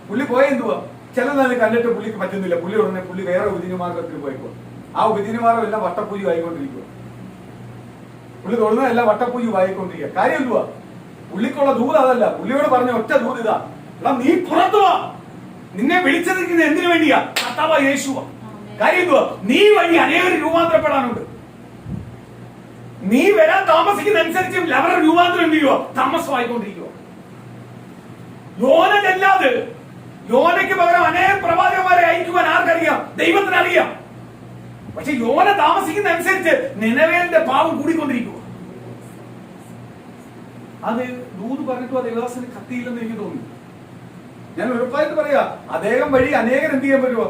പുള്ളി പോയ എന്തുവാ, ചിലതെല്ലാം കണ്ടിട്ട് പുള്ളിക്ക് പറ്റുന്നില്ല. പുള്ളി വേറെ ഉപജീവനമാർഗത്തിൽ പോയിക്കോ. ആ ഉപജീവനമാർഗം എല്ലാം വട്ടപ്പൂജ ആയിക്കൊണ്ടിരിക്കുക. പുള്ളി തൊടുന്നതെല്ലാം വട്ടപ്പൂജ ആയിക്കൊണ്ടിരിക്കുക. കാര്യം എന്തുവാ, പുള്ളിക്കുള്ള ദൂത് അതല്ല. പുള്ളിയോട് പറഞ്ഞ ഒറ്റ ദൂത് ഇതാ, എടാ നീ പുറത്തു വാ, നിന്നെ വിളിച്ചതിരിക്കുന്നത് എന്തിനു വേണ്ടിയാ? കർത്താവായ യേശുവാ. കാര്യം എന്തുവാ, നീ വഴി അനേകം രൂപാന്തരപ്പെടാനുണ്ട്. നീ വരാൻ താമസിക്കുന്ന അനുസരിച്ച് അവരുടെ രൂപാന്തരം എന്ത് ചെയ്യുവോ? താമസമായിക്കൊണ്ടിരിക്കുക. യോന ചെല്ലാതെ യോനയ്ക്ക് പകരം അനേകം പ്രവാചകന്മാരെ അയക്കുവാൻ ആർക്കറിയാം? ദൈവത്തിന് അറിയാം. പക്ഷെ യോന താമസിക്കുന്ന അനുസരിച്ച് നിനവേലിന്റെ പാവം കൂടിക്കൊണ്ടിരിക്കുക. അത് ദൂത് പറഞ്ഞിട്ടും ആ ദേവദാസന് കത്തിയില്ലെന്ന് എനിക്ക് തോന്നുന്നു. ഞാൻ ഉറപ്പായിട്ട് പറയാ, അദ്ദേഹം വഴി അനേകർ എന്ത് ചെയ്യാൻ പറ്റുമോ?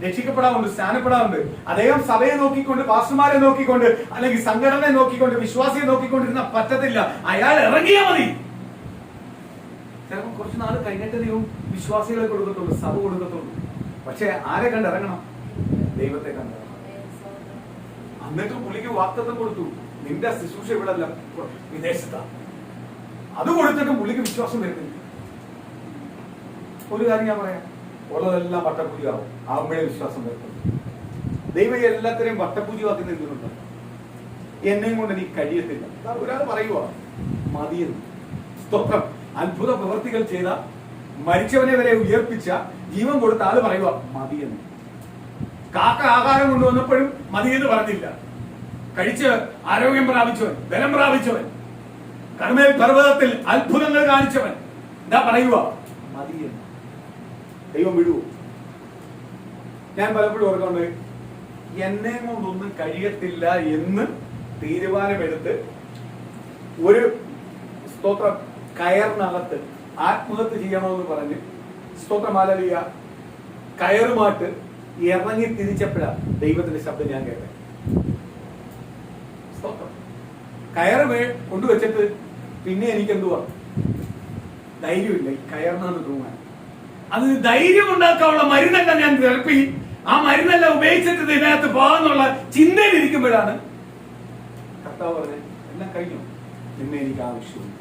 രക്ഷിക്കപ്പെടാറുണ്ട്, സ്നാനപ്പെടാറുണ്ട്. അദ്ദേഹം സഭയെ നോക്കിക്കൊണ്ട്, പാസ്റ്റർമാരെ നോക്കിക്കൊണ്ട്, അല്ലെങ്കിൽ സംഘടനയെ നോക്കിക്കൊണ്ട്, വിശ്വാസിയെ നോക്കിക്കൊണ്ടിരുന്ന പറ്റത്തില്ല. അയാൾ ഇറങ്ങിയാ മതി. ചിലപ്പോൾ കുറച്ച് നാൾ കഴിഞ്ഞിട്ട് ദൈവം വിശ്വാസികളെ കൊടുക്കത്തുള്ളൂ, സഭ കൊടുക്കത്തുള്ളൂ. പക്ഷെ ആരെ കണ്ടിറങ്ങണം? ദൈവത്തെ കണ്ടിറങ്ങണം. എന്നിട്ട് പുള്ളിക്ക് വാഗ്ദത്തം കൊടുത്തു, നിന്റെ ശുശ്രൂഷ ഇവിടെ അല്ല, വിദേശത്താ. അത് കൊടുത്തിട്ടും പുള്ളിക്ക് വിശ്വാസം വരുന്നില്ല. ഒരു കാര്യം ഞാൻ പറയാം, ഉള്ളതെല്ലാം വട്ടപ്പൂജയാവും. ആവുമ്പോഴേ വിശ്വാസം വരുത്തുള്ളൂ. ദൈവം എല്ലാത്തിനെയും വട്ടപ്പൂജയാക്കി നിൽക്കുന്നുണ്ട്. എന്നെയും കൊണ്ട് നീ കഴിയത്തില്ല. ഒരാൾ പറയുക മതിയെന്ന്. സ്തോത്രം. അത്ഭുത പ്രവൃത്തികൾ ചെയ്ത, മരിച്ചവനെ വരെ ഉയർപ്പിച്ച, ജീവൻ കൊടുത്ത ആള് പറയുക മതിയെന്ന്. കാക്ക ആഹാരം കൊണ്ടുവന്നപ്പോഴും മതിയെന്ന് പറഞ്ഞില്ല. കഴിച്ച് ആരോഗ്യം പ്രാപിച്ചവൻ, ബലം പ്രാപിച്ചവൻ, കർമ്മേൽ പർവ്വതത്തിൽ അത്ഭുതങ്ങൾ കാണിച്ചവൻ എന്താ പറയുക? മതിയെന്ന്. ദൈവം വിടുവോ? ഞാൻ പലപ്പോഴും ഓർക്കുന്നുണ്ട്, എന്നെ കൊണ്ടൊന്നും കഴിയത്തില്ല എന്ന് തീരുമാനമെടുത്ത് ഒരു സ്തോത്രം കയറിനകത്ത് ആത്മഹത്യ ചെയ്യണമെന്ന് പറഞ്ഞ് സ്തോത്രമാലിയ കയറുമായിട്ട് ഇറങ്ങി തിരിച്ചപ്പോഴാണ് ദൈവത്തിന്റെ ശബ്ദം ഞാൻ കേട്ടത്. സ്തോത്രം. കയറ് കൊണ്ടുവച്ചിട്ട് പിന്നെ എനിക്കെന്തുവാ? ധൈര്യമില്ല ഈ കയറിനാന്ന് തൂങ്ങാൻ. അതിന് ധൈര്യം ഉണ്ടാക്കാനുള്ള മരുന്നെല്ലാം ഞാൻ നിരപ്പി, ആ മരുന്നെല്ലാം ഉപയോഗിച്ചിട്ട് ഇതിനകത്ത് പോകാന്നുള്ള ചിന്തയിലിരിക്കുമ്പോഴാണ് കർത്താവ് പറഞ്ഞത്, എല്ലാം കഴിഞ്ഞു, നിന്നെ എനിക്ക് ആവശ്യമില്ല.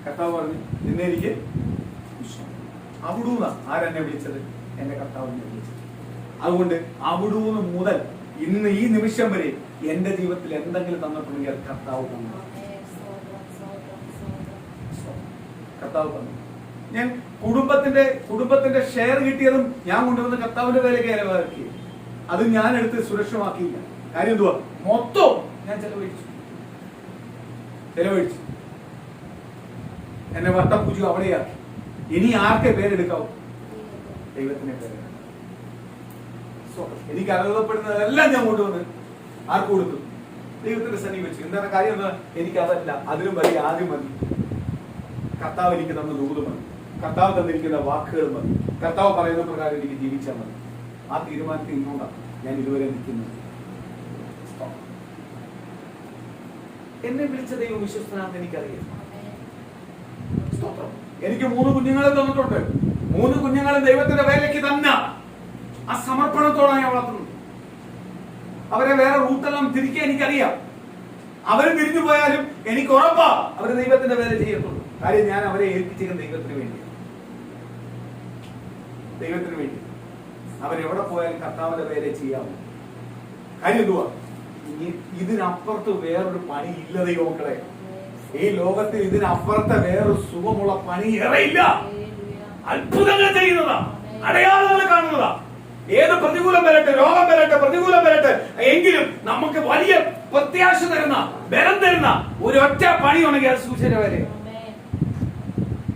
കർത്താവ് പറഞ്ഞു, നിന്നെ എനിക്ക് അവിടൂന്ന ആരെന്നെ വിളിച്ചത്? എന്റെ കർത്താവിനെ വിളിച്ചത്. അതുകൊണ്ട് അവിടൂന്ന് മുതൽ ഇന്ന് ഈ നിമിഷം വരെ എന്റെ ജീവിതത്തിൽ എന്തെങ്കിലും തന്നിട്ടുണ്ടെങ്കിൽ കർത്താവ് തന്നു. കർത്താവ് തന്നു. ഞാൻ കുടുംബത്തിന്റെ ഷെയർ കിട്ടിയതും ഞാൻ കൊണ്ടുവന്ന കർത്താവിന്റെ വേലയ്ക്ക് ചെലവാക്കി. അത് ഞാൻ എടുത്ത് സുരക്ഷമാക്കിയില്ല. കാര്യം എന്തുവാ? മൊത്തം ഞാൻ ചെലവഴിച്ചു. എന്നെ വട്ടപ്പൂജ അവിടെയാക്കി. ഇനി ആർക്കെ പേരെടുക്കാവും? ദൈവത്തിന്റെ പേര്. എനിക്ക് അനുഭവപ്പെടുന്നതെല്ലാം ഞാൻ കൊണ്ടുവന്ന് ആർക്ക് കൊടുത്തു? ദൈവത്തിന്റെ സന്നിധി വെച്ചു. എന്താണ് കാര്യം? എന്താ? എനിക്ക് അതല്ല, അതിലും വലിയ ആദ്യം മതി. കർത്താവ് എനിക്ക് തന്ന ദൂത് മതി, കർത്താവ് തന്നിരിക്കുന്ന വാക്കുകൾ മതി, കർത്താവ് പറയുന്ന പ്രകാരം എനിക്ക് ജീവിച്ചാൽ മതി. ആ തീരുമാനത്തിൽ നിന്നുകൊണ്ടാണ് ഞാൻ ഇതുവരെ നിൽക്കുന്നത്. എന്നെ വിളിച്ച ദൈവം വിശ്വസ്തനാണെന്ന് എനിക്കറിയാം. എനിക്ക് 3 കുഞ്ഞുങ്ങളെ തന്നിട്ടുണ്ട്. 3 കുഞ്ഞുങ്ങളെ ദൈവത്തിന്റെ വേലയ്ക്ക് തന്നെ ആ സമർപ്പണത്തോടാണ് ഞാൻ വളർത്തുന്നത്. അവരെ വേറെ റൂട്ടെല്ലാം തിരിക്കാൻ എനിക്കറിയാം. അവര് തിരിഞ്ഞു പോയാലും എനിക്ക് ഉറപ്പാ അവര് ദൈവത്തിന്റെ വേല ചെയ്യത്തുള്ളൂ. കാര്യം ഞാൻ അവരെ ഏൽപ്പിച്ചിരിക്കുന്ന ദൈവത്തിന് വേണ്ടി. അവരെവിടെ പോയാലും കർത്താവിന്റെ വേല ചെയ്യാമോ? കാര്യം എന്തുവാ? ഇതിനപ്പുറത്ത് വേറൊരു പണി ഇല്ല ദൈവമക്കളെ. ഈ ലോകത്തിൽ ഇതിനപ്പുറത്തെ വേറൊരു സുഖമുള്ള പണി ഏറെയില്ല. അത്ഭുതങ്ങൾ ചെയ്യുന്നതാ, അടയാളങ്ങൾ കാണുന്നതാ. ഏത് പ്രതികൂലം വരട്ടെ, രോഗം വരട്ടെ, പ്രതികൂലം വരട്ടെ, എങ്കിലും നമുക്ക് വലിയ പ്രത്യാശ തരുന്ന, ബലം തരുന്ന ഒരൊറ്റ പണി ഉണ്ടെങ്കിൽ അത് സൂചന വരെ.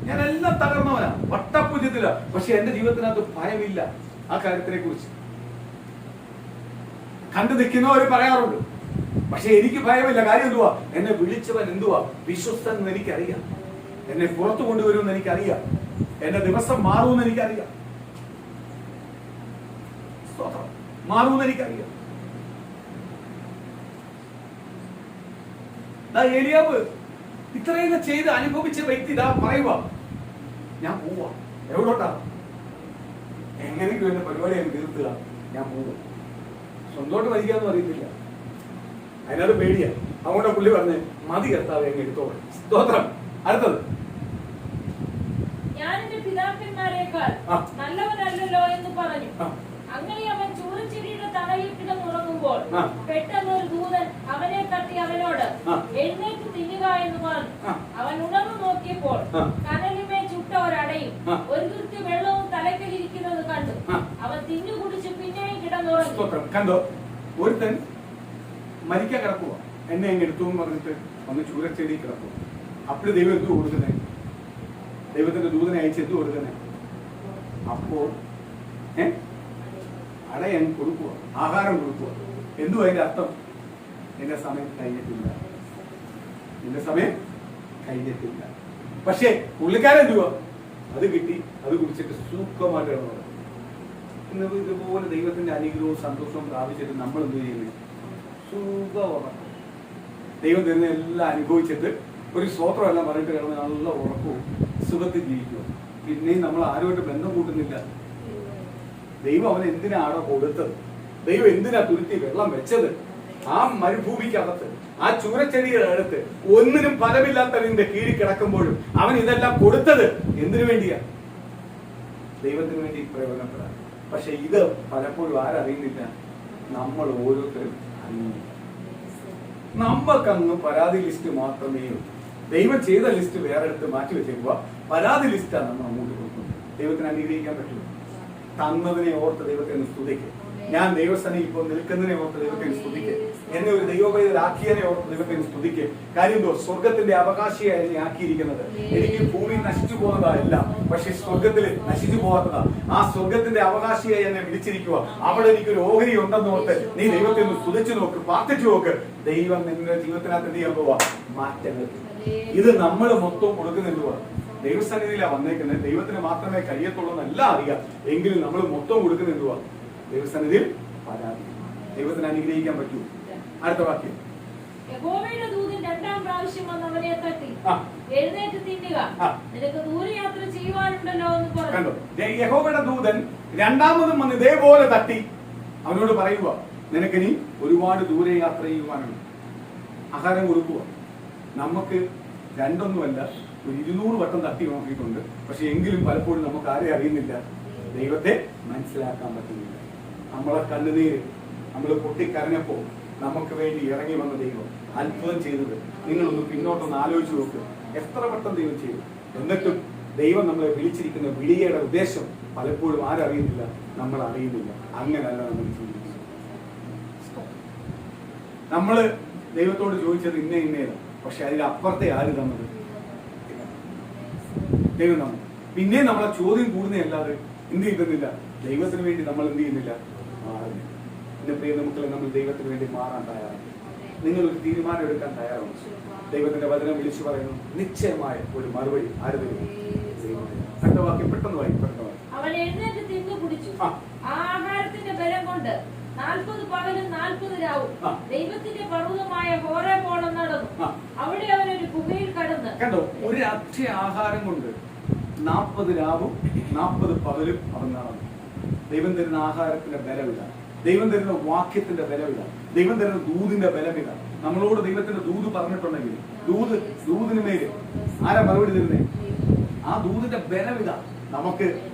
ഞാൻ എല്ലാം തകർന്നവനാ, വട്ടപ്പൂജ്യത്തില. പക്ഷെ എന്റെ ജീവിതത്തിനകത്ത് ഭയമില്ല ആ കാര്യത്തിനെ കുറിച്ച്. കണ്ടു നിൽക്കുന്നവര് പറയാറുണ്ട്, പക്ഷെ എനിക്ക് ഭയമില്ല. കാര്യം എന്തുവാ? എന്നെ വിളിച്ചവൻ എന്തുവാ? വിശ്വസ്തൻ എന്ന് എനിക്കറിയാം. എന്നെ പുറത്തു കൊണ്ടുവരുമെന്ന് എനിക്കറിയാം. എന്റെ ദിവസം മാറുമെന്ന് എനിക്കറിയാം. മാറുമെന്ന് എനിക്കറിയാം. ഏലിയാവ് ഇത്രയൊക്കെ ചെയ്ത് അനുഭവിച്ച വ്യക്തി ഇതാ പറയുക, ഞാൻ പോവാ. എവിടോട്ടാ? എങ്ങനെയെങ്കിലും എന്റെ പരിപാടി അങ്ങ് തീർത്തുക, ഞാൻ പോവുക. സ്വന്തമായിട്ട് മരിക്കാന്ന് അറിയത്തില്ല, അതിനകത്ത് പേടിയാ. അതുകൊണ്ട് പുള്ളി പറഞ്ഞ് മതി കർത്താവേ അങ്ങ് എടുത്തോളെ. സ്തോത്രം. അടുത്തത്, ഞാൻ എന്റെ പിതാക്കന്മാരെക്കാൾ നല്ലവനല്ലല്ലോ എന്ന് പറഞ്ഞു. അങ്ങനെ അവൻ ചൂരച്ചിടിയുടെ തടയിൽ കിടന്നുറങ്ങുമ്പോൾ പെട്ടെന്ന് ഒരു ദൂതൻ അവനെ തട്ടി അവനോട് എഴുന്നേറ്റ് തിന്നുക എന്ന് പറഞ്ഞു. അവൻ ഉണർന്നു നോക്കിയപ്പോൾ കനലിമേ ചുട്ട ഒരടയും ഒരു തുരുത്തി വെള്ളവും തലക്കലിരിക്കുന്നത് കണ്ടു. അവൻ തിന്നു കുടിച്ച് പിന്നെയും കിടന്നുറങ്ങി. കണ്ടോ, ഒരുത്തൻ മരിക്കാൻ കിടക്കുക, എന്നെ അങ്ങ് എടുത്തു എന്ന് പറഞ്ഞിട്ട് വന്ന് ചൂരച്ചെടി കിടക്കുക. അപ്പോൾ ദൈവം എന്ത് കൊടുക്കുന്നേ? ദൈവത്തിന്റെ ദൂതനെ അയച്ച് എന്ത് കൊടുക്കുന്നേ? അപ്പോ അടയൻ കൊടുക്കുക, ആഹാരം കൊടുക്കുക. എന്തു അതിന്റെ അർത്ഥം? എന്റെ സമയം കഴിഞ്ഞിട്ടില്ല, എന്റെ സമയം കഴിഞ്ഞിട്ടില്ല. പക്ഷേ പുള്ളിക്കാരൻ എന്തുവാ? അത് കിട്ടി, അത് കുടിച്ചിട്ട് സുഖമായിട്ട് കിടന്നു. ഇന്ന് ഇതുപോലെ ദൈവത്തിന്റെ അനുഗ്രഹവും സന്തോഷവും പ്രാപിച്ചിട്ട് നമ്മൾ എന്ത് ചെയ്യുന്നത്? സുഖം. ദൈവം തരുന്ന എല്ലാം അനുഭവിച്ചിട്ട് ഒരു സ്തോത്രം എല്ലാം പറഞ്ഞിട്ട് കിടന്ന് നല്ല ഉറക്കവും സുഖത്തിൽ ജീവിക്കുക. പിന്നെയും നമ്മൾ ആരുമായിട്ട് ബന്ധം കൂട്ടുന്നില്ല. ദൈവം അവൻ എന്തിനാണോ കൊടുത്തത്? ദൈവം എന്തിനാ തുരുത്തി വെള്ളം വെച്ചത്? ആ മരുഭൂമിക്കകത്ത്, ആ ചൂരച്ചെടിയുടെ അടുത്ത് ഒന്നിനും ഫലമില്ലാത്തതിന്റെ കീഴിൽ കിടക്കുമ്പോഴും അവൻ ഇതെല്ലാം കൊടുത്തത് എന്തിനു വേണ്ടിയാ? ദൈവത്തിന് വേണ്ടി പ്രയോജനപ്പെടാൻ. പക്ഷെ ഇത് പലപ്പോഴും ആരറിയുന്നില്ല, നമ്മൾ ഓരോരുത്തരും അറിയുന്നില്ല. നമ്മക്കങ്ങ് പരാതി ലിസ്റ്റ് മാത്രമേ ഉള്ളൂ. ദൈവം ചെയ്ത ലിസ്റ്റ് വേറെ എടുത്ത് മാറ്റി വെച്ചേക്കുക. പരാതി ലിസ്റ്റാണ് നമ്മൾ അങ്ങോട്ട് കൊടുക്കുന്നത്. ദൈവത്തിന് അനുഗ്രഹിക്കാൻ പറ്റുമോ? തന്നതിനെ ഓർത്ത് ദൈവത്തെ സ്തുതിക്ക്. ഞാൻ ദൈവസ്ഥാനിൽ ഇപ്പോൾ നിൽക്കുന്നതിനെ ഓർത്ത് ദൈവത്തെ സ്തുതിക്ക്. എന്നെ ഒരു ദൈവപൈതലാക്കിയതിനെ ഓർത്ത് ദൈവത്തെ സ്തുതിക്ക്. കാര്യം എന്തോ? സ്വർഗത്തിന്റെ അവകാശിയായി എന്നെ ആക്കിയിരിക്കുന്നത്. എനിക്ക് ഭൂമി നശിച്ചു പോകുന്നതല്ല, പക്ഷെ സ്വർഗത്തിൽ നശിച്ചു പോകാത്തതാ. ആ സ്വർഗത്തിന്റെ അവകാശിയായി എന്നെ വിളിച്ചിരിക്കുക. അവിടെ എനിക്കൊരു ഓഹരി ഉണ്ടെന്ന് ഓർത്ത് നീ ദൈവത്തെ ഒന്ന് സ്തുതിച്ചു നോക്ക്, പ്രാർത്ഥിച്ചു നോക്ക്. ദൈവം നിന്റെ ജീവിതത്തിനകത്ത് എന്ത് ചെയ്യാൻ പോവാ? മാറ്റങ്ങൾ. ഇത് നമ്മൾ മൊത്തം കൊടുക്കുന്നെന്തുവാ? ദൈവസന്നിധിയിലാണ് വന്നേക്കുന്നത്. ദൈവത്തിന് മാത്രമേ കഴിയത്തുള്ളൂ എന്നല്ല അറിയാം. എങ്കിലും നമ്മൾ മൊത്തം കൊടുക്കുന്ന എന്തുവാ? ദൈവസന്നിധിയിൽ പരാതി. ദൈവത്തിന് അനുഗ്രഹിക്കാൻ പറ്റൂ. അടുത്ത വാക്യം, യഹോവയുടെ ദൂതൻ രണ്ടാം പ്രാവശ്യം വന്ന് അവനെ തട്ടി എഴുന്നേറ്റ് തിന്നുക, നിനക്ക് ദൂരയാത്ര ചെയ്യുവാനുണ്ടല്ലോ എന്ന് പറഞ്ഞു. കണ്ടോ, യഹോവയുടെ ദൂതൻ രണ്ടാമതും വന്ന് ഇതേപോലെ തട്ടി അവനോട് പറയുക, നിനക്കിനി ഒരുപാട് ദൂരെ യാത്ര ചെയ്യുവാനുണ്ട്. ആഹാരം കൊടുക്കുക. നമുക്ക് രണ്ടൊന്നുമല്ല, ഒരു 200 വട്ടം തട്ടി നോക്കിയിട്ടുണ്ട്. പക്ഷെ എങ്കിലും പലപ്പോഴും നമുക്ക് ആരെ അറിയുന്നില്ല, ദൈവത്തെ മനസ്സിലാക്കാൻ പറ്റുന്നില്ല. നമ്മളെ കണ്ണുനീര് നമ്മൾ പൊട്ടിക്കരഞ്ഞപ്പോ നമുക്ക് വേണ്ടി ഇറങ്ങി വന്ന ദൈവം അത്ഭുതം ചെയ്തത് നിങ്ങളൊന്ന് പിന്നോട്ടൊന്ന് ആലോചിച്ച് നോക്ക്. എത്ര വട്ടം ദൈവം ചെയ്തു. എന്നിട്ടും ദൈവം നമ്മളെ വിളിച്ചിരിക്കുന്ന വിളിയുടെ ഉദ്ദേശം പലപ്പോഴും ആരറിയുന്നില്ല, നമ്മൾ അറിയുന്നില്ല. അങ്ങനല്ല നമ്മൾ ചിന്തിക്കുന്നത്. നമ്മള് ദൈവത്തോട് ചോദിച്ചത് ഇന്നേതാണ്, പക്ഷെ അതിലപ്പുറത്തെ ആര് തന്നത്? ദൈവം തന്നു. പിന്നെ നമ്മളെ ചോദ്യം കൂടുന്നതല്ലാതെ എന്ത് ചെയ്യുന്നില്ല, ദൈവത്തിന് വേണ്ടി നമ്മൾ എന്ത് ചെയ്യുന്നില്ല, മാറുന്നില്ല. എന്റെ പ്രിയ മക്കളെ, നമ്മൾ ദൈവത്തിന് വേണ്ടി മാറാൻ തയ്യാറാണ്. നിങ്ങളൊരു തീരുമാനം എടുക്കാൻ തയ്യാറാണ്. ദൈവത്തിന്റെ വചനം വിളിച്ചു പറയുന്നു, നിശ്ചയമായ ഒരു മറുപടി ആര് തരും? അടുത്ത വാക്യം പെട്ടെന്ന് വായിക്കും. അവൻ എഴുന്നേറ്റ് തിന്നു കുടിച്ചു. ആഹാരത്തിന്റെ ബലം കൊണ്ട് 40 പകലും 40 രാവും ദൈവത്തിന്റെ പർവ്വതമായ ഹോരേബോളം നടന്നു. അവിടെ അവനൊരു ഗുഹയിൽ കടന്ന്. കണ്ടോ, ഒരു അക്ഷയ ആഹാരം കൊണ്ട് 40 രാവും 40 പകലും അവൻ നടന്നു. ദൈവം തരുന്ന ആഹാരത്തിന്റെ ബലമില്ല, ദൈവം തരുന്ന വാക്യത്തിന്റെ ബലമില്ല, ദൈവം തരുന്ന ദൂതിന്റെ ബലമില്ല. നമ്മളോട് ദൈവത്തിന്റെ ദൂത് പറഞ്ഞിട്ടുണ്ടെങ്കിൽ ദൂതിന് മേല് ആരാ മറുപടി തരുന്നേ? ആ ദൂതിന്റെ ബലമില്ല. നമുക്ക്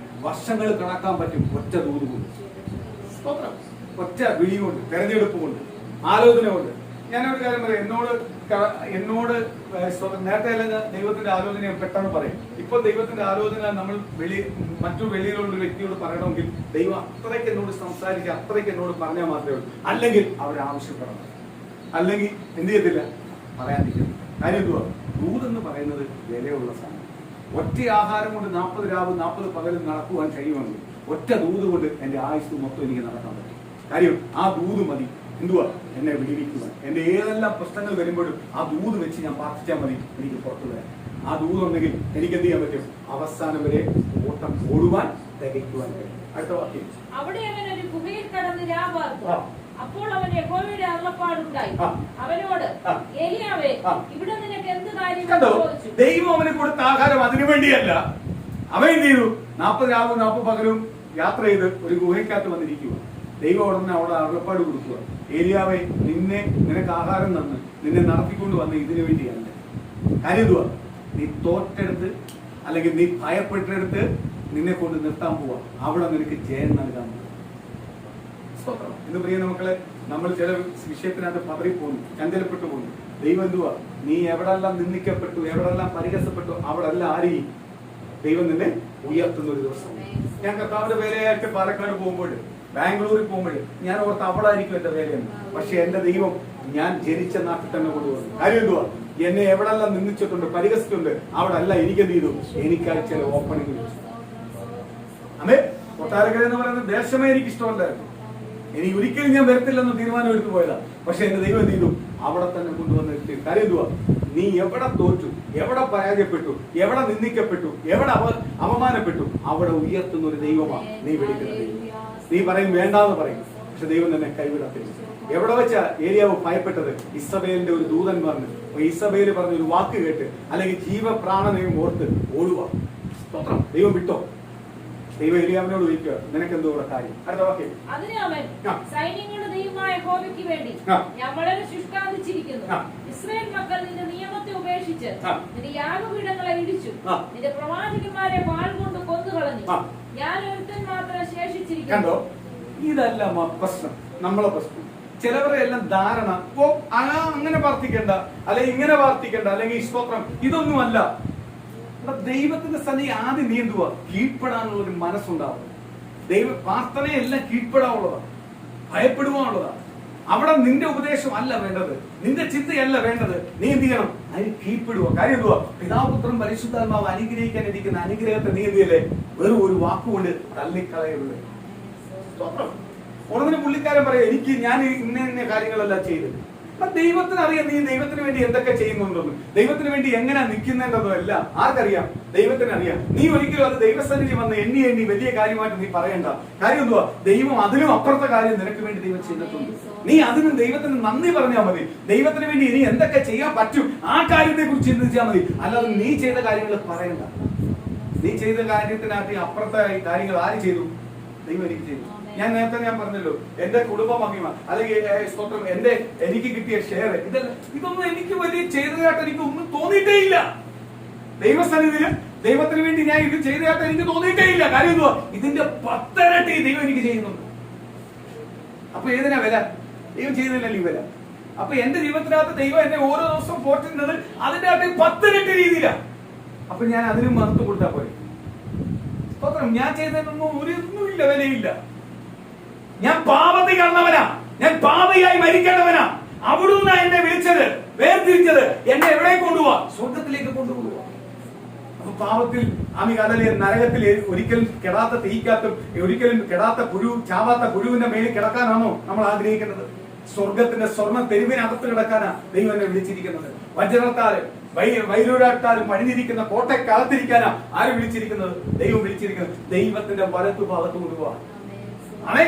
വർഷങ്ങൾ കണക്കാൻ പറ്റും ഒറ്റ ദൂത് കൊണ്ട്, ഒറ്റ വിളി കൊണ്ട്, തെരഞ്ഞെടുപ്പ് കൊണ്ട്, ആലോചന കൊണ്ട്. ഞാനൊരു കാര്യം പറയാം, എന്നോട് നേരത്തെ അല്ല ദൈവത്തിന്റെ ആലോചന പെട്ടെന്ന് പറയും. ഇപ്പൊ ദൈവത്തിന്റെ ആലോചന നമ്മൾ മറ്റൊരു വെളിയിലുള്ള ഒരു വ്യക്തിയോട് പറയണമെങ്കിൽ ദൈവം അത്രയ്ക്ക് എന്നോട് സംസാരിക്കുക, അത്രയ്ക്ക് എന്നോട് പറഞ്ഞാൽ മാത്രമേ ഉള്ളൂ. അല്ലെങ്കിൽ അവർ ആവശ്യപ്പെടണം, അല്ലെങ്കിൽ എന്ത് ചെയ്യത്തില്ല, പറയാതിരിക്കുന്നു. കാര്യം എന്തുവാ? ദൂതെന്ന് പറയുന്നത് വിലയുള്ള സാധനം. ഒറ്റ ആഹാരം കൊണ്ട് 40 രാവും 40 പകലും നടക്കുവാൻ കഴിയുമെങ്കിൽ ഒറ്റ ദൂത് കൊണ്ട് എന്റെ ആയുസ് മൊത്തം എനിക്ക് നടക്കാൻ പറ്റും. കാര്യം ആ ദൂത് മതി എന്തുവാ എന്നെ വിടിവിക്കുവാൻ. എന്റെ ഏതെല്ലാം പ്രശ്നങ്ങൾ വരുമ്പോഴും ആ ദൂത് വെച്ച് ഞാൻ പ്രാർത്ഥിച്ചാൽ മതി എനിക്ക് പുറത്തു വരാൻ. ആ ദൂത് ഉണ്ടെങ്കിൽ എനിക്ക് എന്ത് ചെയ്യാൻ പറ്റും? അവസാനം വരെ ഓട്ടം ഓടുവാൻ, തികയ്ക്കുവാൻ കഴിയും. അടുത്ത വാക്യം, അവിടെ അവൻ ഒരു ഗുഹയിൽ കടന്ന് രാപാർത്തു. അപ്പോൾ അവൻ യഹോവയുടെ അരുളപ്പാടുണ്ടായി ആ. അവനോട് ആ. ഏലിയാവേ ആ. ഇവിടെ നിനക്ക് എന്ത് കാര്യം കണ്ടോ, ചോദിച്ചു. ദൈവം അവന് കൊടുത്ത ആഹാരം അതിനു വേണ്ടിയല്ല. അവൻ എന്ത് ചെയ്തു? 40 രാവും 40 പകലും യാത്ര ചെയ്ത് ഒരു ഗുഹയ്ക്കകത്ത് വന്നിരിക്കുക. ദൈവം ഉടനെ അവിടെ അരുളപ്പാട് കൊടുക്കുക, ഏലിയാവേ നിനക്ക് ആഹാരം തന്ന് നിന്നെ നടത്തിക്കൊണ്ട് വന്ന ഇതിനു വേണ്ടിയല്ല. കാര്യം എന്തുവാ? നീ തോറ്റെടുത്ത് അല്ലെങ്കിൽ നീ ഭയപ്പെട്ടെടുത്ത് നിന്നെ കൊണ്ട് നിർത്താൻ പോവാ. അവിടെ നിനക്ക് ജയം നൽകാൻ പോവാ. ഇന്ന് പ്രിയ മക്കളെ, നമ്മൾ ചില വിഷയത്തിനകത്ത് പതറിപ്പോകുന്നു, ചഞ്ചലപ്പെട്ടു പോകുന്നു. ദൈവം എന്തുവാ? നീ എവിടെല്ലാം നിന്ദിക്കപ്പെട്ടു, എവിടെല്ലാം പരിഹസപ്പെട്ടു, അവിടെ എല്ലാം ആര് ദൈവം നിന്നെ ഉയർത്തുന്ന ഒരു ദിവസം. ഞാൻ കർത്താവിന്റെ വേലയായിട്ട് പാലക്കാട് പോകുമ്പോൾ, ബാംഗ്ലൂരിൽ പോകുമ്പോൾ ഞാൻ ഓർത്ത് അവളായിരിക്കും എന്റെ വേലയെന്ന്. പക്ഷെ എന്റെ ദൈവം ഞാൻ ജനിച്ച നാട്ടിൽ തന്നെ കൊണ്ടുവന്നു. കാര്യം എന്തുവാ? എന്നെ എവിടെല്ലാം നിന്ദിച്ചിട്ടുണ്ട്, പരിഹസിച്ചിട്ടുണ്ട്, അവിടെ അല്ല എനിക്ക് എന്ത് ചെയ്തു? എനിക്കായി ചില ഓപ്പണിംഗ്. അതെ, കൊട്ടാരക്കര എന്ന് പറയുന്ന ദേശമേ എനിക്ക് ഇഷ്ടമല്ലായിരുന്നു. എനിക്ക് ഒരിക്കലും ഞാൻ വരത്തില്ലെന്ന് തീരുമാനം എടുത്തു പോയതാ. പക്ഷെ എന്റെ ദൈവം എന്ത് ചെയ്തു? അവിടെ തന്നെ കൊണ്ടുവന്ന് എത്തി. കാര്യം എന്തുവാ? നീ എവിടെ തോറ്റു, എവിടെ പരാജയപ്പെട്ടു, എവിടെ നിന്ദിക്കപ്പെട്ടു, എവിടെ അപമാനപ്പെട്ടു, അവിടെ ഉയർത്തുന്ന ഒരു ദൈവമാണ് നീ വിളിക്കുന്നത്. നീ പറയും വേണ്ടാന്ന് പറയും, പക്ഷെ ദൈവം തന്നെ കൈവിടത്തില്ല. എവിടെ വെച്ചാ ഏലിയാവ് ഭയപ്പെട്ടത്? ഇസബേലിന്റെ ഒരു ദൂതൻ പറഞ്ഞു, ഇസബേല് പറഞ്ഞ ഒരു വാക്ക് കേട്ട് അല്ലെങ്കിൽ ജീവപ്രാണനെയും ഓർത്ത് ഓടുക. സ്തോത്രം. ദൈവം വിട്ടോ? ദൈവം ഏലിയാവിനോട് ചോദിക്കുക, നിനക്ക് എന്തോ ഇവിടെ കാര്യം? അടുത്ത വാക്യം. അതിന് അവൻ, സൈന്യങ്ങളുടെ ദൈവമായ യഹോവയ്ക്ക് വേണ്ടി ഞാൻ വളരെ ശുഷ്കാന്തിച്ചിരിക്കുന്നു. ഇസ്രായേൽ മക്കൾ നിന്റെ നിയമത്തെ ഉപേക്ഷിച്ച് നിന്റെ യാഗപീഠങ്ങളെ ഇടിച്ചു, നിന്റെ പ്രവാചകന്മാരെ വാൾ കൊണ്ട് കൊന്നുകളഞ്ഞു. ഞാൻ ഒരുത്തൻ മാത്രം ശേഷിച്ചിരിക്കുന്നു. കണ്ടോ, ഇതല്ല പ്രശ്നം, നമ്മളെ പ്രശ്നം. ചിലവരെ എല്ലാം ധാരണ, അങ്ങനെ പ്രാർത്ഥിക്കണ്ട, അല്ലെങ്കിൽ ഇങ്ങനെ പ്രാർത്ഥിക്കണ്ട, അല്ലെങ്കിൽ സ്തോത്രം, ഇതൊന്നുമല്ല. ദൈവത്തിന്റെ സന്നിധി ആദ്യം നീ എന്തുവാ? കീഴ്പ്പെടാനുള്ള ഒരു മനസ്സുണ്ടാവും. ദൈവ പ്രാർത്ഥനയെല്ലാം കീഴ്പ്പെടാനുള്ളതാണ്, ഭയപ്പെടുവാനുള്ളതാണ്. അവിടെ നിന്റെ ഉപദേശം അല്ല വേണ്ടത്, നിന്റെ ചിന്തയല്ല വേണ്ടത്. നീ എന്ത് ചെയ്യണം? അതിന് കീഴ്പ്പെടുക. കാര്യം എന്തുവാ? പിതാപുത്രൻ പരിശുദ്ധാത്മാവ് അനുഗ്രഹിക്കാൻ ഇരിക്കുന്ന അനുഗ്രഹത്തെ നീ എന്ത് ചെയ്യല്ലേ? വെറും ഒരു വാക്കുകൊണ്ട് തള്ളിക്കളയരുത്. ഉടനെ പുള്ളിക്കാരൻ പറയാം, എനിക്ക് ഞാൻ ഇന്ന കാര്യങ്ങളെല്ലാം ചെയ്തത്. ദൈവത്തിന് അറിയാം നീ ദൈവത്തിന് വേണ്ടി എന്തൊക്കെ ചെയ്യുന്നുണ്ടെന്ന്, ദൈവത്തിന് വേണ്ടി എങ്ങനെ നിൽക്കുന്നുണ്ടെന്നോ എല്ലാം ആർക്കറിയാം? ദൈവത്തിന് അറിയാം. നീ ഒരിക്കലും അത് ദൈവസന്നിധി വന്ന് എണ്ണി വലിയ കാര്യമായിട്ട് നീ പറയണ്ട. കാര്യം എന്തുവാ? ദൈവം അതിനും അപ്പുറത്തെ കാര്യം നിനക്ക് വേണ്ടി ദൈവം ചെയ്തിട്ടുണ്ട്. നീ അതിനും ദൈവത്തിന് നന്ദി പറഞ്ഞാൽ മതി. ദൈവത്തിന് വേണ്ടി ഇനി എന്തൊക്കെ ചെയ്യാൻ പറ്റും ആ കാര്യത്തെ കുറിച്ച് ചിന്തിച്ചാൽ മതി. അല്ലാതെ നീ ചെയ്ത കാര്യങ്ങൾ പറയണ്ട. നീ ചെയ്ത കാര്യത്തിനകത്ത് അപ്പുറത്തെ കാര്യങ്ങൾ ആര് ചെയ്തു? ദൈവം എനിക്ക് ചെയ്തു. ഞാൻ നേരത്തെ പറഞ്ഞല്ലോ, എന്റെ കുടുംബ മഹിമ അല്ലെങ്കിൽ സ്തോത്രം, എനിക്ക് കിട്ടിയ ഷെയർ, ഇതൊന്നും എനിക്ക് വലിയ ചെയ്തതായിട്ട് എനിക്ക് ഒന്നും തോന്നിയിട്ടേ ഇല്ല. ദൈവസന്നിധിയിൽ ദൈവത്തിന് വേണ്ടി ഞാൻ ഇത് ചെയ്തതായിട്ട് എനിക്ക് തോന്നിയിട്ടേ ഇല്ല. കാര്യം എന്തുവാ? ഇതിന്റെ 10 ഇരട്ടി ദൈവം എനിക്ക് ചെയ്യുന്നുണ്ട്. അപ്പൊ ഏതിനാ വില? ദൈവം ചെയ്യുന്നില്ലല്ലോ ഈ വില. അപ്പൊ എന്റെ ജീവിതത്തിനകത്ത് ദൈവം എന്നെ ഓരോ ദിവസവും പോറ്റുന്നത് അതിന്റെ അകത്ത് 10 ഇരട്ടി രീതിയിലാണ്. അപ്പൊ ഞാൻ അതിനും മറുത്തു കൊടുത്താൽ പോലെ. സ്തോത്രം. ഞാൻ ചെയ്തതൊന്നും ഒന്നുമില്ല, വിലയില്ല. ഞാൻ പാപത്തിൽ കടന്നവനാ, ഞാൻ പാപിയായി മരിക്കേണ്ടവനാ. അവിടുന്ന് എന്നെ വിളിച്ചത്, വേർതിരിച്ചത്, എന്നെ എവിടെ കൊണ്ടുപോവാ? സ്വർഗത്തിലേക്ക് കൊണ്ടുപോവാ. അപ്പൊ പാപത്തിൽ നരകത്തിൽ ഒരിക്കലും കെടാത്ത തീക്കാത്തും ഒരിക്കലും കെടാത്ത ചാവാത്ത പുഴുവിന്റെ മേലിൽ കിടക്കാനാണോ നമ്മൾ ആഗ്രഹിക്കുന്നത്? സ്വർഗത്തിന്റെ സ്വർണ്ണ തെരുവിനകത്ത് കിടക്കാനാ ദൈവം എന്നെ വിളിച്ചിരിക്കുന്നത്. വജ്രത്താലും വൈരൂരാട്ടാലും പണിഞ്ഞിരിക്കുന്ന കോട്ടയ്ക്കകത്തിരിക്കാനാ ആര് വിളിച്ചിരിക്കുന്നത്? ദൈവം വിളിച്ചിരിക്കുന്നത്. ദൈവത്തിന്റെ വലത്തു ഭാഗത്ത് കൊണ്ടുപോവാ. ആണേ,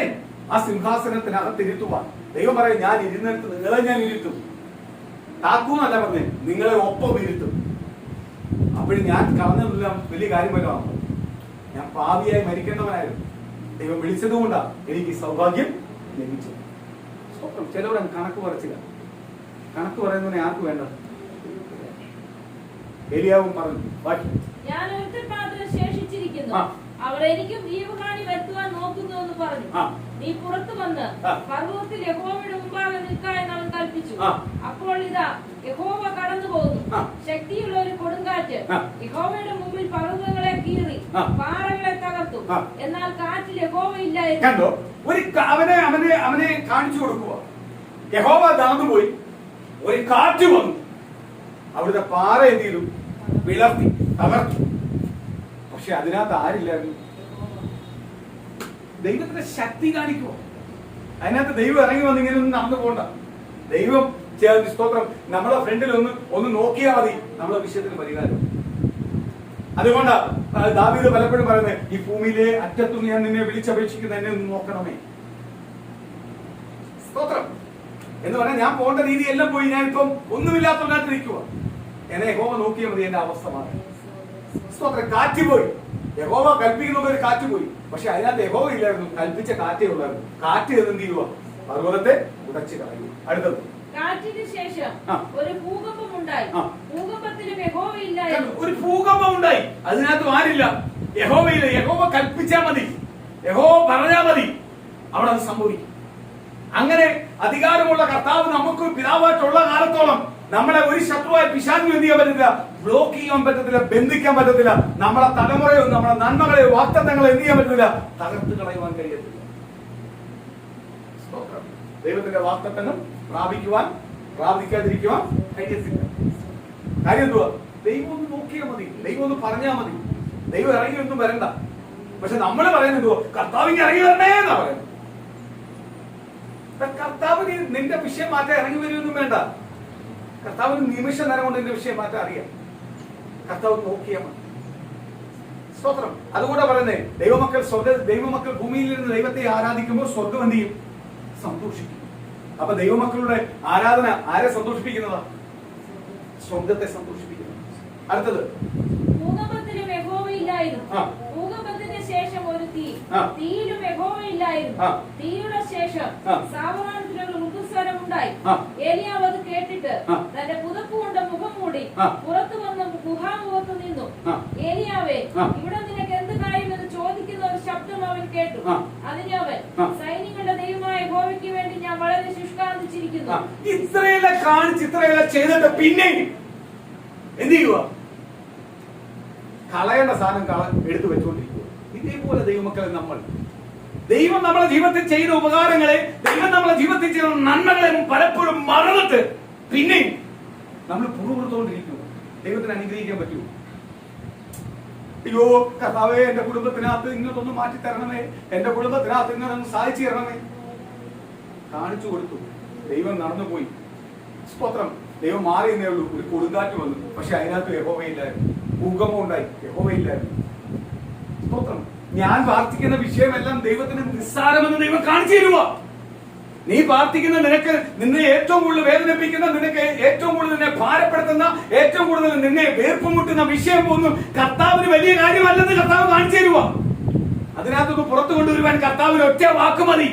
ആ സിംഹാസനത്തിനകത്തിരുത്തുവാൻ ദൈവം പറയും, ഞാൻ ഇരുന്നിടത്ത് നിങ്ങളെ ഞാൻ ഇരുത്തും. താക്കൂന്നല്ല പറഞ്ഞേ, നിങ്ങളെ ഒപ്പം ഇരുത്തും. അപ്പോഴും ഞാൻ കളഞ്ഞതെല്ലാം വലിയ കാര്യമല്ലോ. ഞാൻ പാപിയായി മരിക്കേണ്ടവനായിരുന്നു. ദൈവം വിളിച്ചതുകൊണ്ടാ എനിക്ക് സൗഭാഗ്യം ലഭിച്ചത്. ചിലവരും കണക്ക് പറച്ചില്ല. കണക്ക് പറയുന്നതിനെ ആർക്ക് വേണ്ട? ഏലിയാവും പറഞ്ഞു, ഞാൻ ഒരുത്തൻ മാത്രം ശേഷിച്ചിരിക്കുന്നു, അവർ എനിക്കും ജീവഹാനി വരുത്തുവാൻ നോക്കുന്നു എന്ന് പറഞ്ഞു. നീ പുറത്തു വന്ന് പർവ്വതത്തിൽ യഹോവയുടെ മുമ്പാകെ നിൽക്കാൻ അവൻ കൽപ്പിച്ചു. അപ്പോൾ ഇതാ യഹോവ കടന്നു പോകുന്നു, ശക്തിയുള്ള ഒരു കൊടുങ്കാറ്റ് യഹോവയുടെ മുമ്പിൽ പർവ്വതങ്ങളെ കീറി പാറകളെ തകർത്തു. എന്നാൽ കാറ്റിൽ യഹോവ ഇല്ലായിരുന്നു. കണ്ടോ, അവനെ കാണിച്ചു കൊടുക്കുക. യഹോവ നടന്നുപോയി, ഒരു കാറ്റ് വന്നു, അവിടുത്തെ പാറ എന്തെങ്കിലും വിളർത്തി തകർത്തു. പക്ഷെ അതിനകത്ത് ആരില്ലായിരുന്നു? ദൈവത്തിന്റെ ശക്തി കാണിക്കുമോ? അതിനകത്ത് ദൈവം ഇറങ്ങി വന്ന് ഇങ്ങനെ ഒന്നും നടന്നു പോകണ്ട. ദൈവം സ്തോത്രം നമ്മളെ ഫ്രണ്ടിൽ ഒന്ന് നോക്കിയാൽ മതി, നമ്മളെ വിഷയത്തിന് പരിഹാരം. അതുകൊണ്ടാ ദാവീദ് പലപ്പോഴും പറയുന്നത്, ഈ ഭൂമിയിലെ അറ്റത്തുനിന്ന് ഞാൻ നിന്നെ വിളിച്ചപേക്ഷിക്കുന്ന എന്നെ ഒന്ന് നോക്കണമേ. സ്തോത്രം. എന്ന് പറഞ്ഞാൽ ഞാൻ പോകേണ്ട രീതി എല്ലാം പോയി, ഞാൻ ഇപ്പം ഒന്നുമില്ലാത്തവനായിട്ട് നിൽക്കുക. എന്നെ യഹോവ നോക്കിയാൽ മതി, എന്റെ അവസ്ഥ മാറി. സ്തോത്രം. കാറ്റ് പോയി, യഹോവ കൽപ്പിക്കുന്ന ഒരു കാറ്റ് പോയി, പക്ഷെ അതിനകത്ത് യഹോവ ഇല്ലായിരുന്നു, കൽപ്പിച്ച കാറ്റേ ഉള്ളായിരുന്നു. കാറ്റ് എന്ത് ചെയ്യുക? പർവ്വതത്തെ ഉടച്ചു കളയുക. അടുത്തത് കാറ്റിന് ശേഷം ഒരു ഭൂകമ്പം ഉണ്ടായി. ഭൂകമ്പത്തിന് യഹോവയില്ലായിരുന്നു. ഒരു ഭൂകമ്പം ഉണ്ടായി, അതിനകത്ത് ആരില്ല, യഹോവയില്ല. യഹോവ കൽപ്പിച്ചാ മതി, യഹോവ പറഞ്ഞാ മതി, അവിടെ അത് സംഭവിക്കും. അങ്ങനെ അധികാരമുള്ള കർത്താവ് നമുക്ക് പിതാവായിട്ടുള്ള കാലത്തോളം നമ്മളെ ഒരു ശത്രുവായ പിശാചിനും എന്ത് ചെയ്യാൻ പറ്റത്തില്ല, ബ്ലോക്ക് ചെയ്യാൻ പറ്റത്തില്ല, ബന്ധിക്കാൻ പറ്റത്തില്ല. നമ്മളെ തലമുറയോ നമ്മുടെ നന്മകളെയോ വാഗ്ദത്തങ്ങളോ എന്ത് ചെയ്യാൻ പറ്റത്തില്ല, തകർത്ത് കളയുവാൻ കഴിയത്തില്ല. ദൈവത്തിന്റെ വാഗ്ദത്തങ്ങൾ പ്രാപിക്കാതിരിക്കുവാൻ കഴിയത്തില്ല. കാര്യം എന്തുവാ? ദൈവം ഒന്ന് നോക്കിയാൽ മതി, ദൈവം ഒന്ന് പറഞ്ഞാൽ മതി, ദൈവം ഇറങ്ങി ഒന്നും വരണ്ട. പക്ഷെ നമ്മൾ പറയുന്നത് എന്തുവാ? കർത്താവിന് ഇറങ്ങി വരണേ എന്നാ പറയുന്നത്. കർത്താവിന് നിന്റെ വിഷയം മാറ്റാൻ ഇറങ്ങി വരുമൊന്നും വേണ്ട. കർത്താവിന് നിമിഷ നേരം കൊണ്ട് നിന്റെ വിഷയം മാറ്റാൻ അറിയാം. കർത്താവ് നോക്കിയാൽ മതി. സ്തോത്രം. അതുകൂടെ പറയുന്നേ, ദൈവമക്കൾ ഭൂമിയിൽ നിന്ന് ദൈവത്തെ ആരാധിക്കുമ്പോൾ സ്വർഗം എന്ത് ചെയ്യും? സന്തോഷിക്കും. അപ്പൊ ദൈവമക്കളുടെ ആരാധന ആരെ സന്തോഷിപ്പിക്കുന്നതാ? സ്വർഗത്തെ സന്തോഷിപ്പിക്കുന്നത്. അടുത്തത് ഭൂകമ്പത്തിലും യഹോവയില്ലായിരുന്നു. ഭൂകമ്പത്തിന് ശേഷം ഒരു തീ, തീയിലും യഹോവയില്ലായിരുന്നു. തീയുടെ ശേഷം സാവധാനത്തിലൊരു ഋതുസ്വരം ഉണ്ടായി. ഏലിയാവ് അത് കേട്ടിട്ട് തന്റെ പുതപ്പ് കൊണ്ട് മുഖം മൂടി പുറത്തു വന്ന് ഗുഹാമുഖത്ത് നിന്നു. ഏലിയാവേ, ഇവിടെ നിനക്ക് എന്ത് കാര്യമെന്ന് ചോദിക്കുന്ന ഒരു ശബ്ദം അവൻ കേട്ടു. അതിന് അവൻ, സൈന്യങ്ങളുടെ ദൈവമായ യഹോവയ്ക്ക് വേണ്ടി ഞാൻ വളരെ ശുഷ്കാന്തിച്ചിരിക്കുന്നു. ഇത്രയെല്ലാം കാണിച്ച് ഇത്രയെല്ലാം ചെയ്തിട്ട് പിന്നെ എന്ത് ചെയ്യുക? കളയേണ്ട സാധനം എടുത്തു വെച്ചുകൊണ്ടിരിക്കുക. ഇതേപോലെ ദൈവമക്കളെ ദൈവം നമ്മളെ ജീവിതത്തിൽ ചെയ്ത ഉപകാരങ്ങളെ, ദൈവം നമ്മളെ ജീവിതത്തിൽ ചെയ്ത നന്മകളെ പലപ്പോഴും മറന്നിട്ട് പിന്നെയും നമ്മൾ പുറത്തുകൊണ്ടിരിക്കുന്നു. ദൈവത്തിന് അനുഗ്രഹിക്കാൻ പറ്റുമോ? അയ്യോ കർത്താവേ, എന്റെ കുടുംബത്തിനകത്ത് ഇങ്ങോട്ടൊന്ന് മാറ്റി തരണമേ, എന്റെ കുടുംബത്തിനകത്ത് ഇങ്ങോട്ടൊന്ന് സാധിച്ചു തരണമേ. കാണിച്ചു കൊടുത്തു, ദൈവം നടന്നുപോയി. സ്തോത്രം. ദൈവം മാറിയെന്നേ ഉള്ളൂ. ഒരു കൊടുങ്കാറ്റ് വന്നു, പക്ഷെ അതിനകത്ത് യഹോവയില്ലായിരുന്നു. ഭൂകമ്പം ഉണ്ടായി, യഹോവയില്ലായിരുന്നു. സ്തോത്രം. ഞാൻ പ്രാർത്ഥിക്കുന്ന വിഷയമെല്ലാം ദൈവത്തിന് നിസ്സാരമെന്ന് ദൈവം കാണിച്ചു തരുക. നീ പ്രാർത്ഥിക്കുന്ന, നിന്നെ ഏറ്റവും കൂടുതൽ വേദനിപ്പിക്കുന്ന, നിനക്ക് ഏറ്റവും കൂടുതൽ നിന്നെ ഭാരപ്പെടുത്തുന്ന, ഏറ്റവും കൂടുതൽ നിന്നെ വേർപ്പുമുട്ടുന്ന വിഷയം ഒന്നും കർത്താവിന് വലിയ കാര്യമല്ലെന്ന് കർത്താവ് കാണിച്ചു തരുക. അതിനകത്തൊന്ന് പുറത്തു കൊണ്ടുവരുവാൻ കർത്താവിന് ഒറ്റ വാക്ക് മതി,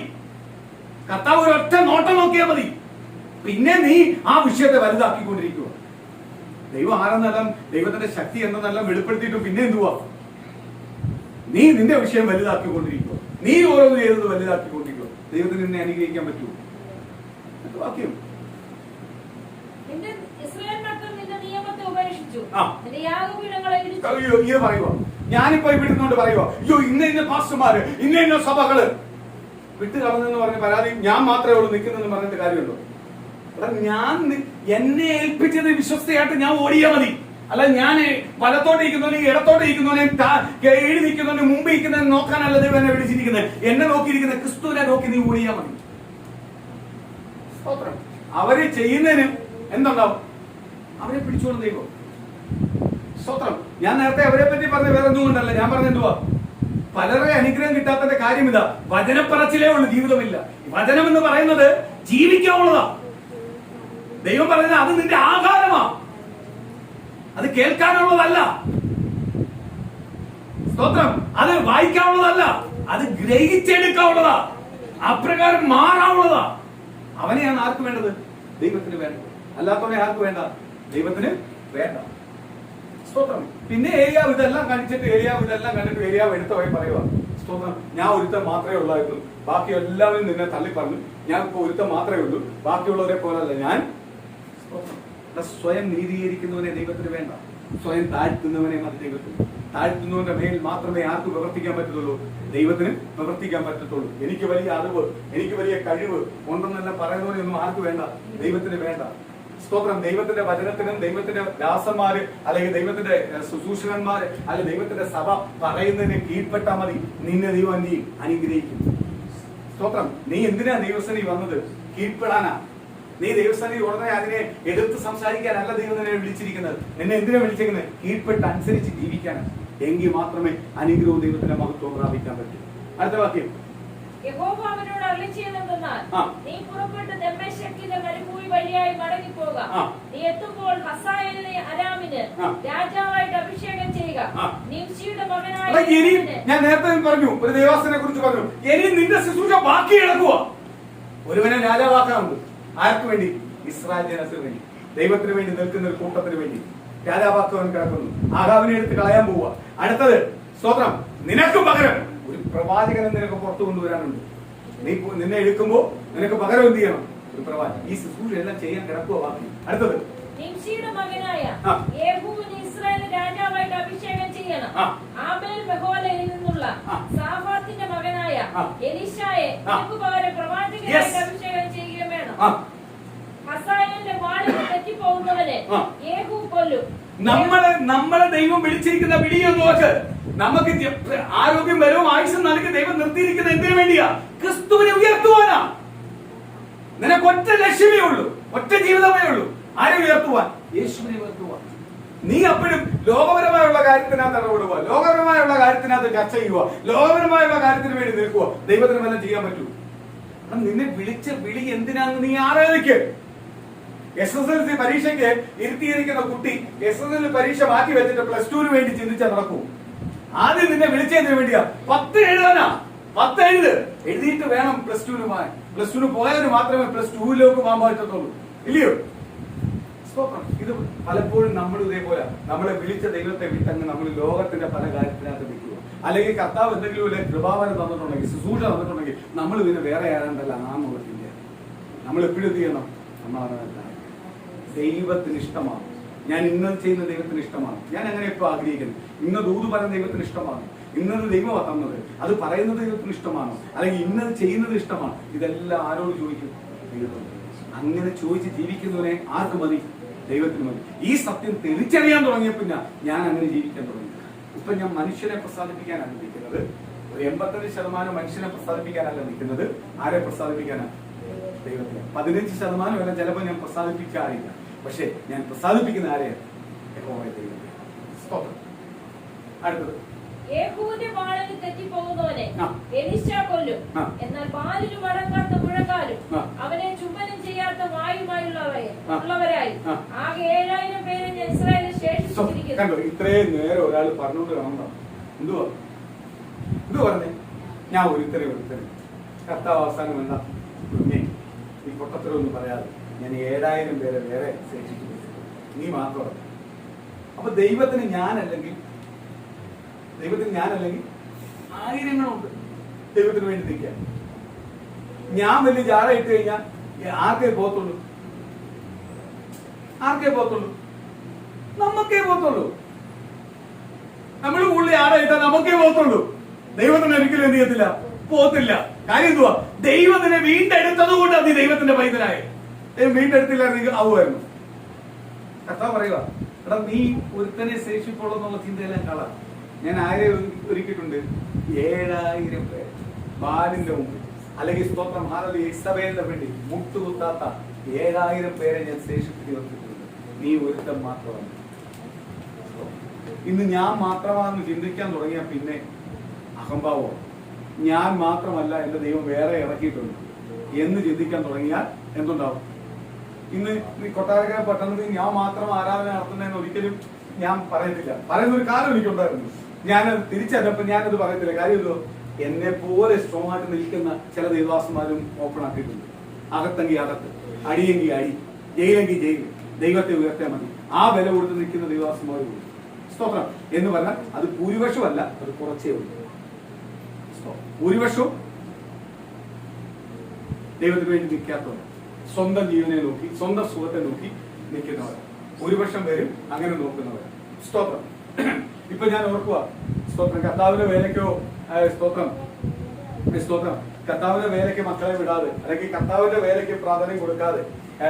കർത്താവ് ഒരു ഒറ്റ നോട്ടം നോക്കിയാൽ മതി. പിന്നെ നീ ആ വിഷയത്തെ വലുതാക്കിക്കൊണ്ടിരിക്കുക. ദൈവം ആരെന്നെല്ലാം, ദൈവത്തിന്റെ ശക്തി എന്തെന്നെല്ലാം വെളിപ്പെടുത്തിയിട്ടും പിന്നെ എന്തുവാ? നീ നിന്റെ വിഷയം വലുതാക്കിക്കൊണ്ടിരിക്കുക, നീ ഓരോന്ന് ചെയ്തത് വലുതാക്കിക്കൊണ്ടിരിക്കുക. ദൈവത്തിന് നിന്നെ അനുഗ്രഹിക്കാൻ പറ്റുമോ? വാക്യം ഇത് പറയുക. ഞാനിപ്പോ ഇവിടുന്നോണ്ട് പറയുക, അയ്യോ ഇന്ന പാസ്റ്റർമാര്, ഇന്ന സഭകള് വിട്ടു കളഞ്ഞെന്ന് പറഞ്ഞ പരാതി ഞാൻ മാത്രമേ ഉള്ളൂ നിൽക്കുന്നെന്ന് പറഞ്ഞിട്ട് കാര്യമുണ്ടോ? ഞാൻ എന്നെ ഏൽപ്പിച്ചത് വിശ്വസ്തയായിട്ട് ഞാൻ ഓടിയാൽ മതി. അല്ല ഞാൻ വലത്തോട്ട് ഇരിക്കുന്നവനെ ഇടത്തോട്ട് ഇരിക്കുന്നവനെ എഴുതി നിൽക്കുന്നവനെ മുമ്പ് ഇരിക്കുന്നവനെ നോക്കാനല്ല ദൈവം എന്നെ വിളിച്ചിരിക്കുന്നത്. എന്നെ നോക്കിയിരിക്കുന്ന ക്രിസ്തുവിനെ നോക്കി നീ ഓടിയാൽ മതി. അവര് ചെയ്യുന്നതിന് എന്തുണ്ടാവും? അവരെ പിടിച്ചോളും ദൈവം. സ്തോത്രം. ഞാൻ നേരത്തെ അവരെ പറ്റി പറഞ്ഞ വേറെ ഒന്നും കൊണ്ടല്ല, ഞാൻ പറഞ്ഞ എന്തുവാ? പലരെ അനുഗ്രഹം കിട്ടാത്തതിന്റെ കാര്യം ഇതാ, വചനപ്പറച്ചിലേ ഉള്ളൂ, ജീവിതമില്ല. വചനം എന്ന് പറയുന്നത് ജീവിക്കാനുള്ളതാ. ദൈവം പറയുന്നത് അത് നിന്റെ ആഹാരമാ, അത് കേൾക്കാനുള്ളതല്ല. സ്തോത്രം. അത് വായിക്കാനുള്ളതല്ല, അത് ഗ്രഹിച്ചെടുക്കാനുള്ളതാ, അപ്രകാരം മാറാനുള്ളതാ. അവനെയാണ് ആർക്ക് വേണ്ടത്? ദൈവത്തിന് വേണ്ടത്. അല്ലാത്തവനെ ആർക്ക് വേണ്ട? ദൈവത്തിന് വേണ്ട. സ്തോത്രം. പിന്നെ ഏലിയാവ് ഇതെല്ലാം കണ്ടിട്ട് ഏലിയാവ് എടുത്ത പോയി പറയുക, സ്തോത്രം, ഞാൻ ഒരുത്തൻ മാത്രമേ ഉള്ളായിരുന്നു, ബാക്കി എല്ലാവരും നിന്നെ തള്ളി പറഞ്ഞു, ഞാൻ ഇപ്പൊ ഒരുത്തൻ മാത്രമേ ഉള്ളൂ, ബാക്കിയുള്ളവരെ പോലല്ല ഞാൻ. സ്വയം നീതീകരിക്കുന്നവനെ ദൈവത്തിന് വേണ്ട, സ്വയം താഴ്ത്തുന്നവനെ മതി ദൈവത്തിന്. താഴ്ത്തുന്നവന്റെ മേൽ മാത്രമേ ആർക്ക് പ്രവർത്തിക്കാൻ പറ്റത്തുള്ളൂ? ദൈവത്തിന് പ്രവർത്തിക്കാൻ പറ്റത്തുള്ളൂ. എനിക്ക് വലിയ അറിവ്, എനിക്ക് വലിയ കഴിവ് ഉണ്ടെന്നെല്ലാം പറയുന്നവനെയൊന്നും ആർക്ക് വേണ്ട? ദൈവത്തിന് വേണ്ട. സ്തോത്രം. ദൈവത്തിന്റെ വചനത്തിനും ദൈവത്തിന്റെ ദാസന്മാര് അല്ലെങ്കിൽ ദൈവത്തിന്റെ ശുശ്രൂഷകന്മാര് അല്ലെങ്കിൽ ദൈവത്തിന്റെ സഭ പറയുന്നതിന് കീഴ്പ്പെട്ടാൽ മതി, നിന്നെ ദൈവം നീ അനുഗ്രഹിക്കും. സ്തോത്രം. നീ എന്തിനാ ദൈവസേനയിൽ വന്നത്? കീഴ്പ്പെടാനാ. നീ ദൈവസേനയിൽ ഉടനെ അതിനെ എതിർത്ത് സംസാരിക്കാനല്ല ദൈവം നിന്നെ വിളിച്ചിരിക്കുന്നത്. നിന്നെ എന്തിനാ വിളിച്ചിരിക്കുന്നത്? കീഴ്പ്പെട്ട് അനുസരിച്ച് ജീവിക്കാനാണ്. എങ്കിൽ മാത്രമേ അനുഗ്രഹവും ദൈവത്തിന്റെ മഹത്വവും പ്രാപിക്കാൻ പറ്റൂ. അടുത്ത വാക്യം യഹോവ അവനോട് അരുളിച്ചെയ്തതെന്തെന്നാൽ, ആ. നീ പുറപ്പെട്ട് ദമ്മേശെക്കിലെ മരുഭൂമി വഴിയായി മടങ്ങിപ്പോക. ആ. നീ എത്തുമ്പോൾ ഹസായേലിനെ അരാമിന് ആ. രാജാവായിട്ട് അഭിഷേകം ചെയ്യുക. ആ. നിംശിയുടെ മകനായ അപ്പൊ ഇനി യേഹൂവിനെ ഞാൻ നേരത്തെ പറഞ്ഞു, ഒരു ദേവാസനെ കുറിച്ച് പറഞ്ഞു, ഇനി നിന്റെ ശുശ്രൂഷ ബാക്കി കിടക്കുക. ഒരുവനെ രാജാവാക്കാറുണ്ട്. ആർക്ക് വേണ്ടി? ഇസ്രായേൽ ജനത്തിന് വേണ്ടി, ദൈവത്തിന് വേണ്ടി നിൽക്കുന്ന ഒരു കൂട്ടത്തിന് വേണ്ടി രാജാവാക്കുവാൻ കിടക്കുന്നു. ആഹാബിനെ എടുത്ത് കളയാൻ പോവുക. അടുത്തത് സ്തോത്രം, നിനക്ക് പകരം ഒരു പ്രവാചകനെ നിനക്ക് പുറത്തു കൊണ്ടുവരാനുണ്ട്. നിന്നെ എടുക്കുമ്പോ നിനക്ക് പകരം എന്ത് ചെയ്യണം? ഒരു പ്രവാചകൻ. ഈ ശുശ്രൂഷ എല്ലാം ചെയ്യാൻ കിടക്കുക ബാക്കി. അടുത്തത് നിംശിയുടെ മകനായ ആ. യേഹൂവിനെ ഇസ്രായേലിന് രാജാവായിട്ട് അഭിഷേകം ചെയ്യണം. ആ. ആബേൽ മെഹോലയിൽ നിന്നുള്ള ആ. സാഫാത്തിന്റെ മകനായ ആ. എലീശായെ ആ. നിനക്ക് പകരം പ്രവാചകനായിട്ട് അഭിഷേകം ചെയ്യുകയും വേണം. ഹസായേലിന്റെ വാളിൽ തെറ്റിപ്പോകുന്നവനെ ആ. യേഹൂ കൊല്ലും. നമ്മളെ ദൈവം വിളിച്ചിരിക്കുന്ന വിളിയെന്ന് നോക്ക്. നമുക്ക് ആരോഗ്യം വരവും ആയുസും നൽകി ദൈവം നിർത്തിയിരിക്കുന്ന എന്തിനു വേണ്ടിയാ? ക്രിസ്തുവിനെ ഉയർത്തുവാനാ. നിനക്ക് ഒറ്റ ലക്ഷ്യമേ ഉള്ളൂ, ഒറ്റ ജീവിതമേ ഉള്ളൂ. ആരെ ഉയർത്തുവാൻ? യേശുവിനെ ഉയർത്തുവാൻ. നീ അപ്പോഴും ലോകപരമായുള്ള കാര്യത്തിനകത്ത് ഇടപെടുക, ലോകപരമായുള്ള കാര്യത്തിനകത്ത് ചർച്ച ചെയ്യുക, ലോകപരമായുള്ള കാര്യത്തിന് വേണ്ടി നിൽക്കുക. ദൈവത്തിന് വല്ലതും ചെയ്യാൻ പറ്റൂ? നിന്നെ വിളിച്ച വിളി എന്തിനാന്ന് നീ ആരാധിക്ക്. SSLC പരീക്ഷയ്ക്ക് ഇരുത്തിയിരിക്കുന്ന കുട്ടി SSLC പരീക്ഷ മാറ്റി വെച്ചിട്ട് +2 വേണ്ടി ചിന്തിച്ചാൽ നടക്കൂ? ആദ്യം നിന്നെ വിളിച്ചതിന് വേണ്ടിയാ 10 എഴുതാനാ. 10 എഴുതിയിട്ട് വേണം +2 പോയവന് മാത്രമേ +2 പോകാൻ പറ്റത്തുള്ളൂ, ഇല്ലയോ? ഇത് പലപ്പോഴും നമ്മൾ ഇതേപോലെ നമ്മളെ വിളിച്ച ദൈവത്തെ വിട്ടങ്ങ് നമ്മൾ ലോകത്തിന്റെ പല കാര്യത്തിനകത്ത് നിൽക്കുക. അല്ലെങ്കിൽ കർത്താവ് എന്തെങ്കിലും ഒരു കൃപാവനം തന്നിട്ടുണ്ടെങ്കിൽ, ശുശ്രൂഷ തന്നിട്ടുണ്ടെങ്കിൽ നമ്മൾ ഇതിന് വേറെ ആരാണ്ടല്ല നാന്നുള്ള ചിന്ത. നമ്മൾ എപ്പോഴും എന്ത് ചെയ്യണം? നമ്മളാണ് ദൈവത്തിന് ഇഷ്ടമാണ്. ഞാൻ ഇന്നത് ചെയ്യുന്ന ദൈവത്തിന് ഇഷ്ടമാണ്. ഞാൻ അങ്ങനെ എപ്പോ ആഗ്രഹിക്കുന്നു. ഇന്നത് ദൂത് പറയുന്ന ദൈവത്തിന് ഇഷ്ടമാണ്. ഇന്നത് ദൈവമാണ് തന്നത്, അത് പറയുന്നത് ദൈവത്തിന് ഇഷ്ടമാണോ? അല്ലെങ്കിൽ ഇന്നത് ചെയ്യുന്നത് ഇഷ്ടമാണ്? ഇതെല്ലാം ആരോട് ചോദിക്കും? ദൈവത്തോട്. അങ്ങനെ ചോദിച്ച് ജീവിക്കുന്നവനെ ആർക്ക് മതി? ദൈവത്തിന് മതി. ഈ സത്യം തിരിച്ചറിയാൻ തുടങ്ങിയപ്പോൾ ഞാൻ അങ്ങനെ ജീവിക്കാൻ തുടങ്ങി. ഇപ്പൊ ഞാൻ മനുഷ്യനെ പ്രസാദിപ്പിക്കാനാണ് നിൽക്കുന്നത്. ഒരു 85% മനുഷ്യനെ പ്രസാദിപ്പിക്കാനല്ല നിൽക്കുന്നത്. ആരെ പ്രസാദിപ്പിക്കാനാണ്? ദൈവത്തിന്. 15% വരെ ചിലപ്പോൾ ഞാൻ പ്രസാദിപ്പിക്കാറില്ല. പക്ഷെ ഞാൻ പ്രസാദിപ്പിക്കുന്ന ആരെയാണ്? അടുത്തത്, യേഹൂവിന്റെ വാളിൽ തെറ്റിപ്പോകുന്നവനെ ആ. എലീശ കൊല്ലും. ആ. എന്നാൽ ബാലിന് മടങ്ങാത്ത മുഴക്കാലും ആ. അവനെ ചുംബനം ചെയ്യാത്ത ആ. ഉള്ളവരായി ആ. ആകെ 7000 പേരെ ഞാൻ ഇസ്രായേലിൽ ശേഷിപ്പിച്ചിരിക്കുന്നു. കണ്ടോ, ഇത്രയും നേരം ഒരാൾ പറഞ്ഞുകൊണ്ട് കാണുന്നോ? എന്തുവാ പറഞ്ഞേ? ഞാൻ ഒരുത്തരെ കർത്താവ് അവസാനം എന്താ? ഈ പൊട്ടത്തരൊന്നും പറയാതെ ഞാൻ 7000 പേരെ വേറെ ശേഷിച്ചു, നീ മാത്രം. അപ്പൊ ദൈവത്തിന് ഞാനല്ലെങ്കിൽ ആയിരങ്ങളുണ്ട് ദൈവത്തിന് വേണ്ടി നിൽക്കാൻ. ഞാൻ വലിയ ജാട ഇട്ട് കഴിഞ്ഞാൽ ആർക്കേ പോകത്തുള്ളൂ? നമുക്കേ പോകത്തുള്ളൂ. നമ്മൾ കൂടുതൽ ആട ഇട്ടാൽ നമുക്കേ പോകത്തുള്ളൂ. ദൈവത്തിന് ഒരിക്കലും എന്ത് ചെയ്യത്തില്ല, പോകത്തില്ല. കാര്യം എന്തുവാ? ദൈവത്തിനെ വീണ്ടെടുത്തത് കൊണ്ട് നീ ദൈവത്തിന്റെ പൈതലായി. വീണ്ടെടുത്തില്ലായിരുന്നെങ്കിൽ ആവുമായിരുന്നു. കർത്താവ് പറയുക, എടാ നീ ഒരുത്തനെ ശേഷിപ്പുള്ളൂ എന്നുള്ള ചിന്തയെല്ലാം കള. ഞാൻ ആരെ ഒരുക്കിയിട്ടുണ്ട്? 7000 പേര് ബാലിന്റെ മുമ്പിൽ, അല്ലെങ്കിൽ സ്തോത്രം ഇസബേലിന്റെ വേണ്ടി മുട്ടുകുത്താത്ത 7000 പേരെ ഞാൻ ശേഷിപ്പിച്ച് നിർത്തിയിട്ടുണ്ട്. നീ ഒരുത്തൻ മാത്രമാണ്. ഇന്ന് ഞാൻ മാത്രമാണെന്ന് ചിന്തിക്കാൻ തുടങ്ങിയ പിന്നെ അഹംഭാവം. ഞാൻ മാത്രമല്ല, എന്റെ ദൈവം വേറെ ഇറക്കിയിട്ടുണ്ട് എന്ന് ചിന്തിക്കാൻ തുടങ്ങിയാൽ എന്തുണ്ടാവും? ഇന്ന് കൊട്ടാരക്കര പട്ടണത്തിൽ ഞാൻ മാത്രം ആരാധന നടത്തുന്നതെന്ന് ഒരിക്കലും ഞാൻ പറയത്തില്ല. പറയുന്ന ഒരു കാലം എനിക്കുണ്ടായിരുന്നു. ഞാനത് തിരിച്ചറിഞ്ഞപ്പോൾ ഞാനത് പറയത്തില്ല. കാര്യം എന്തോ, എന്നെ പോലെ സ്ട്രോങ് ആയിട്ട് നിൽക്കുന്ന ചില ദൈവദാസന്മാരും ഓപ്പൺ ആക്കിയിട്ടുണ്ട്. അകത്തെങ്കിൽ അകത്ത്, അടിയെങ്കിൽ അടി, ജയിലെങ്കിൽ ജയിൽ. ദൈവത്തെ ഉയർത്തിയാൽ മതി. ആ വില കൊടുത്ത് നിൽക്കുന്ന ദൈവദാസന്മാരും സ്തോത്രം എന്ന് പറഞ്ഞാൽ അത് ഭൂരിപക്ഷമല്ല, അത് കുറച്ചേ ഉള്ളൂ. ഭൂരിപക്ഷവും ദൈവത്തിന് വേണ്ടി നിൽക്കാത്തവർ, സ്വന്തം ജീവനെ നോക്കി, സ്വന്തം സുഖത്തെ നോക്കി നിൽക്കുന്നവർ. ഭൂരിപക്ഷം പേരും അങ്ങനെ നോക്കുന്നവർ. സ്തോത്രം. ഇപ്പൊ ഞാൻ ഓർക്കുക, സ്തോത്രം, കർത്താവിന്റെ വേലയ്ക്കോ സ്തോത്രം കർത്താവിന്റെ വേലയ്ക്ക് മക്കളെ വിടാതെ, അല്ലെങ്കിൽ കർത്താവിന്റെ വേലയ്ക്ക് പ്രാധാന്യം കൊടുക്കാതെ,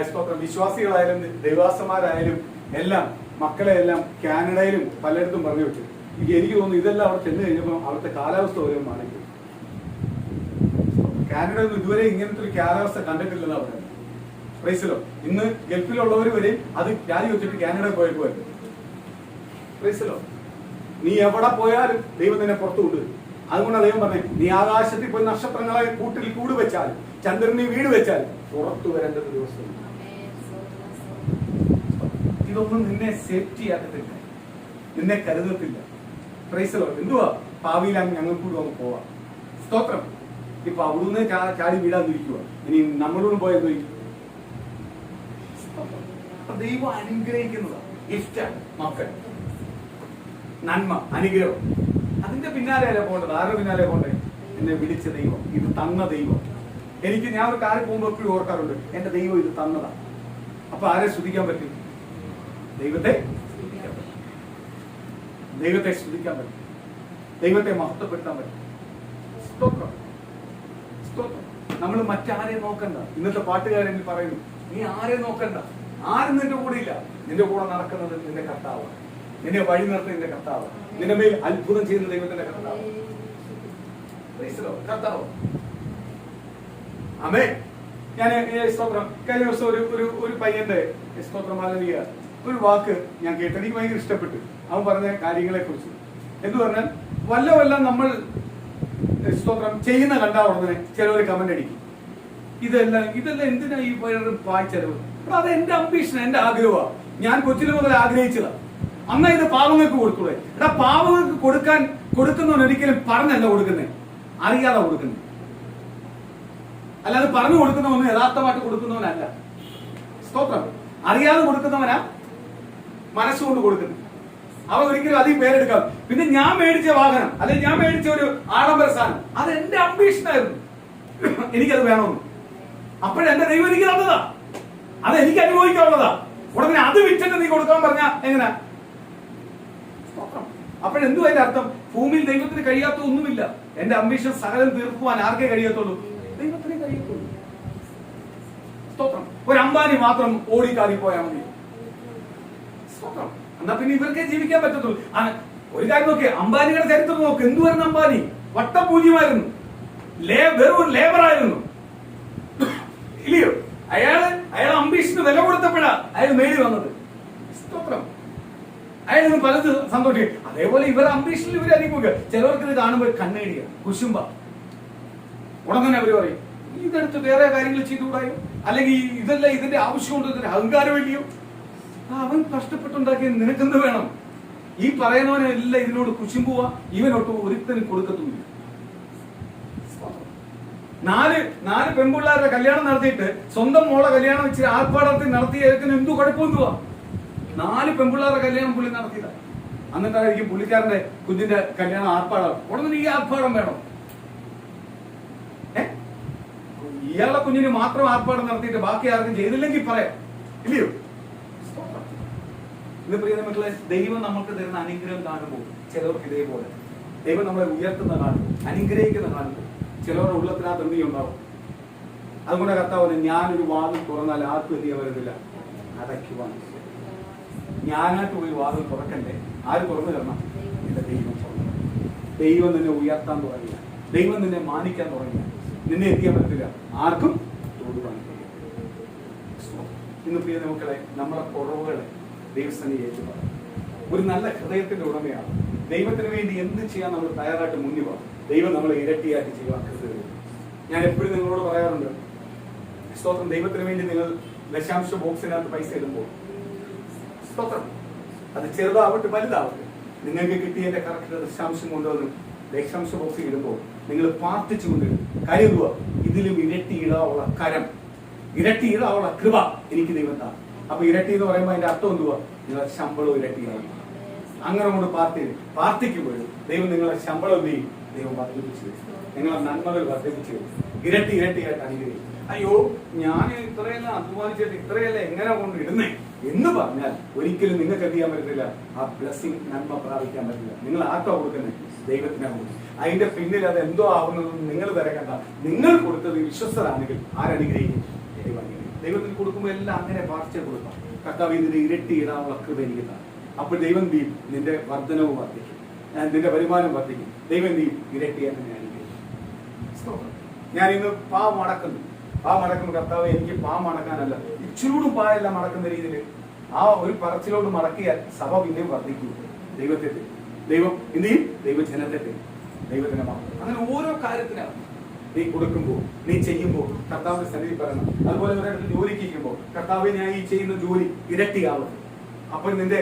സ്തോത്രം, വിശ്വാസികളായാലും ദൈവാസന്മാരായാലും എല്ലാം മക്കളെ എല്ലാം കാനഡയിലും പലയിടത്തും പറഞ്ഞു വെച്ചു. എനിക്ക് തോന്നുന്നു ഇതെല്ലാം അവിടെ ചെന്ന് കഴിഞ്ഞപ്പോൾ അവിടുത്തെ കാലാവസ്ഥ വരെ മാറിക്കും. കാനഡയിൽ ഇതുവരെ ഇങ്ങനത്തെ ഒരു കാലാവസ്ഥ കണ്ടിട്ടില്ലെന്ന് അവിടെ. പ്രൈസിലോ, ഇന്ന് ഗൾഫിലുള്ളവർ വരെ അത് രാജി വെച്ചിട്ട് കാനഡയിൽ പോയേക്കുമായിരുന്നു. പ്രൈസിലോ, നീ എവിടെ പോയാലും ദൈവം നിന്നെ പുറത്തു വിടും. അതുകൊണ്ടാണ് ദൈവം പറഞ്ഞത്, നീ ആകാശത്തിൽ പോയി നക്ഷത്രങ്ങളെ കൂട്ടിൽ കൂട് വെച്ചാൽ, ചന്ദ്രനെ വീട് വെച്ചാൽ പുറത്തു വരേണ്ട ഒരു ദിവസം. ഇതൊന്നും നിന്നെ സേഫ്റ്റി ആക്കത്തില്ല, നിന്നെ കരുതത്തില്ല. Praise the Lord. എന്തുവാ ഭാവിയിലാണ് ഞങ്ങൾ കൂടെ ഒന്ന് പോവാം. സ്തോത്രം. ഇപ്പൊ അവിടുന്ന് ചാടി വീടാതിരിക്കുക, ഇനി നമ്മളോടും പോയത് ദൈവം അനുഗ്രഹിക്കുന്നതാണ്. ഗിഫ്റ്റാണ് മക്കൾ, നന്മ, അനുഗ്രഹം. അതിന്റെ പിന്നാലെയല്ല പോകേണ്ടത്. ആരുടെ പിന്നാലെ പോകണ്ടേ? എന്നെ വിളിച്ച ദൈവം, ഇത് തന്ന ദൈവം. ഞാൻ ഒരു കാര്യം പോകുമ്പോൾ എപ്പോഴും ഓർക്കാറുണ്ട്, എന്റെ ദൈവം ഇത് തന്നതാണ്. അപ്പൊ ആരെ സ്തുതിക്കാൻ പറ്റും? ദൈവത്തെ ദൈവത്തെ സ്തുതിക്കാൻ പറ്റും, ദൈവത്തെ മഹത്വപ്പെടുത്താൻ പറ്റും. സ്തോത്രം, സ്തോത്രം. നമ്മൾ മറ്റാരെ നോക്കണ്ട. ഇന്നത്തെ പാട്ടുകാരൻ പറയുന്നു, നീ ആരെ നോക്കണ്ട, ആരും നിന്റെ കൂടെ ഇല്ല. നിന്റെ കൂടെ നടക്കുന്നത് നിന്റെ കർത്താവ്, നിന്നെ വഴി നടത്തുന്ന നിന്റെ കർത്താവ്, നിന്റെ മേൽ അത്ഭുതം ചെയ്യുന്ന ദൈവത്തിന്റെ കർത്താവ്. കർത്താവ്. ആമേ. ഞാൻ സ്തോത്രം, കഴിഞ്ഞ ദിവസം ഒരു പയ്യന്റെ സ്തോത്രം ആലപിയ ഒരു വാക്ക് ഞാൻ കേട്ടു, എനിക്ക് ഭയങ്കര ഇഷ്ടപ്പെട്ടു. അവൻ പറഞ്ഞ കാര്യങ്ങളെ കുറിച്ച് എന്ന് പറഞ്ഞാൽ, വല്ലവെല്ലാം നമ്മൾ സ്തോത്രം ചെയ്യുന്ന കണ്ടാ ഉടനെ ചിലവർ കമന്റ് അടിക്കും, ഇതെല്ലാം എന്തിനാ ഈ പായ്ച്ചെലവ്? അത് എന്റെ അംബീഷൻ, എന്റെ ആഗ്രഹമാണ്. ഞാൻ കൊച്ചിന് മുതൽ ആഗ്രഹിച്ചതാ. അന്നാ ഇത് പാവങ്ങൾക്ക് കൊടുത്തൂടെ? പാവങ്ങൾക്ക് കൊടുക്കുന്നവൻ ഒരിക്കലും പറഞ്ഞല്ല കൊടുക്കുന്നത്, അറിയാതെ കൊടുക്കുന്നത്. അല്ലാതെ പറഞ്ഞു കൊടുക്കുന്നവന് യഥാർത്ഥമായിട്ട് കൊടുക്കുന്നവനല്ല. സ്തോത്രം. അറിയാതെ കൊടുക്കുന്നവനാ മനസ്സുകൊണ്ട് കൊടുക്കുന്നത്. അവൻ ഒരിക്കലും അധികം പേരെടുക്കാം. പിന്നെ ഞാൻ മേടിച്ച വാഹനം, അല്ലെങ്കിൽ ഞാൻ മേടിച്ച ഒരു ആഡംബര സാധനം, അത് എന്റെ അംബീഷനായിരുന്നു, എനിക്കത് വേണമെന്ന്. അപ്പോഴെന്റെ ദൈവം എനിക്ക് തന്നതാ, അത് എനിക്ക് അനുഭവിക്കാനുള്ളതാ. ഉടനെ അത് വിറ്റിട്ട് നീ കൊടുക്കാൻ പറഞ്ഞ എങ്ങനെ? അപ്പോഴെന്തു അതിന്റെ അർത്ഥം? ഭൂമിയിൽ ദൈവത്തിന് കഴിയാത്ത ഒന്നുമില്ല. എന്റെ അംബീഷൻ സകലം തീർക്കുവാൻ ആർക്കേ കഴിയത്തുള്ളൂ? ദൈവത്തിനെ കഴിയത്തുള്ളൂ. സ്തോത്രം. ഒരു അംബാനി മാത്രം ഓടിക്കാറി പോയാൽ മതി. സ്തോത്രം. എന്നാ പിന്നെ ഇവർക്കേ ജീവിക്കാൻ പറ്റത്തുള്ളൂ. ഒരു കാര്യം നോക്കിയേ, അംബാനിയുടെ ചരിത്രം നോക്ക്. എന്തുവായിരുന്നു അംബാനി? വട്ടപൂജ്യമായിരുന്നു, വെറും ലേബറായിരുന്നു, ഇല്ലയോ? അയാൾ അംബീഷന് വില കൊടുത്തപ്പോഴാ അയാൾ നേടി വന്നത്. സ്തോത്രം. അയാൾ പലത് സന്തോഷിക്കും. അതേപോലെ ഇവർ അംബീഷനിൽ ഇവർ അനുഭവിക്കുക. ചിലവർക്ക് ഇത് കാണുമ്പോൾ കണ്ണേടിയ കുശുംബ. ഉടൻ തന്നെ അവര് പറയും, ഇതെടുത്ത് വേറെ കാര്യങ്ങൾ ചെയ്തുകൂടായോ? അല്ലെങ്കിൽ ഇതല്ല ഇതിന്റെ ആവശ്യമുണ്ടോ? ഇതിന്റെ അഹങ്കാരം ഇല്ലയോ? അവൻ കഷ്ടപ്പെട്ടുണ്ടാക്കിയ നിനക്കെന്ത് വേണം? ഈ പറയുന്നവനെല്ലാം ഇതിനോട് കുശുമ്പുക. ഇവനൊട്ട് ഒരുത്തനും കൊടുക്കത്തുമില്ല. നാല് പെൺപിള്ളേരുടെ കല്യാണം നടത്തിയിട്ട് സ്വന്തം മോളെ കല്യാണം വെച്ച് ആർപ്പാടത്തിൽ നടത്തിയ എന്തു കുഴപ്പമെന്തുവാ? 4 പെൺപിള്ളേരുടെ കല്യാണം പുള്ളി നടത്തിയതാ. എന്നിട്ടായിരിക്കും പുള്ളിക്കാരന്റെ കുഞ്ഞിന്റെ കല്യാണം ആർപ്പാടം. ഉടനെ ഈ ആർപ്പാടം വേണം? ഇയാളുടെ കുഞ്ഞിന് മാത്രം ആർപ്പാടം നടത്തിയിട്ട് ബാക്കി ആർക്കും ചെയ്തില്ലെങ്കിൽ പറയാം, ഇല്ലയോ? ഇത് പ്രിയ മക്കളെ, ദൈവം നമുക്ക് തരുന്ന അനുഗ്രഹം കാണുമ്പോൾ ചിലവർക്ക് ഇതേപോലെ ദൈവം നമ്മളെ ഉയർത്തുന്ന കാണുമ്പോൾ, അനുഗ്രഹിക്കുന്ന കാണുമ്പോൾ ചിലവരുടെ ഉള്ളത്തിനകത്ത് എന്ത് ഉണ്ടാവും? അതുകൊണ്ട് കർത്താവ്, ഞാനൊരു വാതിൽ തുറന്നാൽ ആർക്കും എന്ത് ചെയ്യാൻ വരുന്നില്ല, അടയ്ക്കുവാൻ. ഞാനായിട്ട് പോയി വാതിൽ തുറക്കണ്ടേ? ആര് തുറന്നു തരണം? എന്റെ ദൈവം തുറന്നു. ദൈവം നിന്നെ ഉയർത്താൻ തുടങ്ങിയ, ദൈവം നിന്നെ മാനിക്കാൻ തുടങ്ങിയ, നിന്നെ എന്ത് ചെയ്യാൻ പറ്റില്ല, ആർക്കും തൊടുവാൻ കഴിയും. ഇന്ന് പ്രിയ മക്കളെ, നമ്മളെ കുറവുകളെ ദൈവസ്ഥനെ ഏറ്റുപാടും. ഒരു നല്ല ഹൃദയത്തിന്റെ ഉടമയാണ്. ദൈവത്തിന് വേണ്ടി എന്ത് ചെയ്യാൻ നമ്മൾ തയ്യാറായിട്ട് മുന്നിൽ പോകാം. ദൈവം നമ്മളെ ഇരട്ടിയായിട്ട് ചെയ്യാൻ കരുതരുത്. ഞാൻ എപ്പോഴും നിങ്ങളോട് പറയാറുണ്ട്, സ്തോത്രം, ദൈവത്തിന് വേണ്ടി നിങ്ങൾ ദശാംശ ബോക്സിനകത്ത് പൈസ ഇടുമ്പോൾ, സ്തോത്രം, അത് ചെറുതാവട്ടെ വലുതാവട്ടെ, നിങ്ങൾക്ക് കിട്ടിയതിന്റെ കറക്റ്റ് ദശാംശം കൊണ്ടുവന്ന് ദശാംശ ബോക്സിൽ ഇടുമ്പോൾ നിങ്ങൾ പ്രാർത്ഥിച്ചുകൊണ്ടിരുന്നു. കാര്യം എന്തുവാ? ഇതിലും ഇരട്ടി ഇടാനുള്ള കരം, ഇരട്ടി ഇടാനുള്ള കൃപ എനിക്ക് ദൈവം താ. അപ്പൊ ഇരട്ടി എന്ന് പറയുമ്പോൾ അതിന്റെ അർത്ഥം എന്തുവാ? നിങ്ങളുടെ ശമ്പളവും ഇരട്ടിയായി. അങ്ങനെ കൊണ്ട് പ്രാർത്ഥിക്കുമ്പോഴും ദൈവം നിങ്ങളെ ശമ്പളം എന്ത് ചെയ്യും? ദൈവം വർദ്ധിപ്പിച്ചു തരും. നിങ്ങളെ നന്മകൾ വർദ്ധിപ്പിച്ചു തരും. ഇരട്ടി ഇരട്ടിയായിട്ട് അനുഗ്രഹിക്കും. അയ്യോ, ഞാൻ ഇത്രയെല്ലാം അധ്വാനിച്ചിട്ട് ഇത്രയെല്ലാം എങ്ങനെ കൊണ്ട് ഇടുന്നേ എന്ന് പറഞ്ഞാൽ ഒരിക്കലും നിങ്ങൾക്ക് എന്ത് ചെയ്യാൻ പറ്റത്തില്ല. ആ ബ്ലെസ്സിംഗ്, നന്മ പ്രാപിക്കാൻ പറ്റില്ല. നിങ്ങൾ ആർക്കാ കൊടുക്കുന്നത്? ദൈവത്തിനാണ് കൊടുക്കുന്നത്. അതിന്റെ പിന്നിൽ അത് എന്തോ ആവുന്നതെന്ന് നിങ്ങൾ തിരക്കണ്ട. നിങ്ങൾ കൊടുത്തത് വിശ്വസ്തരാണെങ്കിൽ ആരനുഗ്രഹിക്കും? ദൈവത്തിന് കൊടുക്കുമ്പോൾ എല്ലാം അങ്ങനെ പാർച്ച കൊടുക്കാം. കർത്താവ് ഇതിന്റെ ഇരട്ടി ഇടാനുള്ള കൃപ എനിക്ക് താ. അപ്പോൾ ദൈവം എന്ത് ചെയ്യും? നിന്റെ വർധനവും വർദ്ധിക്കും, നിന്റെ വരുമാനം വർദ്ധിക്കും. ദൈവം എന്ത് ചെയ്യും? ഇരട്ടിയാൻ തന്നെ അനുഗ്രഹിക്കും. ഞാൻ ഇന്ന് മടക്കുന്നു കർത്താവ്, എനിക്ക് മടക്കാനല്ല, ഇച്ചിരൂടും എല്ലാം മടക്കുന്ന രീതിയിൽ ആ ഒരു പറച്ചിലോട് മടക്കിയാൽ സഭ പിന്നെയും വർദ്ധിക്കും. ദൈവം എന്ത് ചെയ്യും? ദൈവജനത്തെ ദൈവത്തിന്റെ മഹത്വം. അങ്ങനെ ഓരോ കാര്യത്തിനാണ് നീ കൊടുക്കുമ്പോൾ, നീ ചെയ്യുമ്പോൾ കർത്താവിന്റെ സന്നിധി പറയണം. അതുപോലെ ഒരിടത്ത് ജോലിക്ക് ഇരിക്കുമ്പോൾ കർത്താവെ ഞാൻ ഈ ചെയ്യുന്ന ജോലി ഇരട്ടിയാവും. അപ്പോൾ നിന്റെ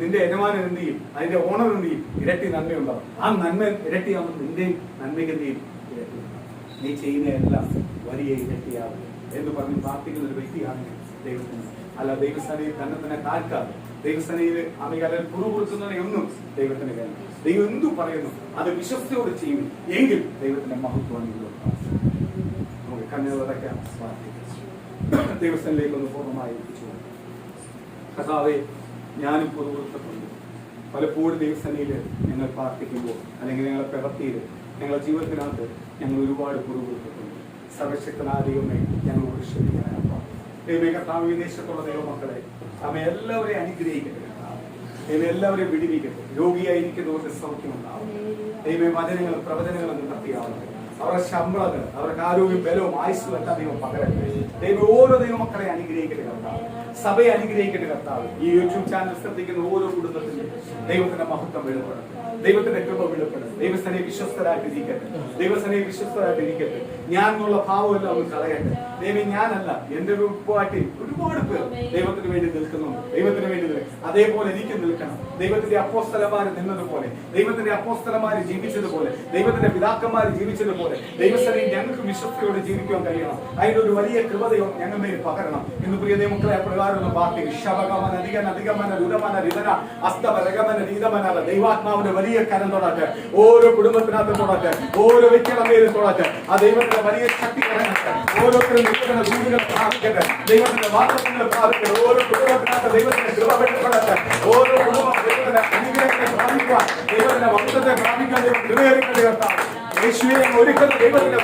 നിന്റെ യജമാനൻ എന്ത് ചെയ്യും? അതിന്റെ ഓണർ എന്ത് ചെയ്യും? ഇരട്ടി നന്മയുണ്ടാവും. ആ നന്മ ഇരട്ടിയാവുമ്പോൾ നിന്റെ നന്മയ്ക്ക് എന്ത് ചെയ്യും? ഇരട്ടി. നീ ചെയ്യുന്ന എല്ലാം വലിയ ഇരട്ടിയാവും എന്ന് പറഞ്ഞ് പ്രാർത്ഥിക്കുന്ന ഒരു വ്യക്തിയാണ് ദൈവത്തിന്. അല്ല ദൈവസ്ഥാനയിൽ തന്നെ താഴ്ക്കാതെ, ദൈവസ്ഥാനയിൽ അമികലൽ പുറകുറുക്കുന്നതിനെ ഒന്നും ദൈവത്തിന് വേണം. ദൈവം എന്തു പറയുന്നു അത് വിശ്വസ്തയോട് ചെയ്യും എങ്കിൽ ദൈവത്തിന്റെ മഹത്വമാണ്. നമുക്ക് കണ്ണുകളടയ്ക്കാൻ പ്രാർത്ഥിക്കാം. ദൈവസ്ഥാനിലേക്ക് ഒന്ന് പൂർണ്ണമായി എത്തിച്ചു. കർത്താവേ, ഞാനും പുറകുറുത്തിട്ടുണ്ട്. പലപ്പോഴും ദൈവസ്ഥാനയിൽ ഞങ്ങൾ പ്രാർത്ഥിക്കുമ്പോൾ അല്ലെങ്കിൽ ഞങ്ങളുടെ പ്രവൃത്തിയിൽ ഞങ്ങളുടെ ജീവിതത്തിനകത്ത് ഞങ്ങൾ ഒരുപാട് പുറകുറുത്തിട്ടുണ്ട്. സർവശക്തനായ ദൈവമേ, ഞങ്ങളോട് ക്ഷമിക്കാനാണ്. ദൈവമേ കർത്താവ്, ഈ ദേശത്തുള്ള ദൈവമക്കളെ നമ്മെ എല്ലാവരെയും അനുഗ്രഹിക്കട്ടെ. ദൈവം എല്ലാവരെയും വിടിവിക്കട്ടെ. രോഗിയായിരിക്കുന്നവർക്ക് സൗഖ്യമുണ്ടാവും. ദൈവമേ വചനങ്ങളും പ്രവചനങ്ങളും നിവർത്തിയാവട്ടെ. അവരുടെ ശമ്പളങ്ങൾ, അവർക്ക് ആരോഗ്യം, ബലവും ആയുസ്സും എല്ലാം ദൈവം പകരട്ടെ. ദൈവം ഓരോ ദൈവമക്കളെ അനുഗ്രഹിക്കട്ടെ കർത്താവ്. സഭയെ അനുഗ്രഹിക്കട്ടെ കർത്താവ്. ഈ യൂട്യൂബ് ചാനൽ ശ്രദ്ധിക്കുന്ന ഓരോ കുടുംബത്തിലും ദൈവത്തിന്റെ മഹത്വം വെളിപ്പെടട്ടെ. ദൈവത്തിന്റെ കൃപ വെളിപ്പെടട്ടെ. ദൈവസ്ഥനെ വിശ്വസ്തരായിട്ടിരിക്കട്ടെ. ദൈവസ്ഥനെ വിശ്വസ്തരായിട്ടിരിക്കട്ടെ. ഞാൻ എന്നുള്ള ഭാവമെല്ലാം ഒന്ന് കളയട്ടെ. ദൈവം ഞാനല്ല, എന്റെ ഉപ്പാട്ടി ഒരുപാട് പേർ ദൈവത്തിന് വേണ്ടി നിൽക്കുന്നുണ്ട്. ദൈവത്തിന് വേണ്ടി അതേപോലെ എനിക്ക് നിൽക്കണം. ദൈവത്തിന്റെ അപ്പോസ്തലന്മാര് നിന്നതുപോലെ, ദൈവത്തിന്റെ അപ്പോസ്തലന്മാര് ജീവിച്ചതുപോലെ, ദൈവത്തിന്റെ പിതാക്കന്മാര് ജീവിച്ചതുപോലെ ദൈവസ്ഥനയിൽ ഞങ്ങൾക്ക് വിശ്വസ്തയോടെ ജീവിക്കാൻ കഴിയണം. അതിനൊരു വലിയ കൃപതയോ ഞങ്ങൾ മേൽ പകരണം. ഇന്ന് പ്രിയ ദൈവമക്കളെ പ്രകാരം പാർട്ടി ശബകമന അധികമന രുതമന രിതന അസ്തവരകമന രീതമന ദൈവാത്മാവിന്റെ വലിയ കരം തൊടട്ടെ. ഓരോ കുടുംബത്തിനകത്ത് തൊടട്ടെ. ഓരോ വ്യക്തിയുടെ പേര് തൊടട്ടെ. ആ ദൈവത്തിന്റെ വലിയ ശക്തി കടങ്ങട്ടെ. ഓരോരുത്തരും ദൈവത്തിന്റെ ദൂതുകൾ പ്രാപിക്കട്ടെ. ദൈവത്തിന്റെ വാർത്തകൾ പ്രാപിക്കട്ടെ. ഓരോ കുടുംബത്തിനകത്ത് ദൈവത്തിന്റെ കൃപ വെളിപ്പെടട്ടെ. ഓരോ കുടുംബം ദൈവത്തിന്റെ അനുഗ്രഹത്തെ പ്രാപിക്കുവാൻ, ദൈവത്തിന്റെ വംശത്തെ പ്രാപിക്കാൻ ദൈവം കൃപയേറിക്കട്ടെ കർത്താവ്. യേശുവെ ഒരുക്കുന്ന ദൈവത്തിന്റെ